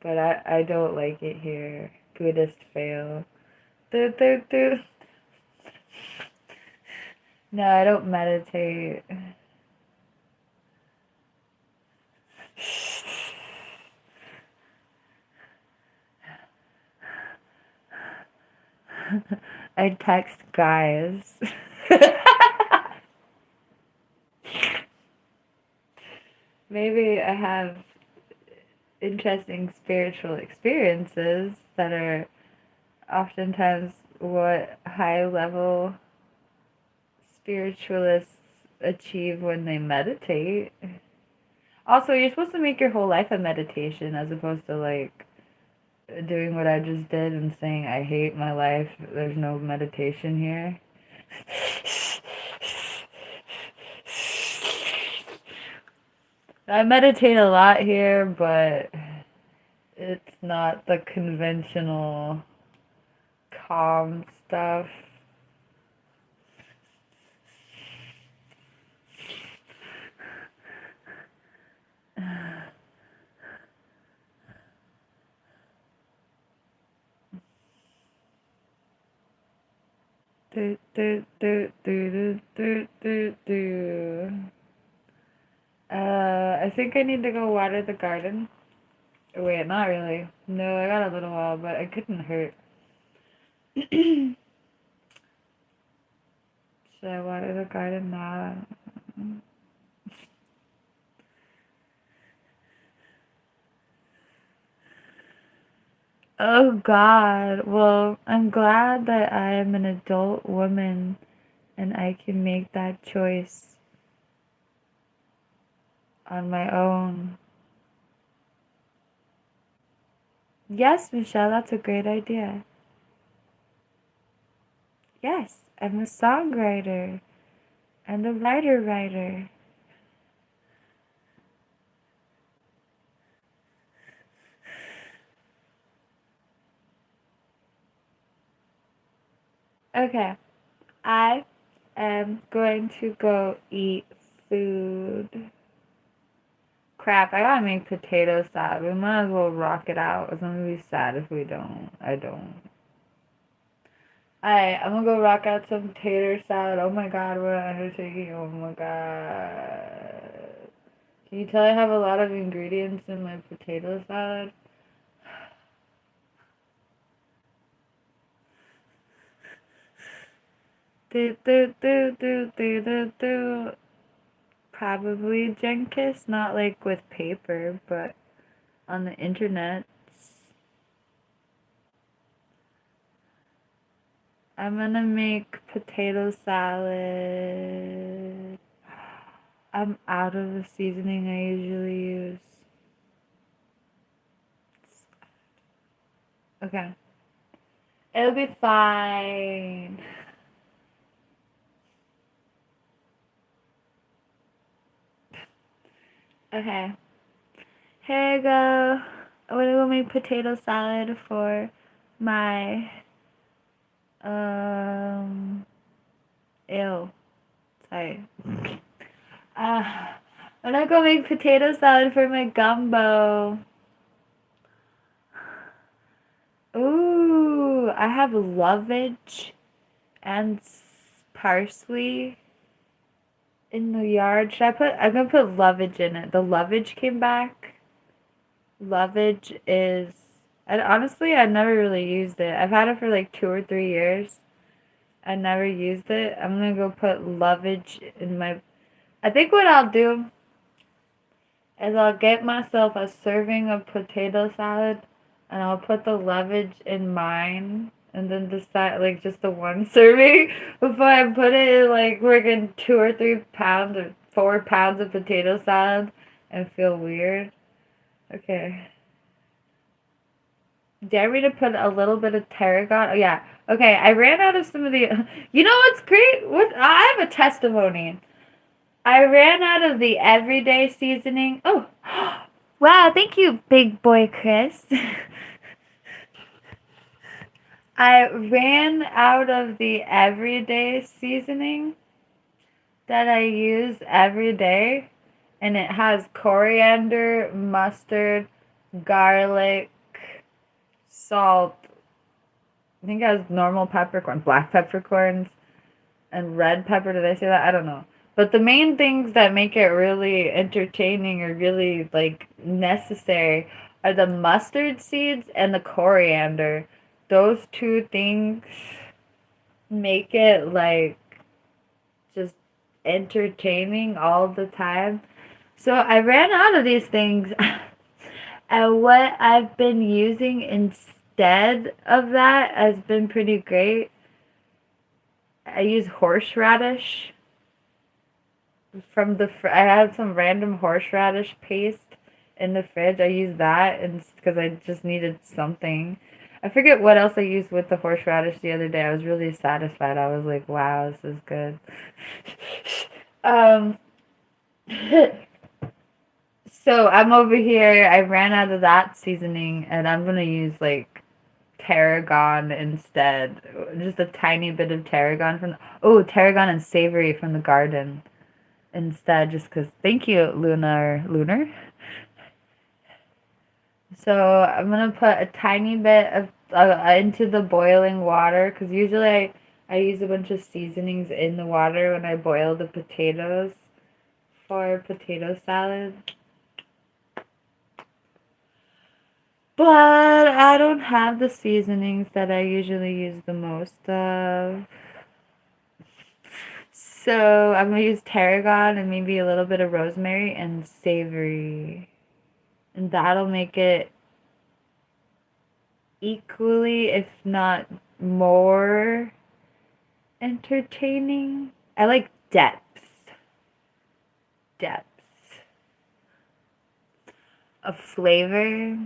But I don't like it here. Buddhist fail. Do, do, do. No, I don't meditate. I text guys. Maybe I have interesting spiritual experiences that are oftentimes what high level spiritualists achieve when they meditate. Also, you're supposed to make your whole life a meditation as opposed to like doing what I just did and saying I hate my life. There's no meditation here. I meditate a lot here, but it's not the conventional calm stuff. Do, do, do, do, do, do, do. I think I need to go water the garden. Wait, not really. No, I got a little while, but I couldn't hurt. Should I water the garden now? Oh God. Well, I'm glad that I am an adult woman and I can make that choice on my own. Yes, Michelle, that's a great idea. Yes, I'm a songwriter and a writer. Okay, I am going to go eat food. Crap, I gotta make potato salad. We might as well rock it out. It's gonna be sad if we don't. I don't. Alright, I'm gonna go rock out some tater salad. Oh my god, we're undertaking. Oh my god. Can you tell I have a lot of ingredients in my potato salad? Do, do, do, do, do, do, do. Probably Jenkins, not like with paper, but on the internet. I'm gonna make potato salad. I'm out of the seasoning I usually use. Okay. It'll be fine. Okay. Here you go. I'm gonna go make potato salad for my ew. Sorry. I'm gonna go make potato salad for my gumbo. Ooh, I have lovage and parsley in the yard. I'm gonna put lovage in it. The lovage came back. Lovage is, and honestly, I never really used it. I've had it for like 2 or 3 years. I never used it. I'm gonna go put lovage in my, I think what I'll do is I'll get myself a serving of potato salad and I'll put the lovage in mine and then decide like just the one serving before I put it in like freaking 2 or 3 pounds or 4 pounds of potato salad and feel weird. Okay. Dare me to put a little bit of tarragon? Oh yeah. Okay, I ran out of some of the. You know what's great? What I have a testimony. I ran out of the everyday seasoning. Oh, wow! Thank you, big boy Chris. I ran out of the everyday seasoning that I use every day, and it has coriander, mustard, garlic, salt. I think it has normal peppercorn, black peppercorns, and red pepper. Did I say that? I don't know. But the main things that make it really entertaining or really like necessary are the mustard seeds and the coriander. Those two things make it like just entertaining all the time. So I ran out of these things. And what I've been using instead of that has been pretty great. I use horseradish from the I had some random horseradish paste in the fridge. I used that and because I just needed something. I forget what else I used with the horseradish the other day. I was really satisfied. I was like, wow, this is good. um so I'm over here. I ran out of that seasoning and I'm gonna use like tarragon instead. Just a tiny bit of tarragon tarragon and savory from the garden instead, just because. Thank you, Lunar. So I'm gonna put a tiny bit of into the boiling water because usually I use a bunch of seasonings in the water when I boil the potatoes for potato salad. But I don't have the seasonings that I usually use the most of. So I'm gonna use tarragon and maybe a little bit of rosemary and savory. And that'll make it equally, if not more, entertaining. I like depth. Depth of flavor.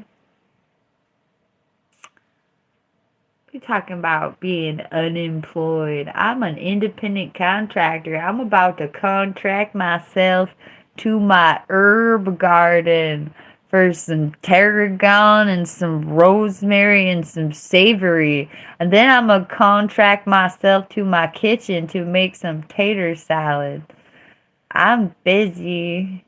We're talking about being unemployed. I'm an independent contractor. I'm about to contract myself to my herb garden for some tarragon and some rosemary and some savory. And then I'm going to contract myself to my kitchen to make some tater salad. I'm busy.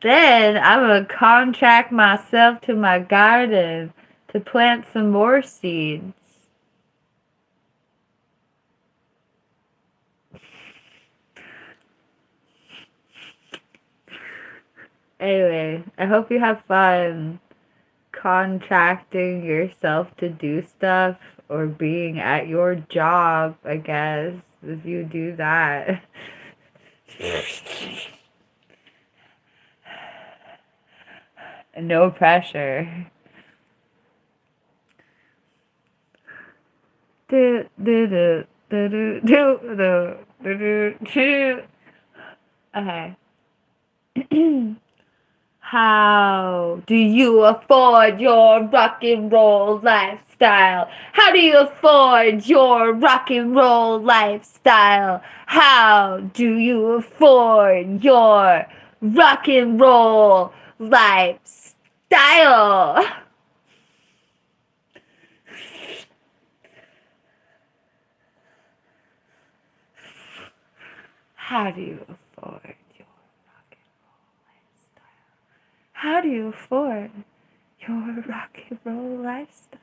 Then I'm gonna contract myself to my garden to plant some more seeds. Anyway, I hope you have fun contracting yourself to do stuff or being at your job, I guess, if you do that. No pressure. Do, do, do, do, do, do, do, do, do. Okay. How do you afford your rock and roll lifestyle? How do you afford your rock and roll lifestyle? How do you afford your rock and roll lifestyle? How do you afford your rock and roll lifestyle? How do you afford your rock and roll lifestyle?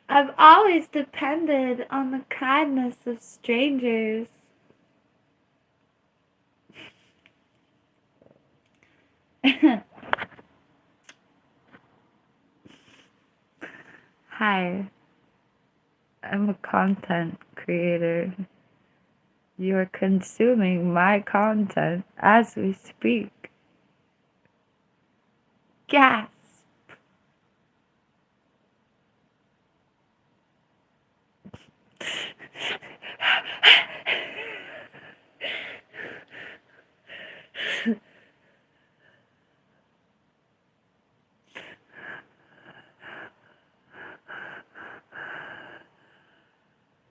I've always depended on the kindness of strangers. Hi, I'm a content creator. You're consuming my content as we speak. Gasp.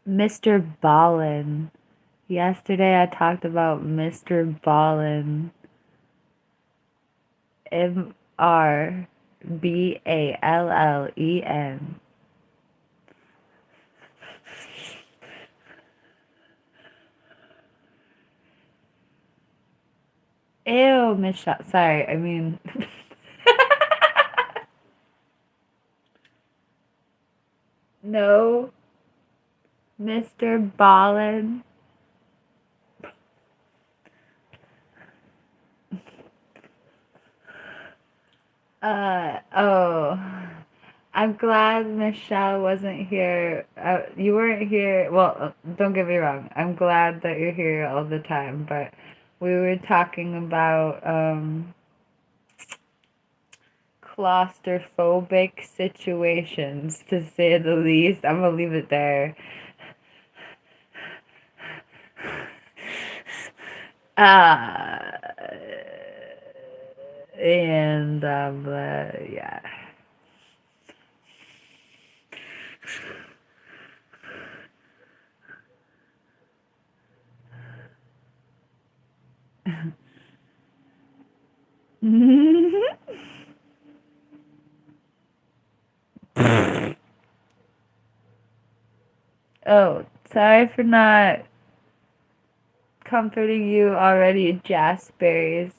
Mr. Ballin. Yesterday I talked about Mr. Ballin. Mrballlen. Ew, Michelle. Sorry, I mean. No, Mr. Ballin. Oh. I'm glad Michelle wasn't here. You weren't here. Well, don't get me wrong. I'm glad that you're here all the time, but we were talking about claustrophobic situations, to say the least. I'm gonna leave it there. Uh, and yeah. Oh, sorry for not comforting you already, Jaspberries.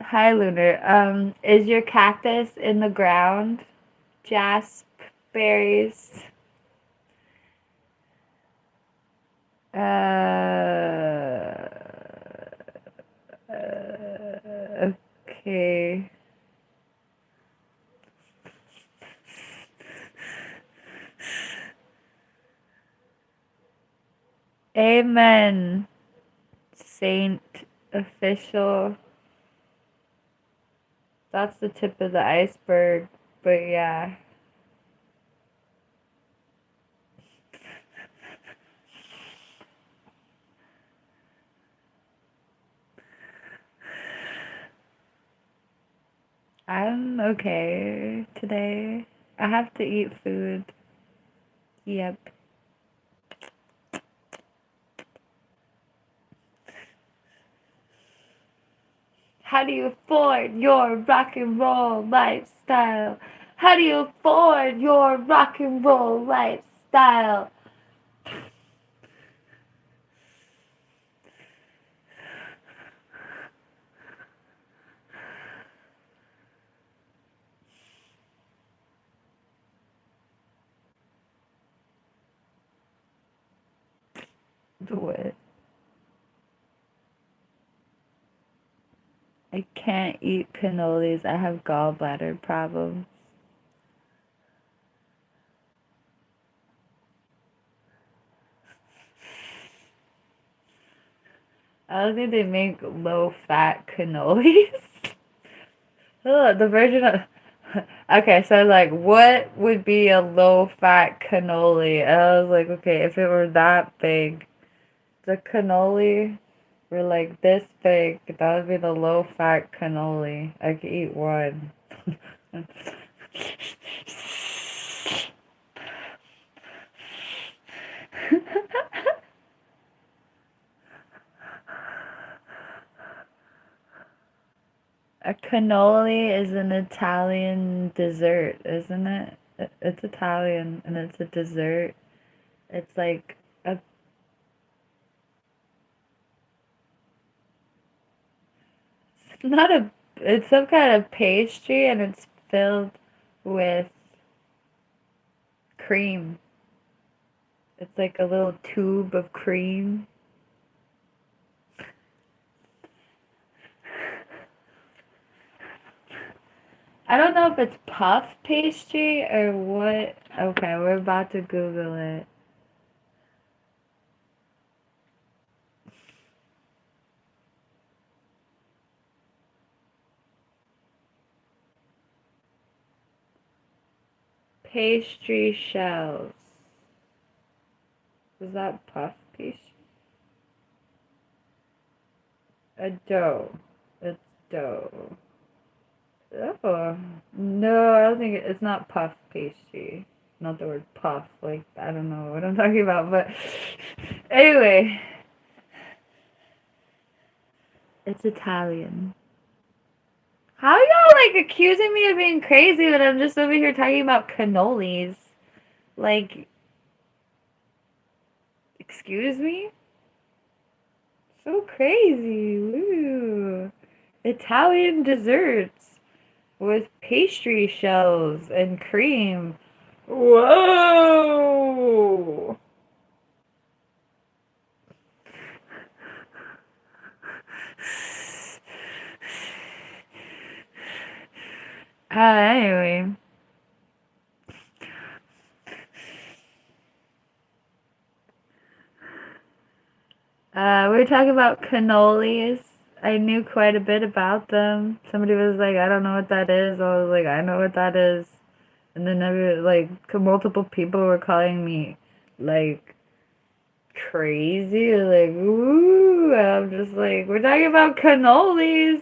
Hi, Lunar. Is your cactus in the ground? Jaspberries. Okay. Amen. Saint official. That's the tip of the iceberg, but yeah. I'm okay today. I have to eat food. Yep. How do you afford your rock and roll lifestyle? How do you afford your rock and roll lifestyle? What? I can't eat cannolis. I have gallbladder problems. I don't think they make low-fat cannolis. Ugh, the version of... Okay, so like, what would be a low-fat cannoli? And I was like, okay, if it were that big, the cannoli were like this big, that would be the low-fat cannoli. I could eat one. A cannoli is an Italian dessert, isn't it? It's Italian and it's a dessert. It's like a not a it's some kind of pastry and it's filled with cream. It's like a little tube of cream. I don't know if it's puff pastry or what. Okay, we're about to Google it. Pastry shells. Is that puff pastry? A dough. It's dough. Oh. No, I don't think it's not puff pastry. not the word puff. Like, I don't know what I'm talking about, but anyway, it's Italian. How y'all like accusing me of being crazy when I'm just over here talking about cannolis? Like, excuse me? So crazy. Woo. Italian desserts with pastry shells and cream. Whoa! Anyway. We were talking about cannolis. I knew quite a bit about them. Somebody was like, I don't know what that is. I was like, I know what that is. And then multiple people were calling me, like, crazy. Like, ooh. And I'm just like, we're talking about cannolis.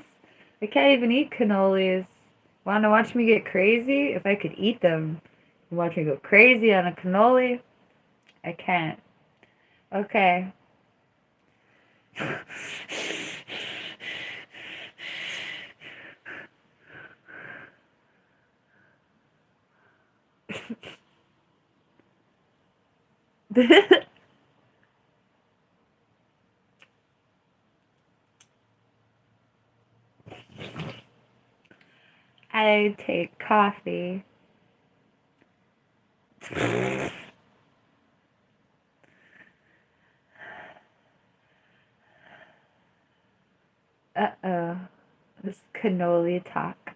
I can't even eat cannolis. Want to watch me get crazy? If I could eat them, watch me go crazy on a cannoli? I can't. Okay. I take coffee. Uh-oh. This cannoli talk.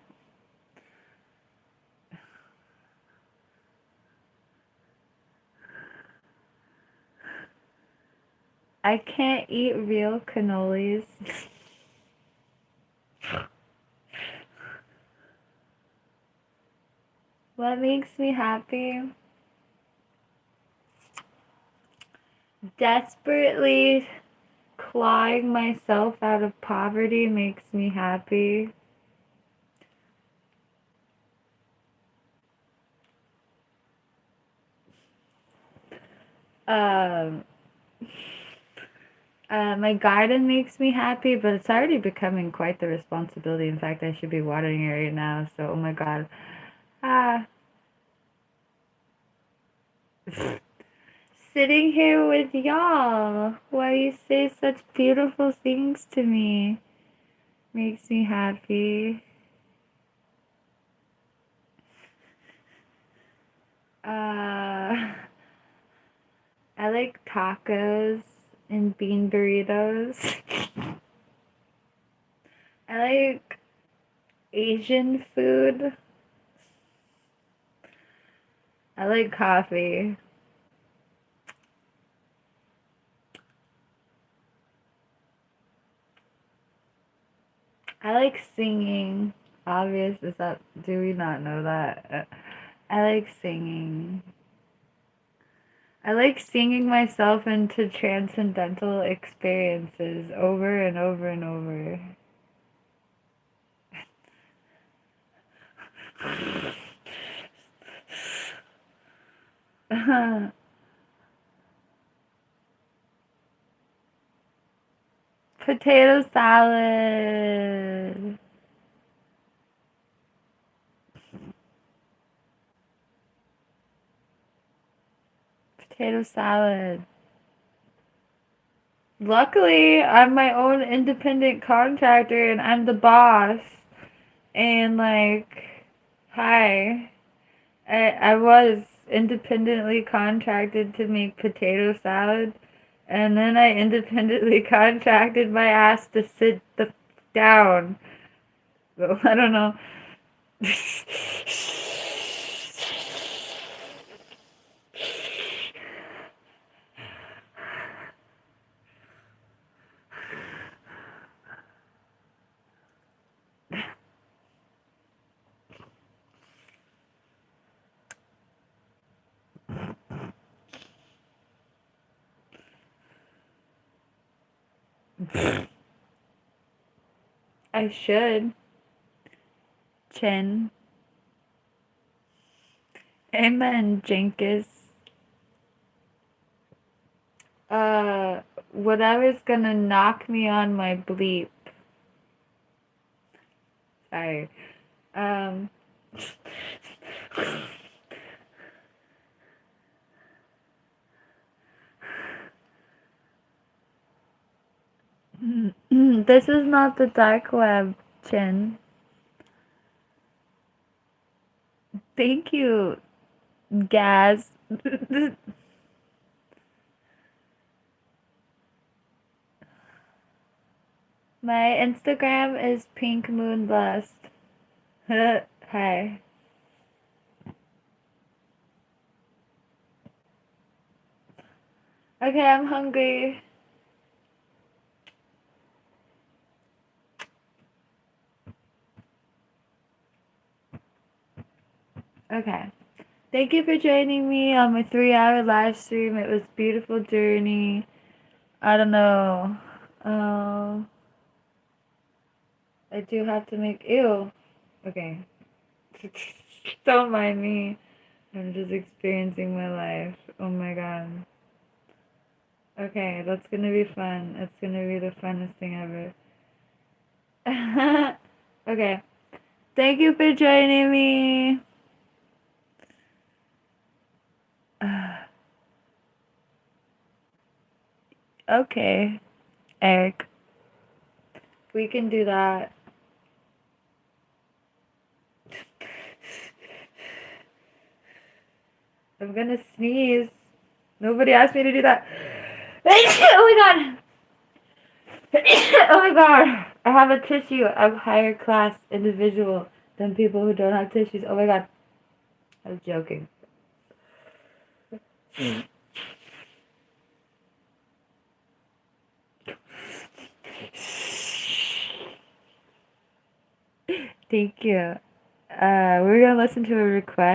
I can't eat real cannolis. What makes me happy? Desperately clawing myself out of poverty makes me happy. Um, my garden makes me happy, but it's already becoming quite the responsibility. In fact, I should be watering it right now, so oh my god. Ah. Sitting here with y'all while you say such beautiful things to me makes me happy. I like tacos and bean burritos. I like Asian food. I like coffee. I like singing. Obvious, is that, do we not know that? I like singing. I like singing myself into transcendental experiences over and over and over. Potato salad. Potato salad. Luckily, I'm my own independent contractor and I'm the boss. And like, hi. I was independently contracted to make potato salad. And then I independently contracted my ass to sit the down. So, I don't know. I should. Chin. Amen, Jenkins. Whatever's gonna knock me on my bleep. Sorry. This is not the dark web, Chin. Thank you, Gaz. My Instagram is PinkMoonLust. Hi. Okay, I'm hungry. Okay. Thank you for joining me on my 3-hour live stream. It was a beautiful journey. I don't know. I do have to make. Ew. Okay. Don't mind me. I'm just experiencing my life. Oh my god. Okay, that's gonna be fun. It's gonna be the funnest thing ever. Okay. Thank you for joining me. Okay, Eric. We can do that. I'm gonna sneeze. Nobody asked me to do that. Oh my god! Oh my god! I have a tissue. I'm higher class individual than people who don't have tissues. Oh my god. I'm joking. Thank you. We're gonna listen to a request.